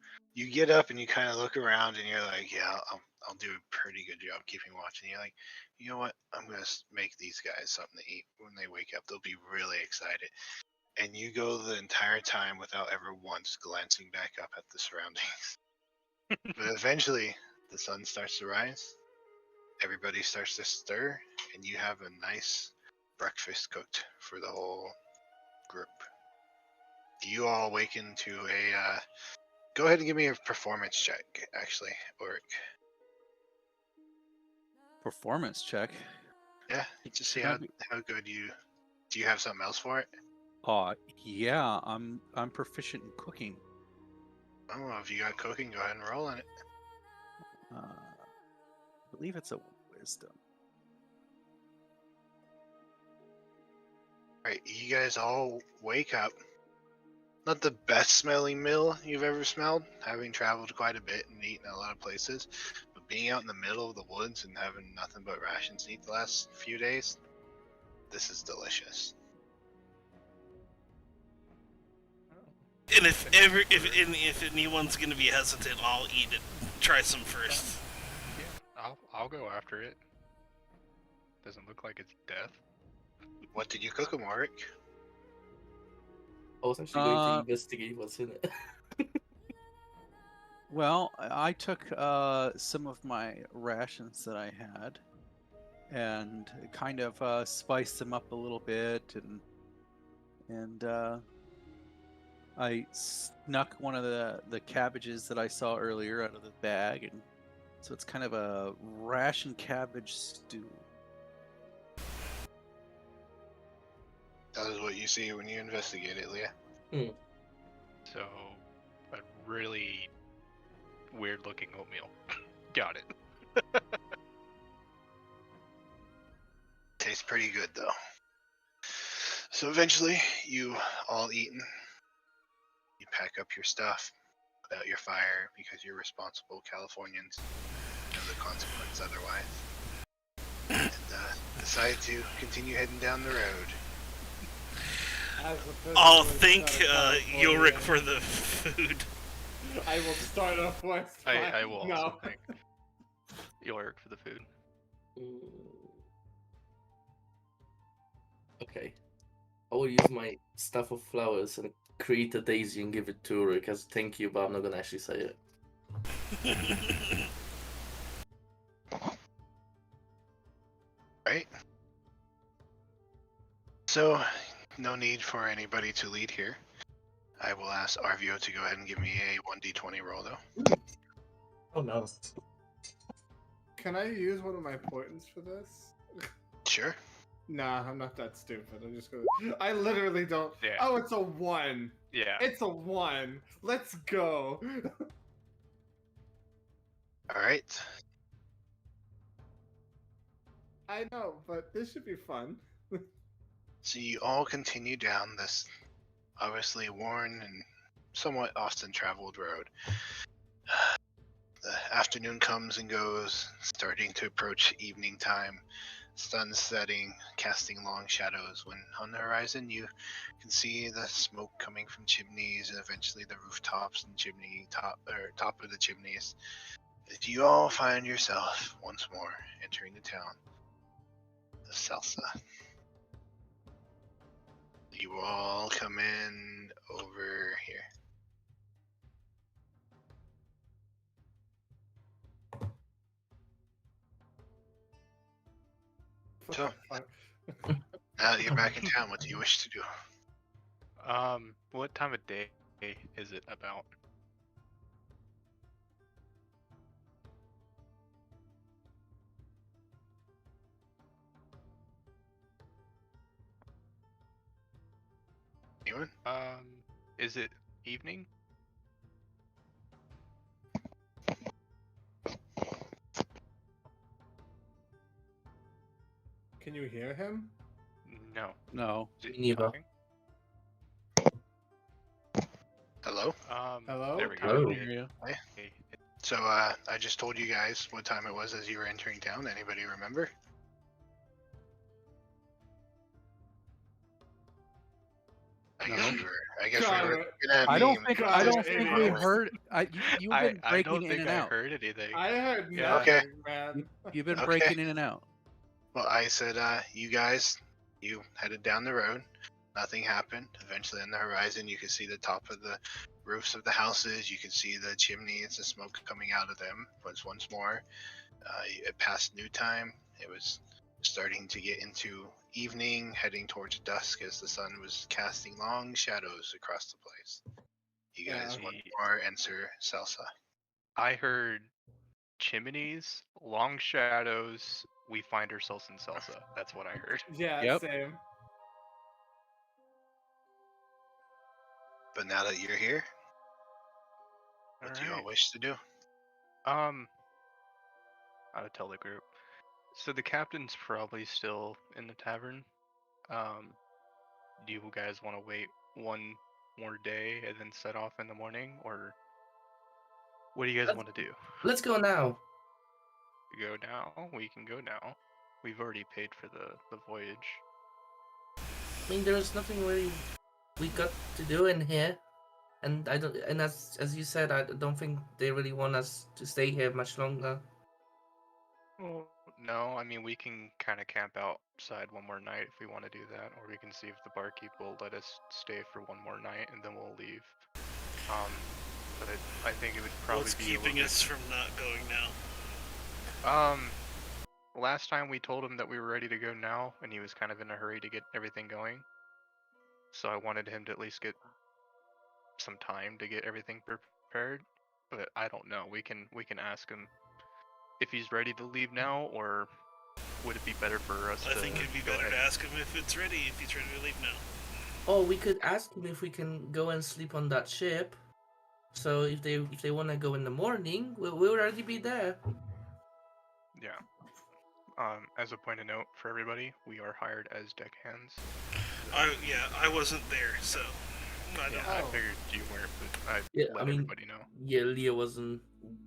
get up and you kind of look around and you're like, yeah, I'll do a pretty good job keeping watch. And you're like, you know what? I'm gonna make these guys something to eat. When they wake up, they'll be really excited. And you go the entire time without ever once glancing back up at the surroundings. But eventually, the sun starts to rise. Everybody starts to stir, and you have a nice breakfast cooked for the whole group. You all awaken to a. Go ahead and give me a performance check, actually, Ulrich. Performance check. Yeah, just see how good you. Do you have something else for it? Yeah, I'm proficient in cooking. Oh, well, if you got cooking, go ahead and roll on it. I believe it's a wisdom. Alright, you guys all wake up. Not the best smelling meal you've ever smelled, having traveled quite a bit and eaten a lot of places, but being out in the middle of the woods and having nothing but rations to eat the last few days, this is delicious. And if anyone's gonna be hesitant, I'll eat it. Try some first. Yeah, I'll go after it. Doesn't look like it's death. What did you cook them, Ulrich? I was actually going to investigate what's in it. Well, I took some of my rations that I had and kind of spiced them up a little bit, and I snuck one of the cabbages that I saw earlier out of the bag, and so it's kind of a ration cabbage stew. That is what you see when you investigate it, Leah. So, a really weird looking oatmeal. Got it. Tastes pretty good, though. So eventually, you all eaten. You pack up your stuff, put out your fire because you're responsible Californians. Know the consequence otherwise. And decide to continue heading down the road. I'll thank Ulrich for the food. I will start off West. I will also thank Ulrich for the food. Okay. I will use my staff of flowers and create a daisy and give it to Ulrich as thank you, but I'm not gonna actually say it. Right? So, no need for anybody to lead here. I will ask Arvio to go ahead and give me a 1d20 roll, though. Oh no. Can I use one of my points for this? Sure. Nah, I'm not that stupid. I'm just gonna. I literally don't. Yeah. Oh, it's a 1. Yeah. It's a 1. Let's go. Alright. I know, but this should be fun. So you all continue down this obviously worn and somewhat often traveled road. The afternoon comes and goes, starting to approach evening time. Sun setting, casting long shadows, when on the horizon you can see the smoke coming from chimneys and eventually the rooftops and top of the chimneys. As you all find yourself once more entering the town of Salsa. You all come in over here. So, now that you're back in town, what do you wish to do? What time of day is it about? Anyone? Is it evening? Can you hear him? No. No. Is it Neither. talking? Hello? Hello? There we go. Hello. I hear you. Okay. So, I just told you guys what time it was as you were entering town. Anybody remember? I guess No. we were gonna have I don't think I don't we idiot. heard. You've been I breaking don't in think and I out. heard anything. I heard Yeah. nothing, Okay. man. You've been Okay. breaking in and out. Well, I said, you guys, you headed down the road. Nothing happened. Eventually, on the horizon, you can see the top of the roofs of the houses. You can see the chimneys, the smoke coming out of them. Once more, it passed noon time. It was starting to get into evening, heading towards dusk as the sun was casting long shadows across the place. You guys once more enter Salsa. I heard chimneys, long shadows. We find ourselves in Salsa. That's what I heard. Yeah, Yep. same. But now that you're here, what do you all Alright. wish to do? I'll tell the group. So the captain's probably still in the tavern. Do you guys want to wait one more day and then set off in the morning, or what do you guys want to do? Let's go now. Go now? We can go now. We've already paid for the voyage. I mean, there's nothing really we got to do in here, and I don't. And as you said, I don't think they really want us to stay here much longer. Well, no, I mean we can kind of camp outside one more night if we want to do that, or we can see if the barkeep will let us stay for one more night and then we'll leave. But I think it would probably What's be keeping us from not going now? Last time we told him that we were ready to go now, and he was kind of in a hurry to get everything going. So I wanted him to at least get some time to get everything prepared. But I don't know. We can ask him if he's ready to leave now, or would it be better for us I to think it'd be go better to ahead? ask him if he's ready to leave now. Oh, we could ask them if we can go and sleep on that ship. So if they want to go in the morning, we'll already be there. Yeah. As a point of note for everybody, we are hired as deckhands. I wasn't there, so I don't Yeah, know. I figured you weren't, but I Yeah, let I mean, everybody know. yeah, Leah wasn't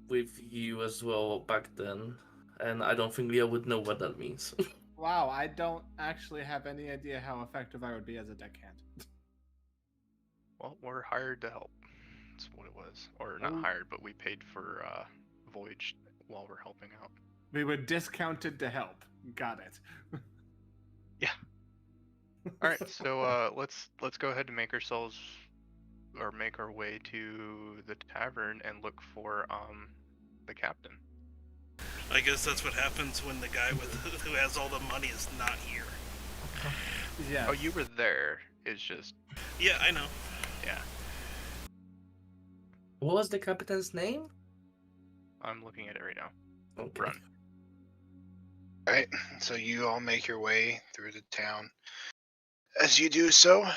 with you as well back then, and I don't think Leah would know what that means. Wow, I don't actually have any idea how effective I would be as a deckhand. Well, we're hired to help. That's what it was. Or not Oh. hired, but we paid for voyage while we're helping out. We were discounted to help. Got it. Yeah. All right, so let's go ahead and make our way to the tavern and look for the captain. I guess that's what happens when the guy who has all the money is not here. Yeah. Oh, you were there. It's just Yeah, I know. yeah. What was the captain's name? I'm looking at it right now. Okay. Run. Alright, so you all make your way through the town. As you do so,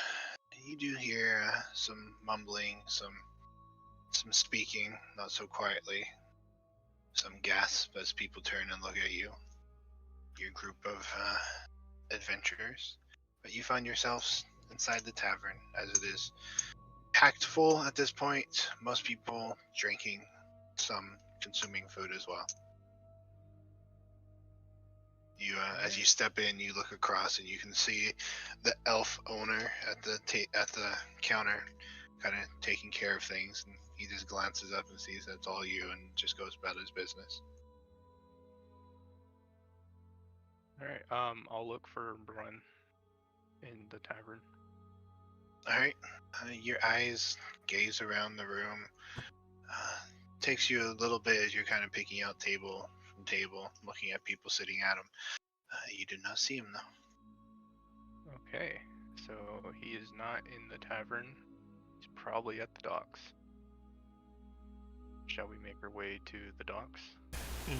you do hear some mumbling, some speaking, not so quietly. Some gasp as people turn and look at you. your group of adventurers, but you find yourselves inside the tavern, as it is packed full at this point. Most people drinking, some consuming food as well. You, as you step in, you look across and you can see the elf owner at the counter, kind of taking care of things. And he just glances up and sees that's all you, and just goes about his business. All right. I'll look for Brun in the tavern. All right. Your eyes gaze around the room. Takes you a little bit as you're kind of picking out table from table, looking at people sitting at them. You do not see him though. Okay, so he is not in the tavern. He's probably at the docks. Shall we make our way to the docks?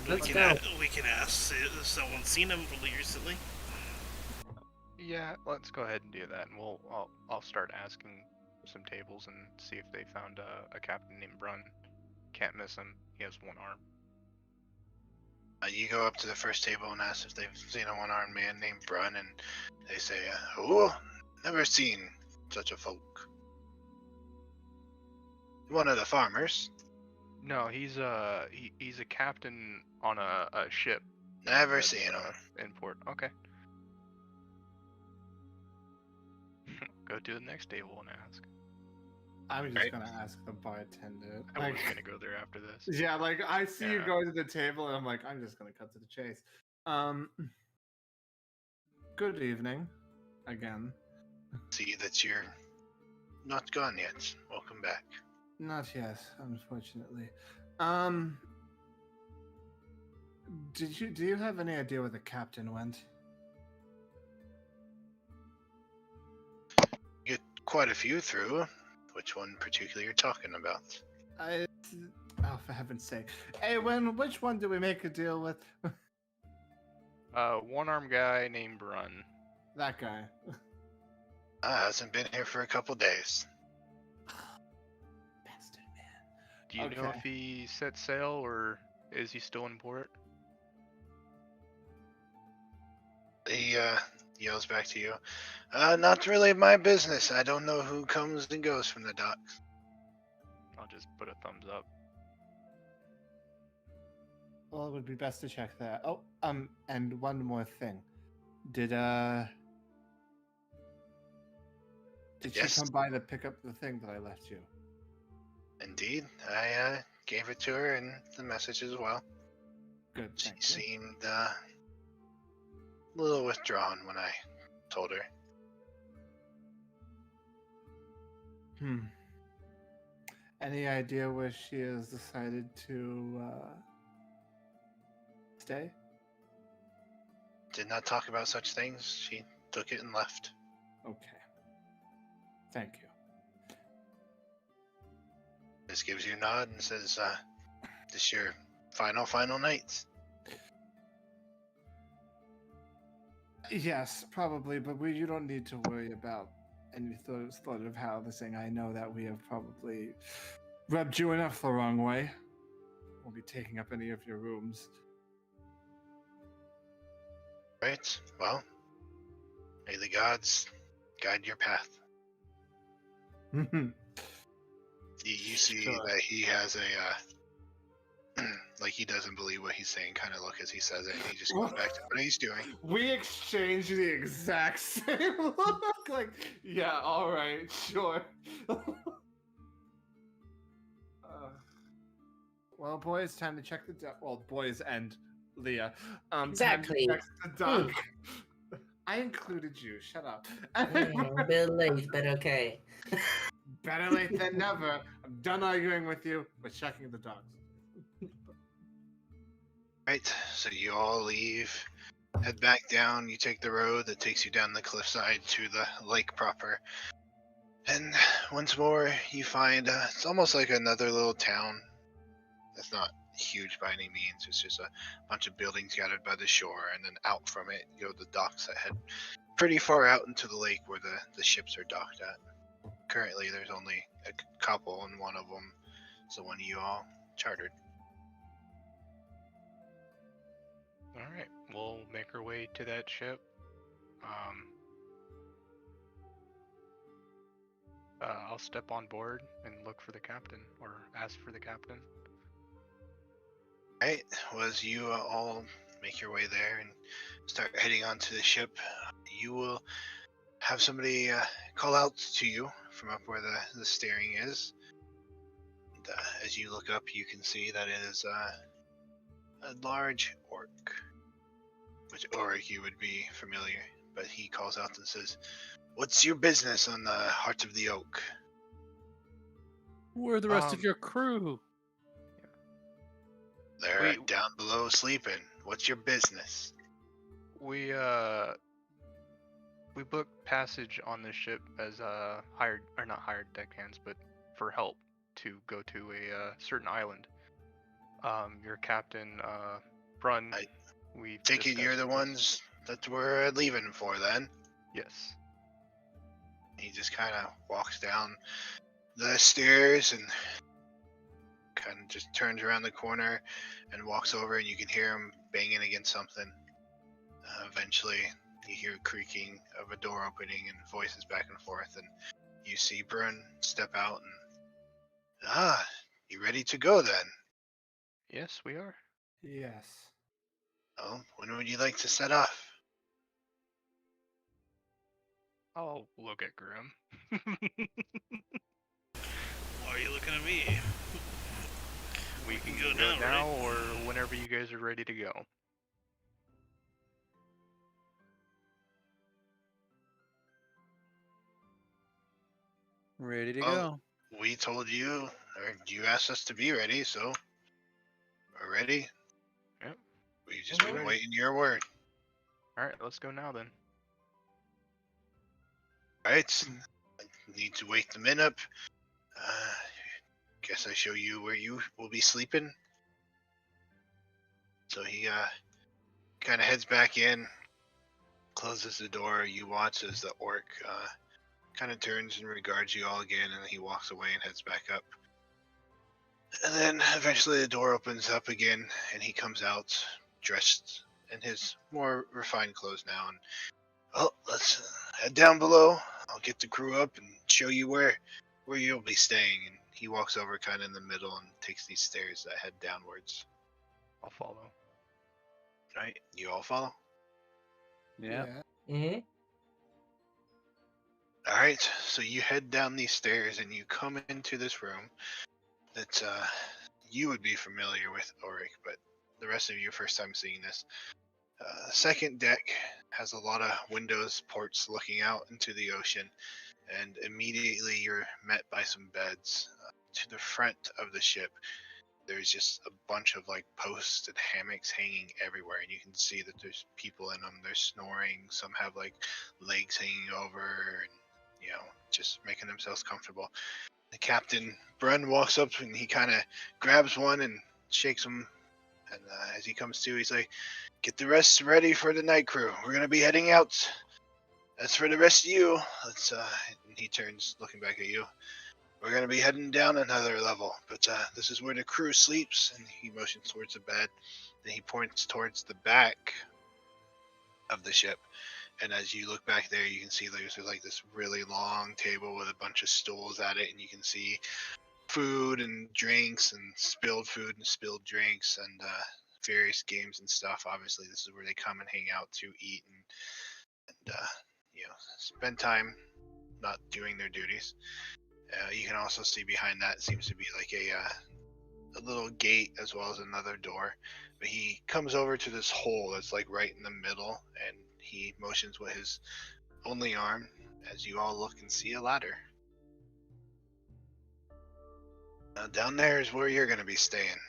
Let's go. We can ask if someone's seen him really recently. Yeah, let's go ahead and do that, and I'll start asking some tables and see if they found a captain named Brun. Can't miss him. He has one arm. You go up to the first table and ask if they've seen a one-armed man named Brun, and they say, "Oh, never seen such a folk." One of the farmers. No, he's a captain on a ship. Never that's, seen him. In port. Okay. Go to the next table and ask. I'm just Right. gonna ask the bartender. I was gonna go there after this. Yeah, like I see you Yeah. going to the table, and I'm like, I'm just gonna cut to the chase. Good evening, again. See that you're not gone yet. Welcome back. Not yet, unfortunately. Do you have any idea where the captain went? You get quite a few through. Which one particularly you're talking about? Oh, for heaven's sake! Hey, which one do we make a deal with? One-armed guy named Brun. That guy. Hasn't been here for a couple days. Bastard man. Do you know Okay. if he set sail or is he still in port? He yells back to you. Not really my business. I don't know who comes and goes from the docks. I'll just put a thumbs up. Well, it would be best to check that. Oh, and one more thing. Did Yes. she come by to pick up the thing that I left you? Indeed, I gave it to her and the message as well. Good. She Thank you. seemed a little withdrawn when I told her. Any idea where she has decided to stay? Did not talk about such things. She took it and left. Okay. Thank you. Just gives you a nod and says, this your final night? Yes, probably, but you don't need to worry about any thought of how this thing. I know that we have probably rubbed you enough the wrong way. Won't be taking up any of your rooms. Right, well, may the gods guide your path. You see Sure. that he has a, like he doesn't believe what he's saying kind of look as he says it, and he just goes back to what he's doing. We exchanged the exact same look. Like, yeah, all right, sure. Well, boys, time to check the dock. Well, boys and Leah. Exactly. Time to check the dock. I included you. Shut up. A bit late, but okay. Better late than never. I'm done arguing with you. We're checking the docks. Right, so you all leave, head back down. You take the road that takes you down the cliffside to the lake proper. And once more, you find it's almost like another little town. It's not huge by any means. It's just a bunch of buildings gathered by the shore, and then out from it, you go to the docks that head pretty far out into the lake where the ships are docked at. Currently, there's only a couple, and one of them is the one you all chartered. All right, we'll make make our way to that ship. I'll step on board and look for the captain, or ask for the captain. Alright, well, as you all make your way there and start heading onto the ship, you will have somebody call out to you from up where the steering is. And, as you look up, you can see that it is a large orc, which Auric you would be familiar, but he calls out and says, "What's your business on the Heart of the Oak?" Where are the rest of your crew? They're down below sleeping. What's your business? We booked passage on the ship as hired, or not hired deckhands, but for help to go to a certain island. Your captain, Brun. We take it you're the ones that we're leaving for, then? Yes. He just kind of walks down the stairs and kind of just turns around the corner and walks over, and you can hear him banging against something. Eventually, you hear creaking of a door opening and voices back and forth, and you see Brun step out and, you ready to go then? Yes, we are. Yes. Oh, when would you like to set off? I'll look at Grim. Why are you looking at me? We can go go now, now or whenever you guys are ready to go. Ready to go. We told you, or you asked us to be ready, so we're ready. Yep. We've just been waiting your word. Alright, let's go now then. Alright, I need to wake the men up. Guess I show you where you will be sleeping. So he kind of heads back in, closes the door. You watch as the orc kind of turns and regards you all again, and he walks away and heads back up. And then eventually the door opens up again, and he comes out dressed in his more refined clothes now. And, well, let's head down below. I'll get the crew up and show you where you'll be staying. And he walks over kind of in the middle and takes these stairs that head downwards. I'll follow. Right? You all follow? Yeah. Mm-hmm. Alright, so you head down these stairs and you come into this room that you would be familiar with, Auric, but the rest of you first time seeing this. Second deck has a lot of windows, ports looking out into the ocean, and immediately you're met by some beds. To the front of the ship, there's just a bunch of like posts and hammocks hanging everywhere, and you can see that there's people in them. They're snoring. Some have like legs hanging over, and just making themselves comfortable. The captain, Brun, walks up and he kind of grabs one and shakes him. And as he comes to, he's like, "Get the rest ready for the night crew. We're gonna be heading out. As for the rest of you, let's." And he turns, looking back at you. "We're gonna be heading down another level, but this is where the crew sleeps." And he motions towards the bed. Then he points towards the back of the ship. And as you look back there, you can see there's like this really long table with a bunch of stools at it, and you can see food and drinks and spilled food and spilled drinks and various games and stuff. Obviously, this is where they come and hang out to eat and spend time not doing their duties. You can also see behind that seems to be like a little gate as well as another door. But he comes over to this hole that's like right in the middle, and he motions with his only arm as you all look and see a ladder. Now down there is where you're going to be staying.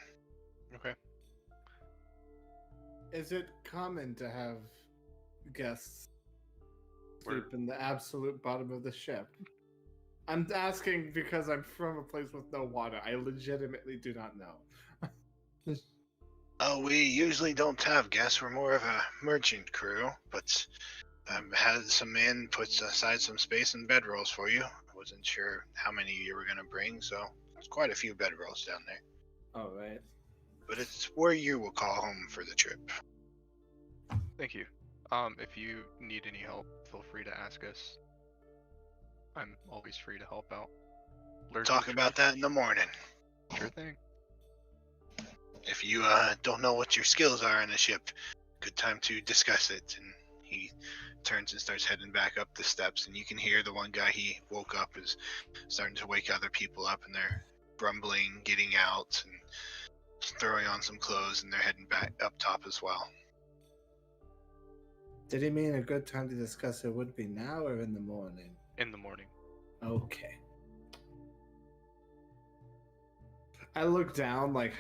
Okay. Is it common to have guests sleep in the absolute bottom of the ship? I'm asking because I'm from a place with no water. I legitimately do not know. Oh, we usually don't have guests. We're more of a merchant crew, but had some man puts aside some space and bedrolls for you. I wasn't sure how many you were going to bring, so there's quite a few bedrolls down there. All right. But it's where you will call home for the trip. Thank you. If you need any help, feel free to ask us. I'm always free to help out. Talk about that in the morning. Sure thing. If you don't know what your skills are in a ship, good time to discuss it. And he turns and starts heading back up the steps, and you can hear the one guy he woke up is starting to wake other people up, and they're grumbling, getting out, and throwing on some clothes, and they're heading back up top as well. Did he mean a good time to discuss it would be now or in the morning? In the morning. Okay. I look down, like,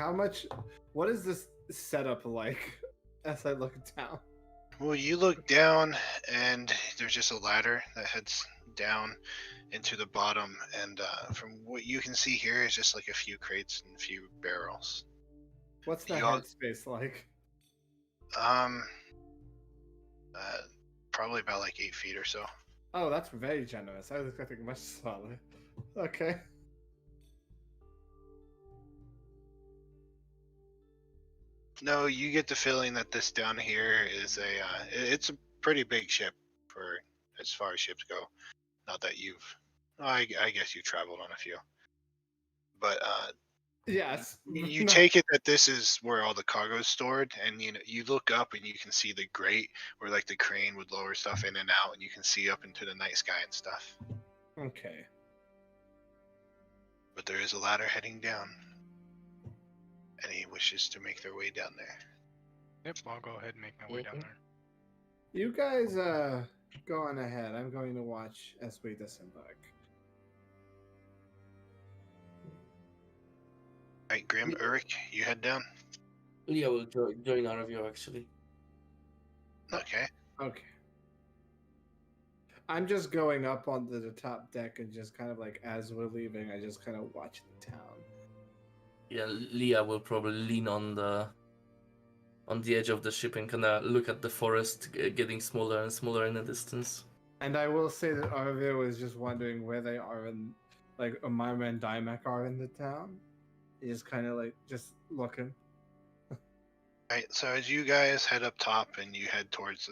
what is this setup like as I look down? Well, you look down, and there's just a ladder that heads down into the bottom, and from what you can see here is just like a few crates and a few barrels. What's the You all- headspace like? Probably about like 8 feet or so. Oh, that's very generous. I was expecting much smaller. Okay. No, you get the feeling that this down here is it's a pretty big ship for as far as ships go. Not that I guess you've traveled on a few. But Yes. you No. take it that this is where all the cargo is stored, and you look up and you can see the grate where like the crane would lower stuff in and out, and you can see up into the night sky and stuff. Okay. But there is a ladder heading down. Any wishes to make their way down there? Yep, I'll go ahead and make my way down there. You guys go on ahead. I'm going to watch as we disembark. Alright, Grim, Urich, you head down. Leah will join our review actually. Okay. Okay. I'm just going up onto the top deck and just kind of like as we're leaving, I just kind of watch the town. Yeah, Leah will probably lean on the edge of the ship and kind of look at the forest getting smaller and smaller in the distance. And I will say that Arvir was just wondering where they are in, like, Amara and Dymak are in the town. He's kind of like just looking. Alright, so as you guys head up top and you head towards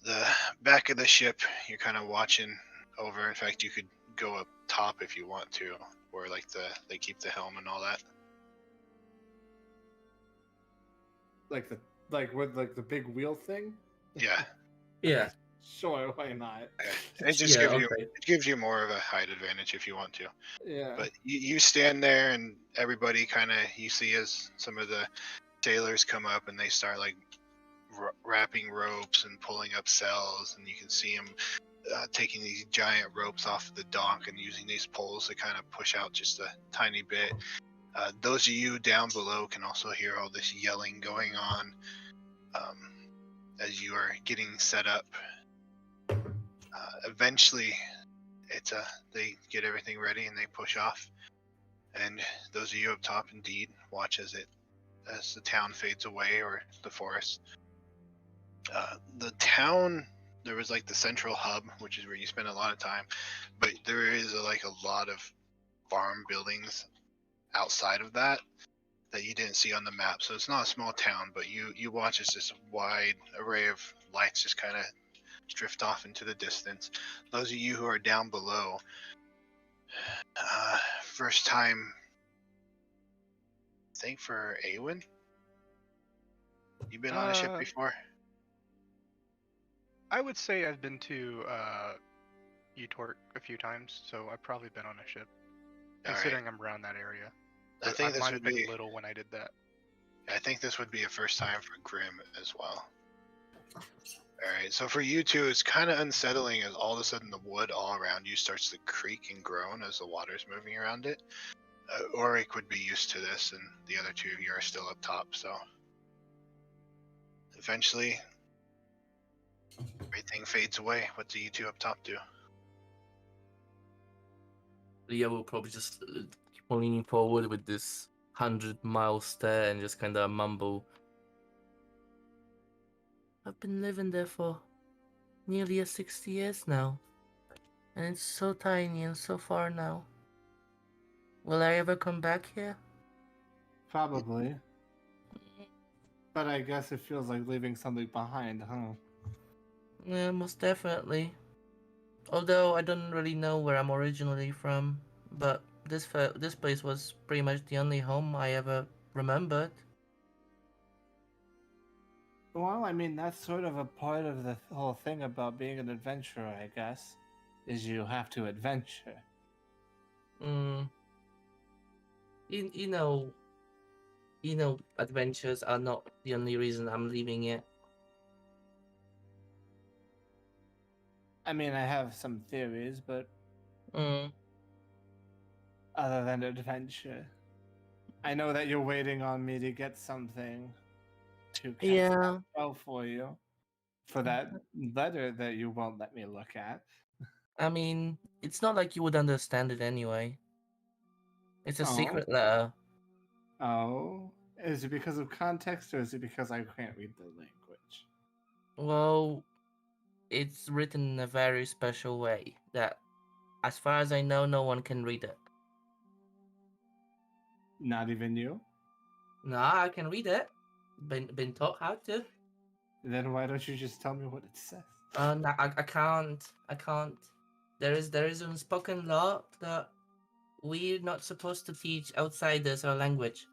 the back of the ship, you're kind of watching over. In fact, you could go up top if you want to, where like they keep the helm and all that. Like with the big wheel thing? Yeah. Yeah. Sure, why not? It just Yeah, gives you okay. it gives you more of a height advantage if you want to. Yeah. But you stand there, and everybody kind of, you see as some of the sailors come up and they start like wrapping ropes and pulling up sails, and you can see them taking these giant ropes off the dock and using these poles to kind of push out just a tiny bit. Those of you down below can also hear all this yelling going on as you are getting set up. Eventually, they get everything ready and they push off. And those of you up top, indeed, watch as the town fades away, or the forest. The town, there was like the central hub, which is where you spend a lot of time, but there is like a lot of farm buildings outside of that you didn't see on the map. So it's not a small town, but you watch as this wide array of lights just kind of drift off into the distance. Those of you who are down below, first time, I think for Awen? You been on a ship before? I would say I've been to Utort a few times, so I've probably been on a ship. Considering I'm around that area. I think this might would have been be little when I did that. I think this would be a first time for Grim as well. Alright, so for you two, it's kind of unsettling as all of a sudden the wood all around you starts to creak and groan as the water's moving around it. Auric would be used to this, and the other two of you are still up top, so eventually everything fades away. What do you two up top do? Leah will probably just keep on leaning forward with this 100-mile stare and just kind of mumble. I've been living there for nearly 60 years now, and it's so tiny and so far now. Will I ever come back here? Probably. But I guess it feels like leaving something behind, huh? Yeah, most definitely. Although I don't really know where I'm originally from, but this place was pretty much the only home I ever remembered. Well, I mean, that's sort of a part of the whole thing about being an adventurer, I guess, is you have to adventure. Mm. You know, adventures are not the only reason I'm leaving it. I mean, I have some theories, but Mm. other than adventure, I know that you're waiting on me to get something to cast Yeah. that spell for you, for that letter that you won't let me look at. I mean, it's not like you would understand it anyway. It's a Oh. secret letter. Oh, is it because of context or is it because I can't read the language? Well, it's written in a very special way that, as far as I know, no one can read it. Not even you? Nah, I can read it. Been taught how to. Then why don't you just tell me what it says? No, I can't. I can't. There is an unspoken law that we're not supposed to teach outsiders our language.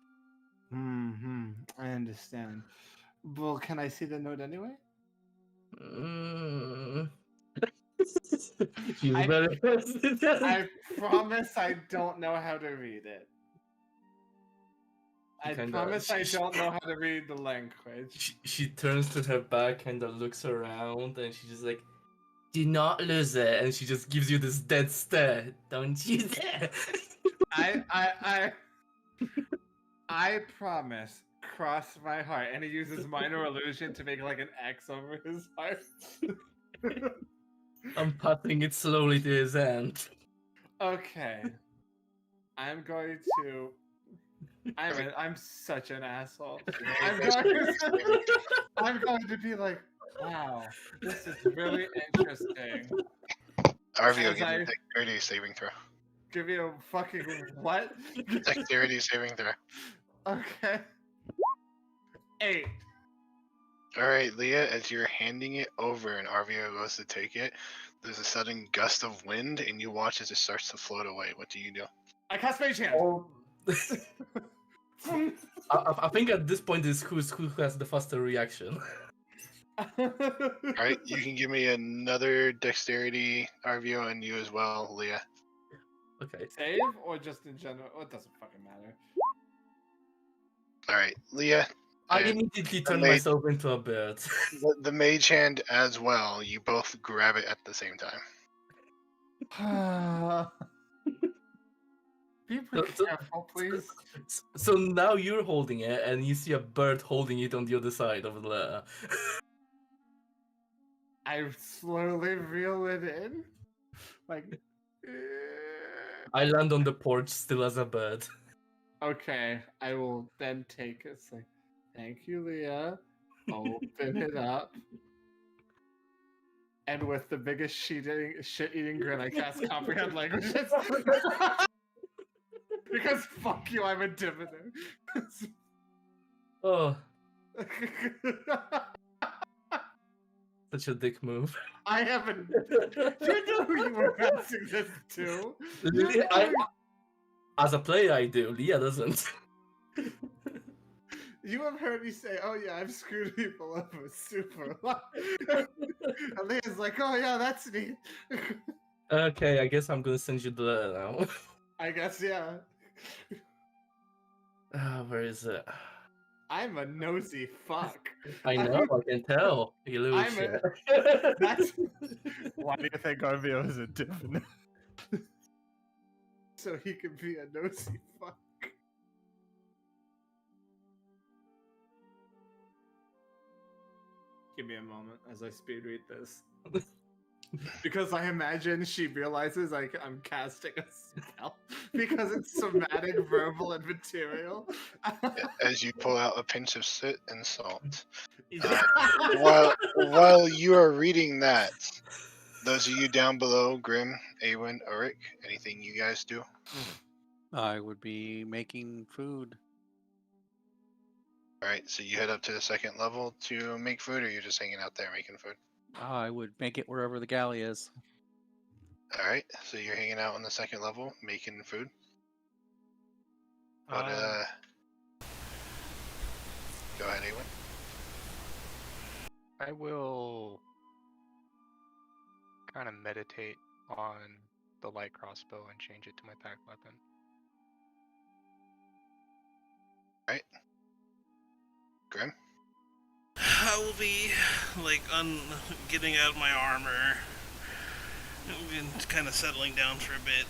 I understand. Well, can I see the note anyway? Mm. I- I promise I don't know how to read it. I promise I don't know how to read the language. She turns to her back, kind of looks around, and she's just like, "Do not lose it," and she just gives you this dead stare. Don't you dare! I promise. Cross my heart, and he uses minor illusion to make like an X over his heart. I'm patting it slowly to his hand. Okay. I'm going to. I'm such an asshole. I'm going to be like, wow, this is really interesting. Arvio, As give me I- a dexterity saving throw. Give you a fucking what? Dexterity saving throw. Okay. 8. All right, Leah, as you're handing it over and Arvio goes to take it, there's a sudden gust of wind and you watch as it starts to float away. What do you do? I cast Mage Hand. Oh. I think at this point is who has the faster reaction. All right, you can give me another dexterity, Arvio, and you as well, Leah. Okay. Save or just in general? Oh, it doesn't fucking matter. All right, Leah. I and immediately the turned mage- myself into a bird. the mage hand as well. You both grab it at the same time. Be So- careful, please. So now you're holding it, and you see a bird holding it on the other side of the letter. I slowly reel it in. Like. I land on the porch still as a bird. Okay, I will then take it. It's like, thank you, Leah. Open it up. And with the biggest shit-eating grin, I cast Comprehend Languages. Because fuck you, I'm a diviner. Oh, such a dick move. I haven't. You know who you were passing this to. As a player, I do. Leah doesn't. You have heard me say, "Oh yeah, I've screwed people over super a lot." And Leah's like, "Oh yeah, that's neat." Okay, I guess I'm gonna send you the letter now. I guess yeah. Where is it? I'm a nosy fuck. I know, I can tell. You little I'm shit. That's why do you think Arvio is a diviner? So he can be a nosy fuck. Give me a moment as I speed read this. Because I imagine she realizes like I'm casting a spell because it's somatic, verbal, and material. As you pull out a pinch of soot and salt. Yeah. While you are reading that, those of you down below, Grim, Awen, Ulrich, anything you guys do? I would be making food. All right, so you head up to the second level to make food, or you're just hanging out there making food? I would make it wherever the galley is. All right, so you're hanging out on the second level, making food. But go ahead, Awen. I will kind of meditate on the light crossbow and change it to my pack weapon. All right, Grim. I will be like getting out of my armor, and kind of settling down for a bit,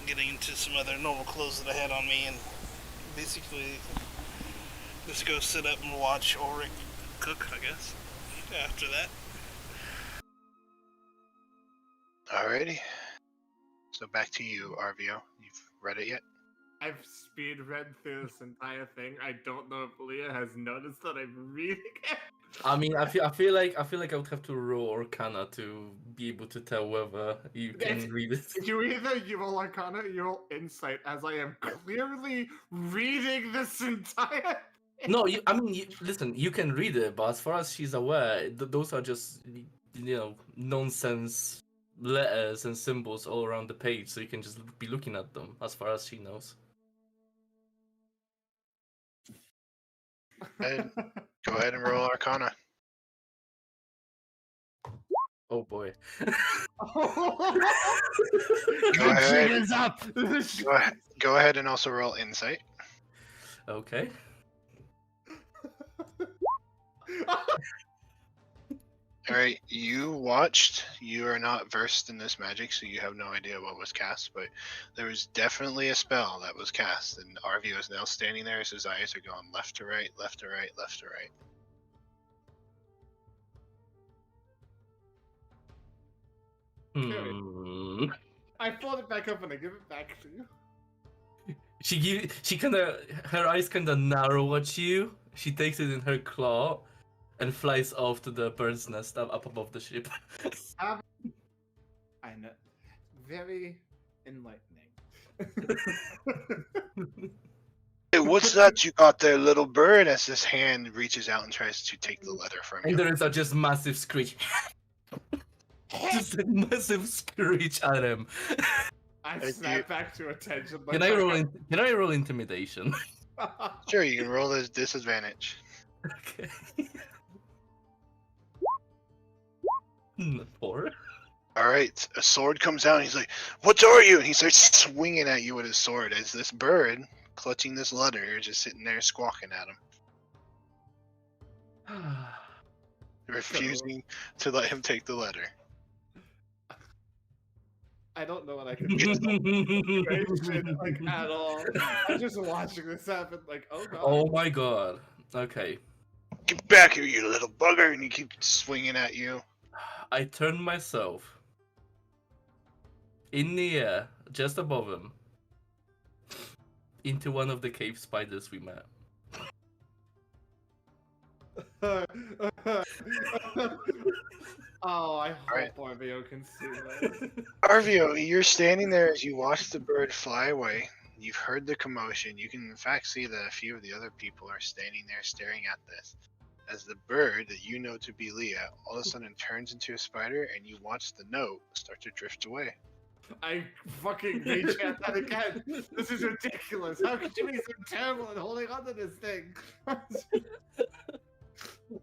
getting into some other normal clothes that I had on me, and basically just go sit up and watch Ulrich cook, I guess. After that. Alrighty. So back to you, RVO. You've read it yet? I've speed read through this entire thing. I don't know if Leah has noticed that I'm reading it. I mean, I feel like I would have to roll Arcana to be able to tell whether you can read it. You either you roll Arcana or you roll Insight, as I am clearly reading this entire. No, listen. You can read it, but as far as she's aware, those are just nonsense letters and symbols all around the page, so you can just be looking at them. As far as she knows. Go ahead and roll Arcana. Oh boy. Go ahead. Is up. Go ahead and also roll Insight. Okay. Alright, you watched. You are not versed in this magic, so you have no idea what was cast, but there was definitely a spell that was cast, and RVO is now standing there as his eyes are going left to right, left to right, left to right. I fold it back up and I give it back to you. Her eyes kinda narrow at you. She takes it in her claw and flies off to the bird's nest up above the ship. I know. Very enlightening. Hey, what's that you got there, little bird? As his hand reaches out and tries to take the letter from you. And there is a just massive screech. Just a massive screech at him. I snap back to attention. Can I roll intimidation? Sure, you can roll this disadvantage. Okay. 4. Alright, a sword comes out and he's like, "What are you?" And he starts swinging at you with his sword as this bird, clutching this letter, is just sitting there squawking at him. Refusing to let him take the letter. I don't know what I can do like at all. I'm just watching this happen like, oh god. Oh my god. Okay. Get back here, you little bugger! And he keeps swinging at you. I turn myself in the air, just above him, into one of the cave spiders we met. Oh, I hope RVO can see that. RVO, you're standing there as you watch the bird fly away. You've heard the commotion. You can in fact see that a few of the other people are standing there staring at this. As the bird that you know to be Leah all of a sudden turns into a spider, and you watch the note start to drift away. I fucking rage at that again. This is ridiculous. How could you be so terrible at holding on to this thing?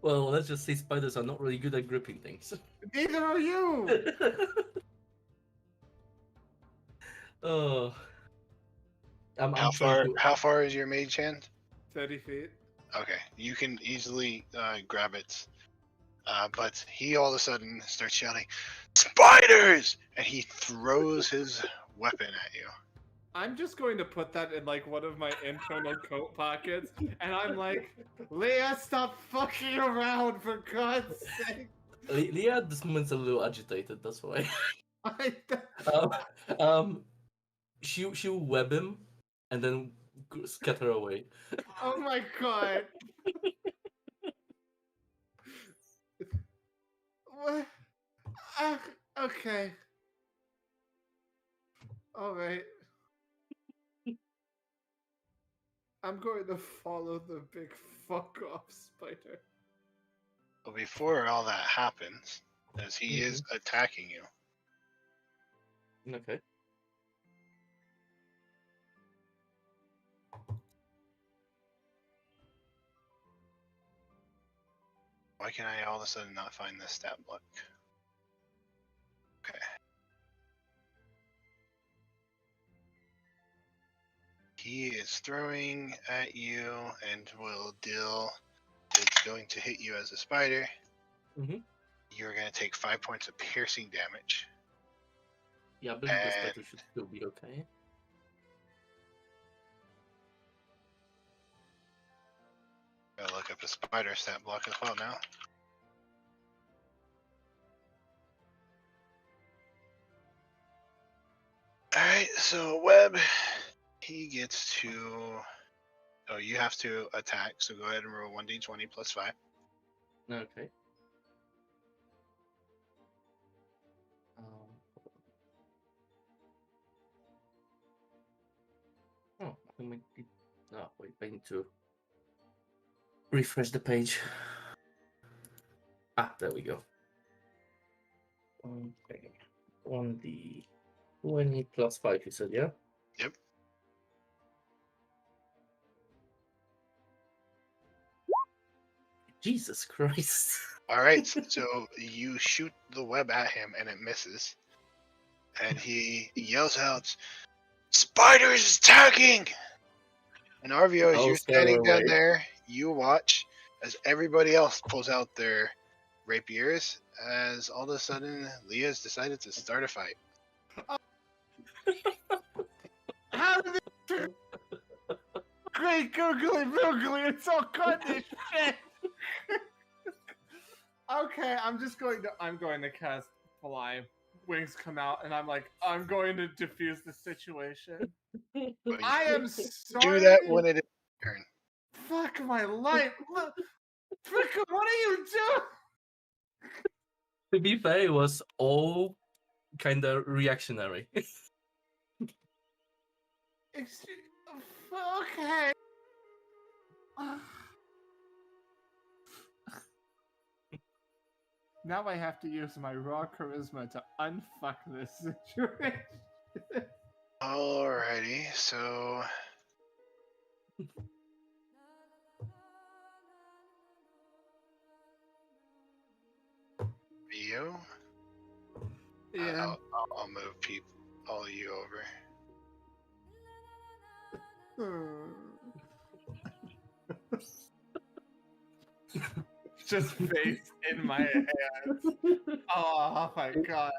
Well, let's just say spiders are not really good at gripping things. Neither are you! Oh. How far is your mage hand? 30 feet. Okay, you can easily grab it. But he all of a sudden starts shouting, "Spiders!" And he throws his weapon at you. I'm just going to put that in like one of my internal coat pockets, and I'm like, Leah, stop fucking around, for God's sake. Leah at this moment's a little agitated, that's why. She'll web him and then scatter away. Oh my god. What? Okay. Alright. I'm going to follow the big fuck off spider. But before all that happens, as he is attacking you, Okay. why can I all of a sudden not find this stat block? Okay. He is throwing at you and will deal. It's going to hit you as a spider. You're going to take 5 points of piercing damage. Yeah, I believe the spider should still be okay. Gotta look up the spider stat block as well now. Alright, so Webb, he gets to. Oh, you have to attack, so go ahead and roll 1d20 plus 5. Okay. Oh, I might be... Oh, wait, I need to refresh the page. Ah, there we go. Okay. 1d20 plus 5, you said, yeah? Yep. Jesus Christ. Alright, so you shoot the web at him and it misses. And he yells out, "Spiders attacking!" And Arvio, as you're standing down there, you watch as everybody else pulls out their rapiers, as all of a sudden Leah's decided to start a fight. How did it? Great googly moogly, it's all goodness shit. Okay, I'm going to cast Fly. Wings come out, and I'm like, I'm going to defuse the situation. I am sorry. Do that when it is your turn. Fuck my life. Look, Fricka, what are you doing? To be fair, it was all kind of reactionary. Okay. Now I have to use my raw charisma to unfuck this situation. Alrighty, so you. Yeah. I'll move all of you over. Just face in my hands. Oh my god.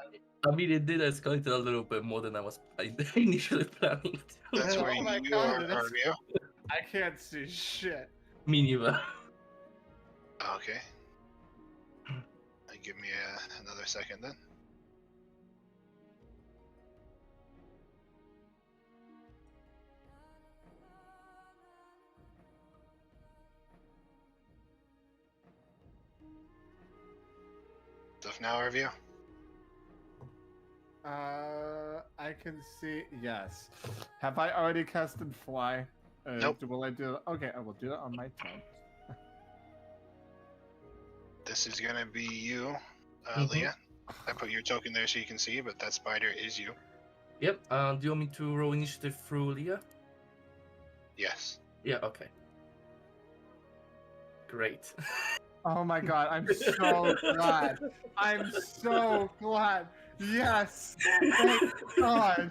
I mean, it did escalate a little bit more than I was initially planning to. That's where you are, Arvio. I can't see shit. Me neither. Okay. Give me another second then. Stuff now, Arvio? I can see. Yes. Have I already casted Fly? Nope. Will I do it? Okay, I will do it on my turn. This is gonna be you, Leah. I put your token there so you can see, but that spider is you. Yep. Do you want me to roll initiative through Leah? Yes. Yeah. Okay. Great. Oh my god, I'm so glad. I'm so glad. Yes. Thank God.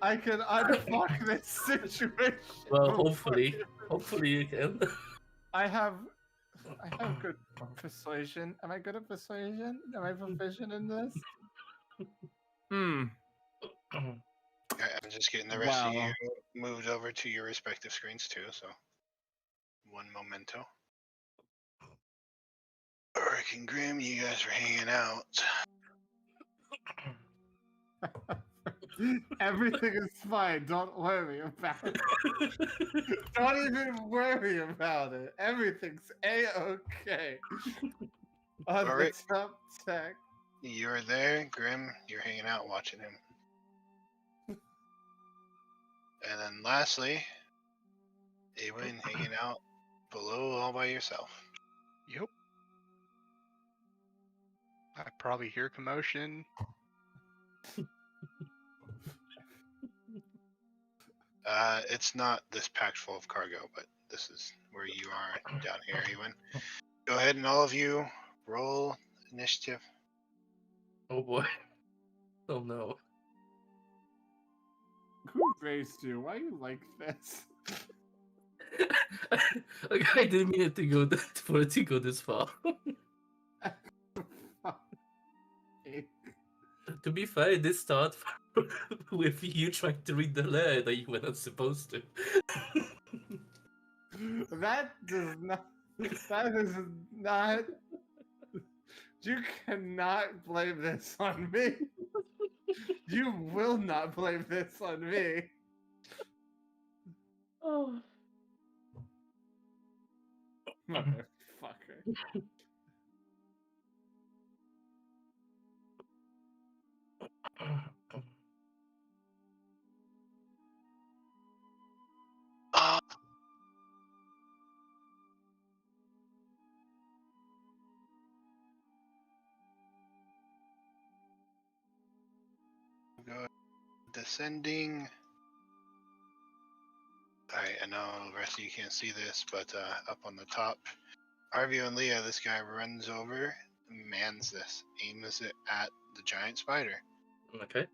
I can unfuck this situation. Well, hopefully you can. I have good persuasion. Am I good at persuasion? Am I proficient in this? I'm just getting the rest of you moved over to your respective screens too, so one momento. Rick and Grim, you guys are hanging out. Everything is fine. Don't worry about it. Don't even worry about it. Everything's a-okay. On the top deck. You're there, Grim. You're hanging out watching him. And then lastly, Awen hanging out below all by yourself. Yep. I probably hear commotion. It's not this packed full of cargo, but this is where you are down here, Ewan. Go ahead and all of you roll initiative. Oh boy. Oh no. Who raised you? Why you like this? I didn't mean it to go for it to go this far. To be fair, it did start with you trying to read the letter that you were not supposed to. That does not. That is not. You cannot blame this on me. You will not blame this on me. Oh. Motherfucker. Go descending. Alright, I know the rest of you can't see this, but up on the top, Arvio and Leah, this guy runs over, mans this, aims it at the giant spider. Okay.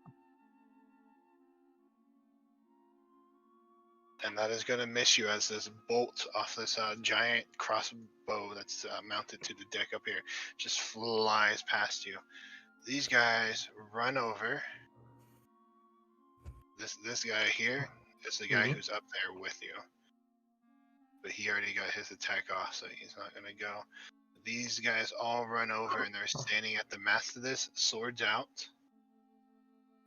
And that is going to miss you as this bolt off this giant crossbow that's mounted to the deck up here just flies past you. These guys run over. This guy here is the guy who's up there with you. But he already got his attack off, so he's not going to go. These guys all run over, and they're standing at the mast of this, swords out.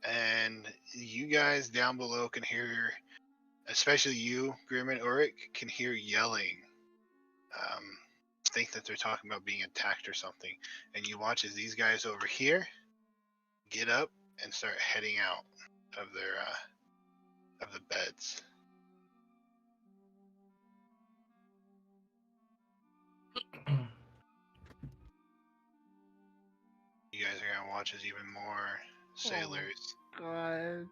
And you guys down below can hear, especially you, Grim and Ulrich, can hear yelling. Think that they're talking about being attacked or something. And you watch as these guys over here get up and start heading out of their of the beds. You guys are gonna watch as even more sailors. God.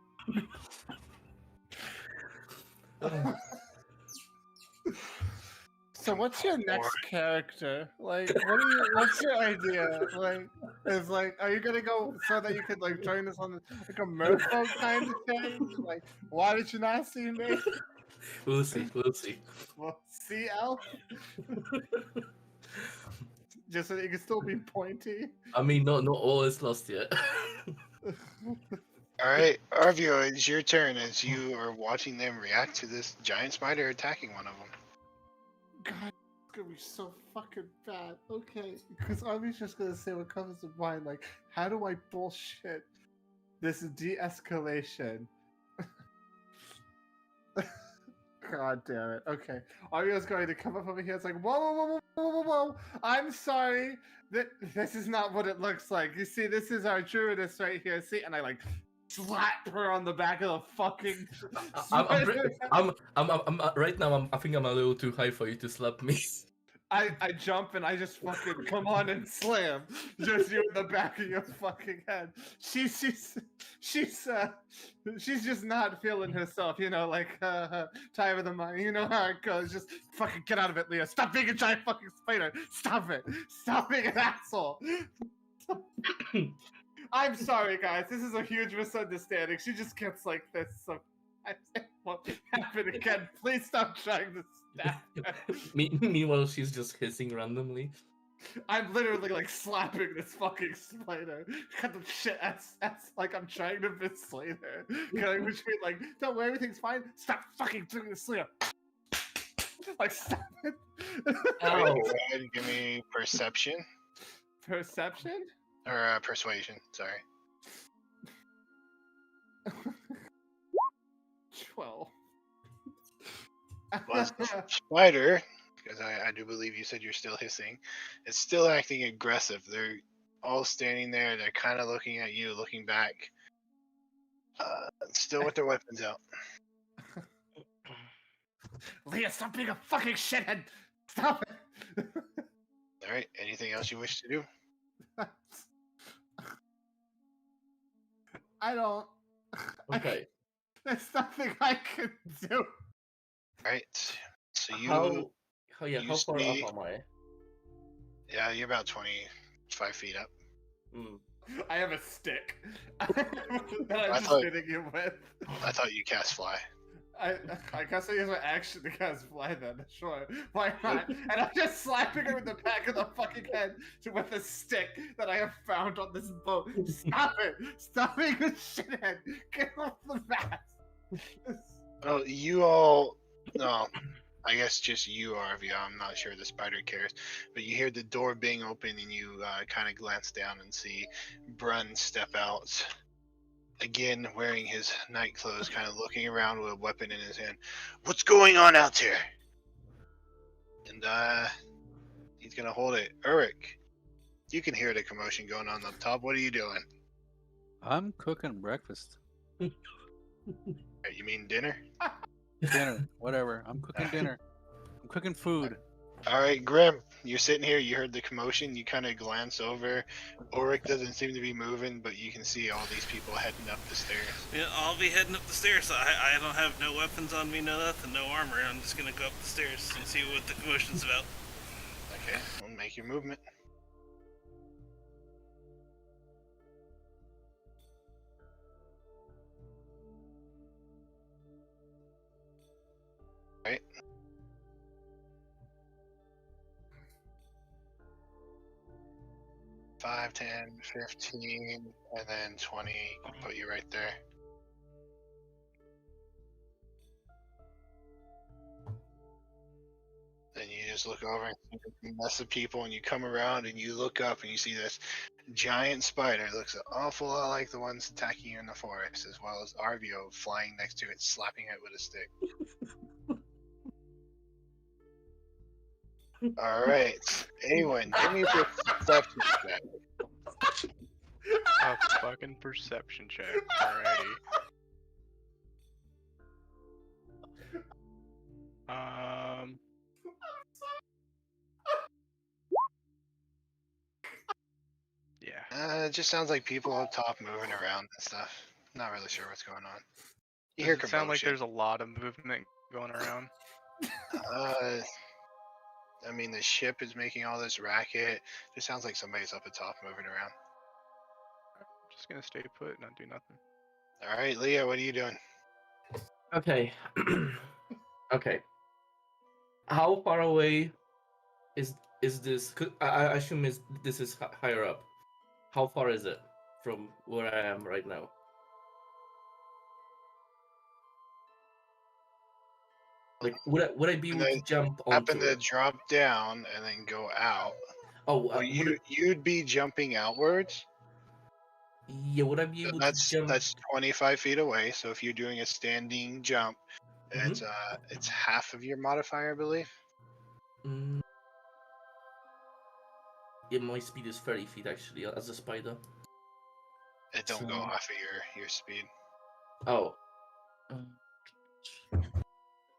So what's your next character? Like, what's your idea? Like, is like, are you gonna go so that you could like join us on like a merfolk kind of thing? Like, why did you not see me? We'll see. We'll see. Well, see, Elf. Just so that you can still be pointy. I mean, not all is lost yet. Alright, Arvio, it's your turn as you are watching them react to this giant spider attacking one of them. God, it's gonna be so fucking bad. Okay, because I'm just gonna say what comes to mind. Like, how do I bullshit this de-escalation? God damn it. Okay, Ario's going to come up over here. It's like, whoa, whoa, whoa, whoa, whoa, whoa. I'm sorry. This is not what it looks like. You see, this is our druidess right here. See, and I like slap her on the back of the fucking. I'm right now. I think I'm a little too high for you to slap me. I jump and I just fucking come on and slam just you in the back of your fucking head. She's just not feeling herself, you know, like time of the mind. You know how it goes. Just fucking get out of it, Leah. Stop being a giant fucking spider. Stop it. Stop being an asshole. I'm sorry, guys. This is a huge misunderstanding. She just gets like this. So it won't happen again. Please stop trying to stab her. Meanwhile, she's just hissing randomly. I'm literally like slapping this fucking spider. Cut the shit ass like I'm trying to persuade her. Going between like, don't worry, everything's fine. Stop fucking doing this, Leah. Like, stop it. Go ahead and give me perception. Perception? Or persuasion, sorry. 12. Well, the spider, because I do believe you said you're still hissing, it's still acting aggressive. They're all standing there. They're kind of looking at you, looking back. Still with their weapons out. Leah, stop being a fucking shithead! Stop it! All right. Anything else you wish to do? I don't. Okay. There's nothing I can do. All right. So you, How far see- up am I? yeah, you're about 25 feet up. Mm. I have a stick that I'm I just thought- hitting him with. I thought you cast fly. I guess I use my action to cast fly then. Sure, why not? And I'm just slapping him in the back of the fucking head with a stick that I have found on this boat. Stop it! Stop being a shithead! Get off the mast! Oh, you all. No, I guess just you, Arvia. I'm not sure the spider cares, but you hear the door being open, and you kind of glance down and see Brun step out. Again, wearing his night clothes, kind of looking around with a weapon in his hand. What's going on out there? And he's gonna hold it. Urich, you can hear the commotion going on up top. What are you doing? I'm cooking breakfast. You mean dinner? Dinner, whatever. I'm cooking dinner. I'm cooking food. All right, Grim, you're sitting here. You heard the commotion. You kind of glance over. Ulrich doesn't seem to be moving, but you can see all these people heading up the stairs. Yeah, I'll be heading up the stairs. I don't have no weapons on me, no nothing, no armor. I'm just gonna go up the stairs and see what the commotion's about. Okay, well, make your movement. Right. Five, 10, 15, and then 20. Put you right there. Then you just look over and see a mess of people, and you come around and you look up and you see this giant spider. It looks an awful lot like the ones attacking you in the forest, as well as Arvio flying next to it, slapping it with a stick. All right, Awen, give me a perception check. A fucking perception check. Alrighty. Yeah. It just sounds like people up top moving around and stuff. Not really sure what's going on. You Does hear it sound like commotion. there's a lot of movement going around? I mean, the ship is making all this racket. It sounds like somebody's up at top moving around. I'm just gonna stay put and not do nothing. All right, Leah, what are you doing? Okay. Okay. How far away is this? 'Cause I assume this is higher up. How far is it from where I am right now? Like, would I be able to jump onto Happen to it? drop down and then go out. Oh, Well, you'd be jumping outwards. yeah. Would I be So able to jump? that's 25 feet away. So if you're doing a standing jump, it's half of your modifier, I believe. Mm, yeah, my speed is 30 feet actually as a spider. It don't go So- off of your speed. Oh.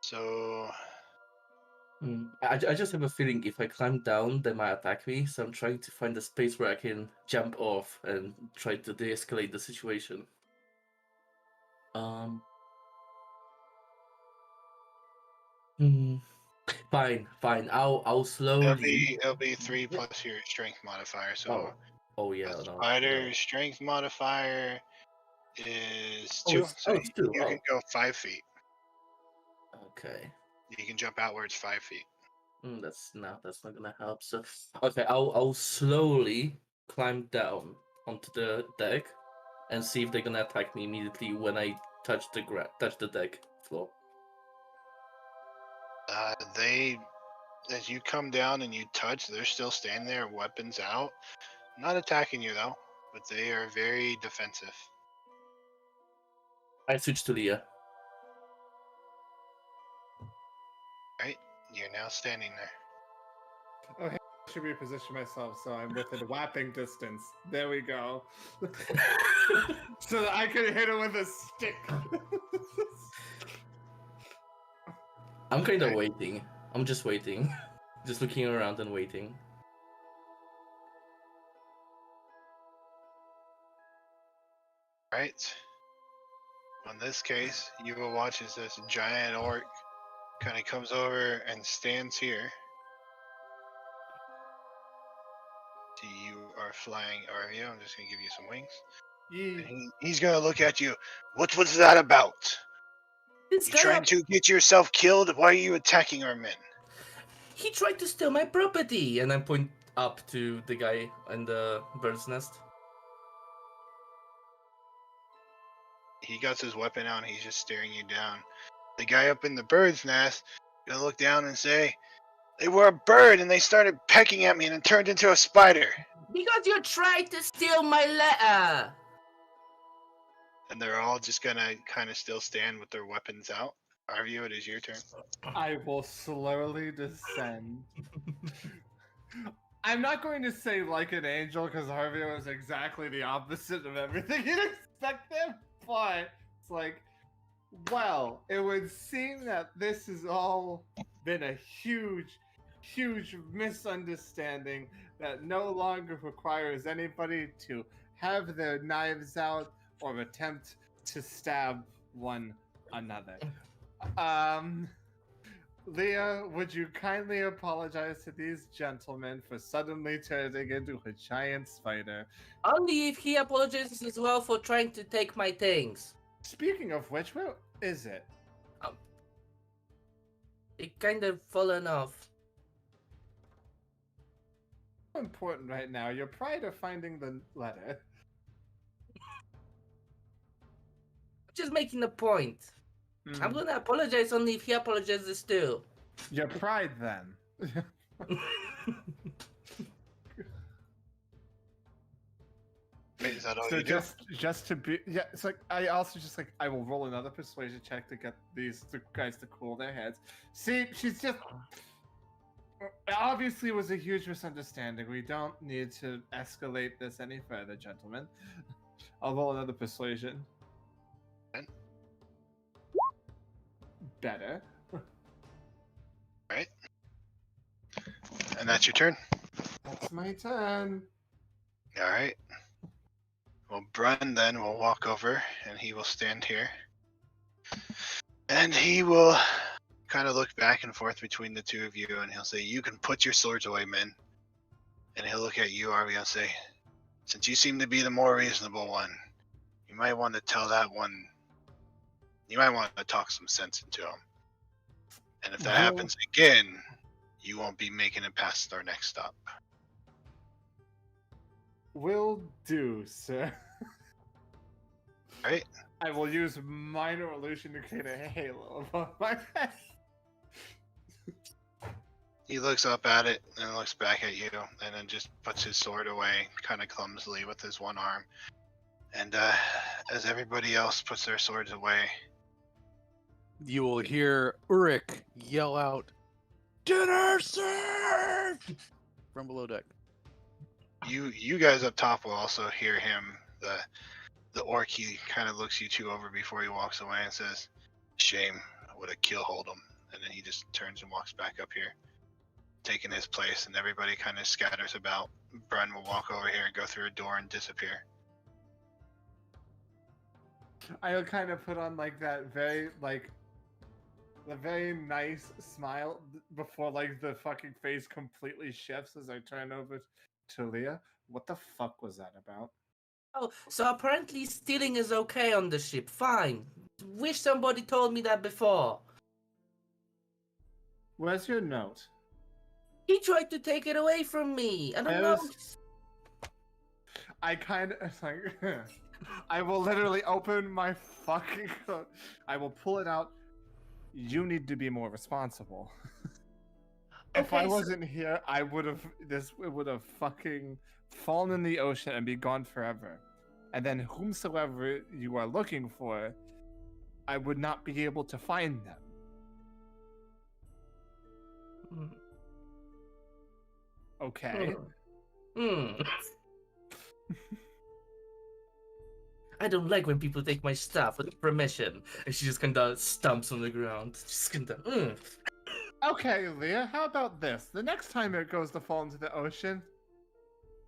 So I just have a feeling if I climb down, they might attack me. So I'm trying to find a space where I can jump off and try to de-escalate the situation. Fine. I'll slowly. it'll be 3 plus your strength modifier. So Oh yeah. a No, spider no. strength modifier is Oh, 2. it's- So it's 2, you can go 5 feet. Okay. You can jump outwards 5 feet. That's not gonna help. So okay, I'll slowly climb down onto the deck and see if they're gonna attack me immediately when I touch the deck floor. As you come down and you touch, they're still standing there, weapons out. Not attacking you though, but they are very defensive. I switch to Leah. Right? You're now standing there. Okay, I should reposition myself so I'm within whapping distance. There we go. So that I can hit him with a stick. I'm kind of waiting. I'm just waiting. Just looking around and waiting. Right. In this case, you will watch as this giant orc kind of comes over and stands here. See, you are flying Arvio. I'm just going to give you some wings. And he's going to look at you. What was that about? This You guy trying to get yourself killed? Why are you attacking our men? He tried to steal my property, and I point up to the guy in the bird's nest. He got his weapon out and he's just staring you down. The guy up in the bird's nest gonna look down and say, "They were a bird and they started pecking at me and it turned into a spider." Because you tried to steal my letter! And they're all just gonna kind of still stand with their weapons out. Arvio, it is your turn. I will slowly descend. I'm not going to say like an angel because Harvio is exactly the opposite of everything you'd expect him, but it's like, well, it would seem that this has all been a huge, huge misunderstanding that no longer requires anybody to have their knives out or attempt to stab one another. Leah, would you kindly apologize to these gentlemen for suddenly turning into a giant spider? Only if he apologizes as well for trying to take my things. Speaking of which, where is it? It kind of fallen off. Important right now, your pride of finding the letter. Just making a point. I'm gonna apologize only if he apologizes too. Your pride, then. Wait, is that all So you do? just to be, yeah, it's like I also just like I will roll another persuasion check to get these two guys to cool their heads. See, she's just obviously it was a huge misunderstanding. We don't need to escalate this any further, gentlemen. I'll roll another persuasion. And? Better. Right. And that's your turn. That's my turn. All right. Well, Brun then will walk over and he will stand here. And he will kind of look back and forth between the two of you and he'll say, "You can put your swords away, men." And he'll look at you, Arvio, and say, "Since you seem to be the more reasonable one, you might want to tell that one, you might want to talk some sense into him. And if that happens again, you won't be making it past our next stop." Will do, sir. Right? I will use minor illusion to create a halo above my head. He looks up at it and looks back at you and then just puts his sword away kind of clumsily with his one arm. And as everybody else puts their swords away, You will hear Ulrich yell out, "Dinner served!" from below deck. you guys up top will also hear him, the orc. He kind of looks you two over before he walks away and says, "Shame, I would have kill hold him." And then he just turns and walks back up here, taking his place, and everybody kind of scatters about. Brun will walk over here and go through a door and disappear. I'll kind of put on like that very like the very nice smile before like the fucking face completely shifts as I turn over to Leah. What the fuck was that about? Oh, so apparently stealing is okay on the ship. Fine. Wish somebody told me that before. Where's your note? He tried to take it away from me. I don't know. I kind of like. I will literally open my fucking coat. I will pull it out. You need to be more responsible. If I wasn't here, I would have it would have fucking fallen in the ocean and be gone forever. And then whomsoever you are looking for, I would not be able to find them. Okay. I don't like when people take my stuff without permission. And she just kind of stumps on the ground. Just kind of. Okay, Leah, how about this? The next time it goes to fall into the ocean,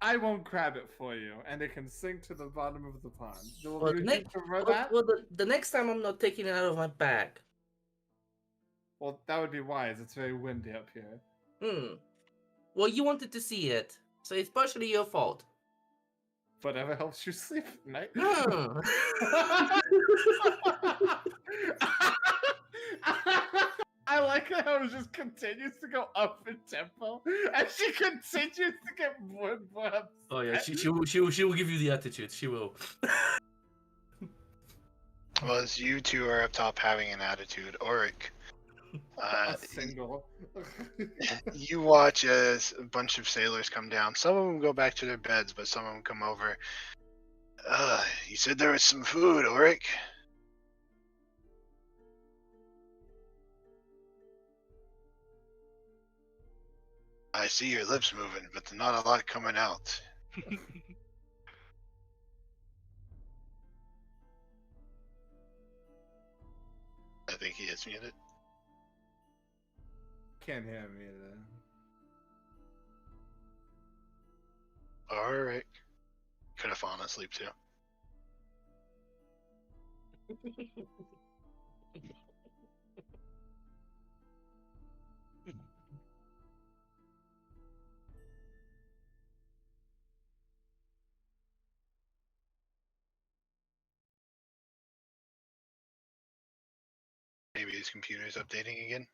I won't grab it for you, and it can sink to the bottom of the pond. Well, Would you prefer that? the next time I'm not taking it out of my bag. Well, that would be wise. It's very windy up here. Well, you wanted to see it, so it's partially your fault. Whatever helps you sleep at night. I like how it just continues to go up in tempo, and she continues to get more and more upset. Oh yeah, she will give you the attitude. She will. Well, as you two are up top having an attitude, Auric, A single. you watch as a bunch of sailors come down. Some of them go back to their beds, but some of them come over. You said there was some food, Auric. I see your lips moving, but there's not a lot coming out. I think he is muted. Can't hear me then. Alright. Could have fallen asleep too. Maybe his computer's updating again.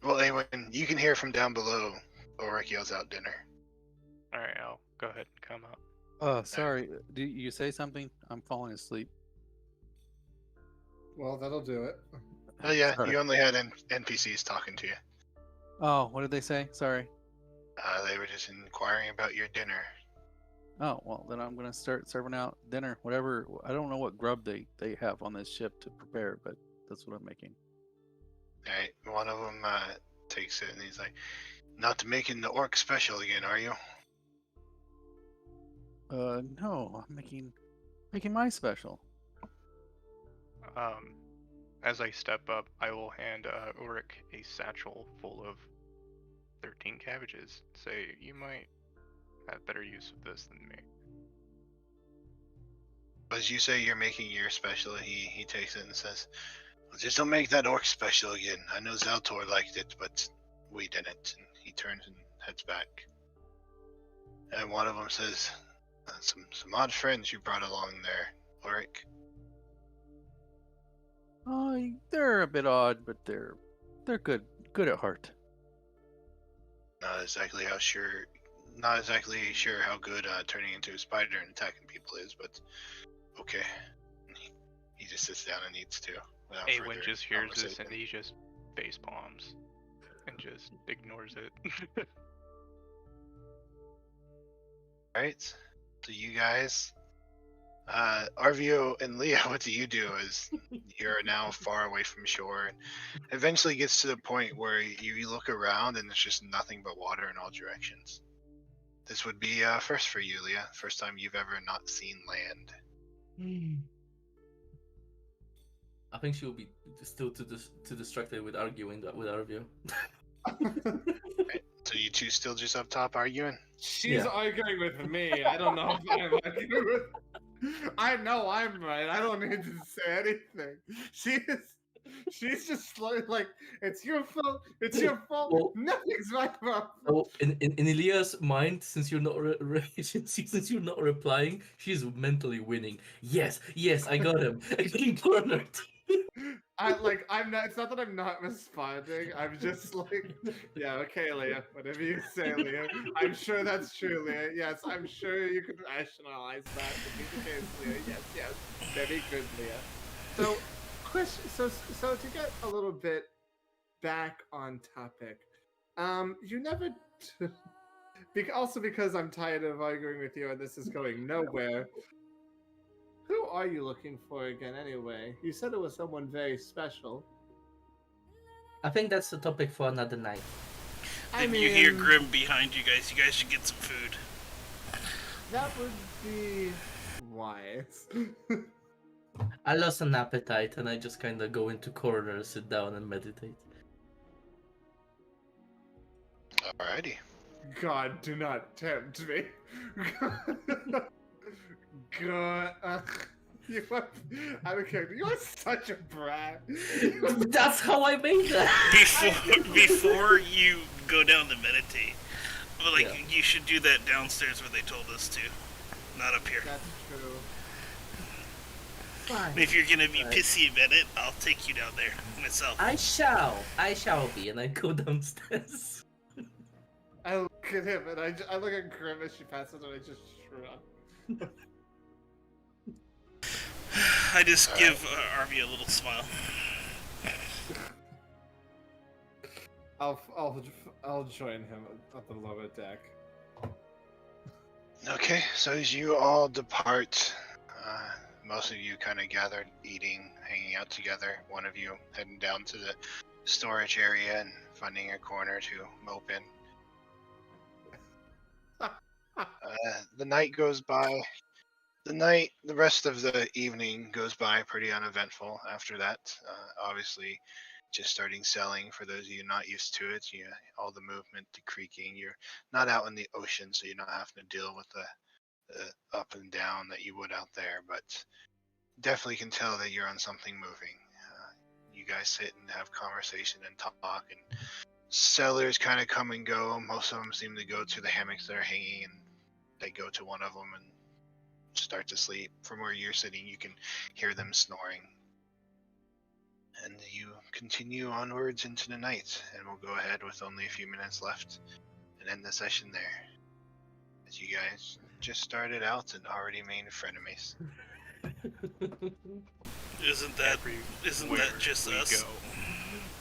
Well, anyway, you can hear from down below. Ulrich yells out dinner. Alright, I'll go ahead and come up. Sorry. Do you say something? I'm falling asleep. Well, that'll do it. Oh yeah, Sorry. you only had NPCs talking to you. Oh, what did they say? Sorry. They were just inquiring about your dinner. Oh, well, then I'm going to start serving out dinner, whatever. I don't know what grub they have on this ship to prepare, but that's what I'm making. Alright, one of them takes it and he's like, "Not making the orc special again, are you?" No, I'm making my special. As I step up, I will hand Ulrich a satchel full of 13 cabbages. Say, you might have better use of this than me. As you say you're making your special, he takes it and says, "Well, just don't make that orc special again. I know Zaltor liked it, but we didn't." And he turns and heads back. And one of them says, some odd friends you brought along there, Ulrich." They're a bit odd, but they're good at heart. Not exactly sure how good turning into a spider and attacking people is, but okay. He just sits down and eats too. Awen just hears this and he just face palms and just ignores it. Alright, so you guys, Arvio and Leah, what do you do as you're now far away from shore and eventually gets to the point where you look around and there's just nothing but water in all directions? This would be first for you, Leah. First time you've ever not seen land. I think she will be still too distracted with arguing with Arvio. Right, so you two still just up top arguing? She's arguing with me. I don't know if I'm arguing with. I know I'm right. I don't need to say anything. She's just like, it's your fault. It's your fault. Well, Nothing's my fault. So in Elia's mind, since you're not since you're not replying, she's mentally winning. Yes, I got him. I got him cornered. I'm not. It's not that I'm not responding. I'm just like, yeah, okay, Leah. Whatever you say, Leah. I'm sure that's true, Leah. Yes, I'm sure you could rationalize that to be the case, Leah. Yes. Very good, Leah. So, question. So to get a little bit back on topic, you never. Also because I'm tired of arguing with you and this is going nowhere. Who are you looking for again, anyway? You said it was someone very special. I think that's the topic for another night. If you hear Grim behind you guys should get some food. That would be wise. I lost an appetite and I just kind of go into corner, sit down and meditate. Alrighty. God, do not tempt me. God, you are, I don't care. You are such a brat. That's how I made that. Before you go down to meditate, but like Yeah. you should do that downstairs where they told us to, not up here. That's true. And if you're gonna be Fine. pissy about it, I'll take you down there myself. I shall be, and I go downstairs. I look at him and I look at Grim as she passes and I just shrug. I just give Arby a little smile. I'll join him at the lower deck. Okay, so as you all depart, most of you kind of gathered, eating, hanging out together. One of you heading down to the storage area and finding a corner to mope in. The night goes by. The rest of the evening goes by pretty uneventful after that. Obviously, just starting selling for those of you not used to it. All the movement, the creaking. You're not out in the ocean, so you're not having to deal with the up and down that you would out there. But definitely can tell that you're on something moving. You guys sit and have conversation and talk, and sellers kind of come and go. Most of them seem to go to the hammocks that are hanging, and they go to one of them and start to sleep. From where you're sitting, you can hear them snoring. And you continue onwards into the night, and we'll go ahead with only a few minutes left and end the session there. As you guys just started out and already made frenemies. Isn't that just Where us? we go.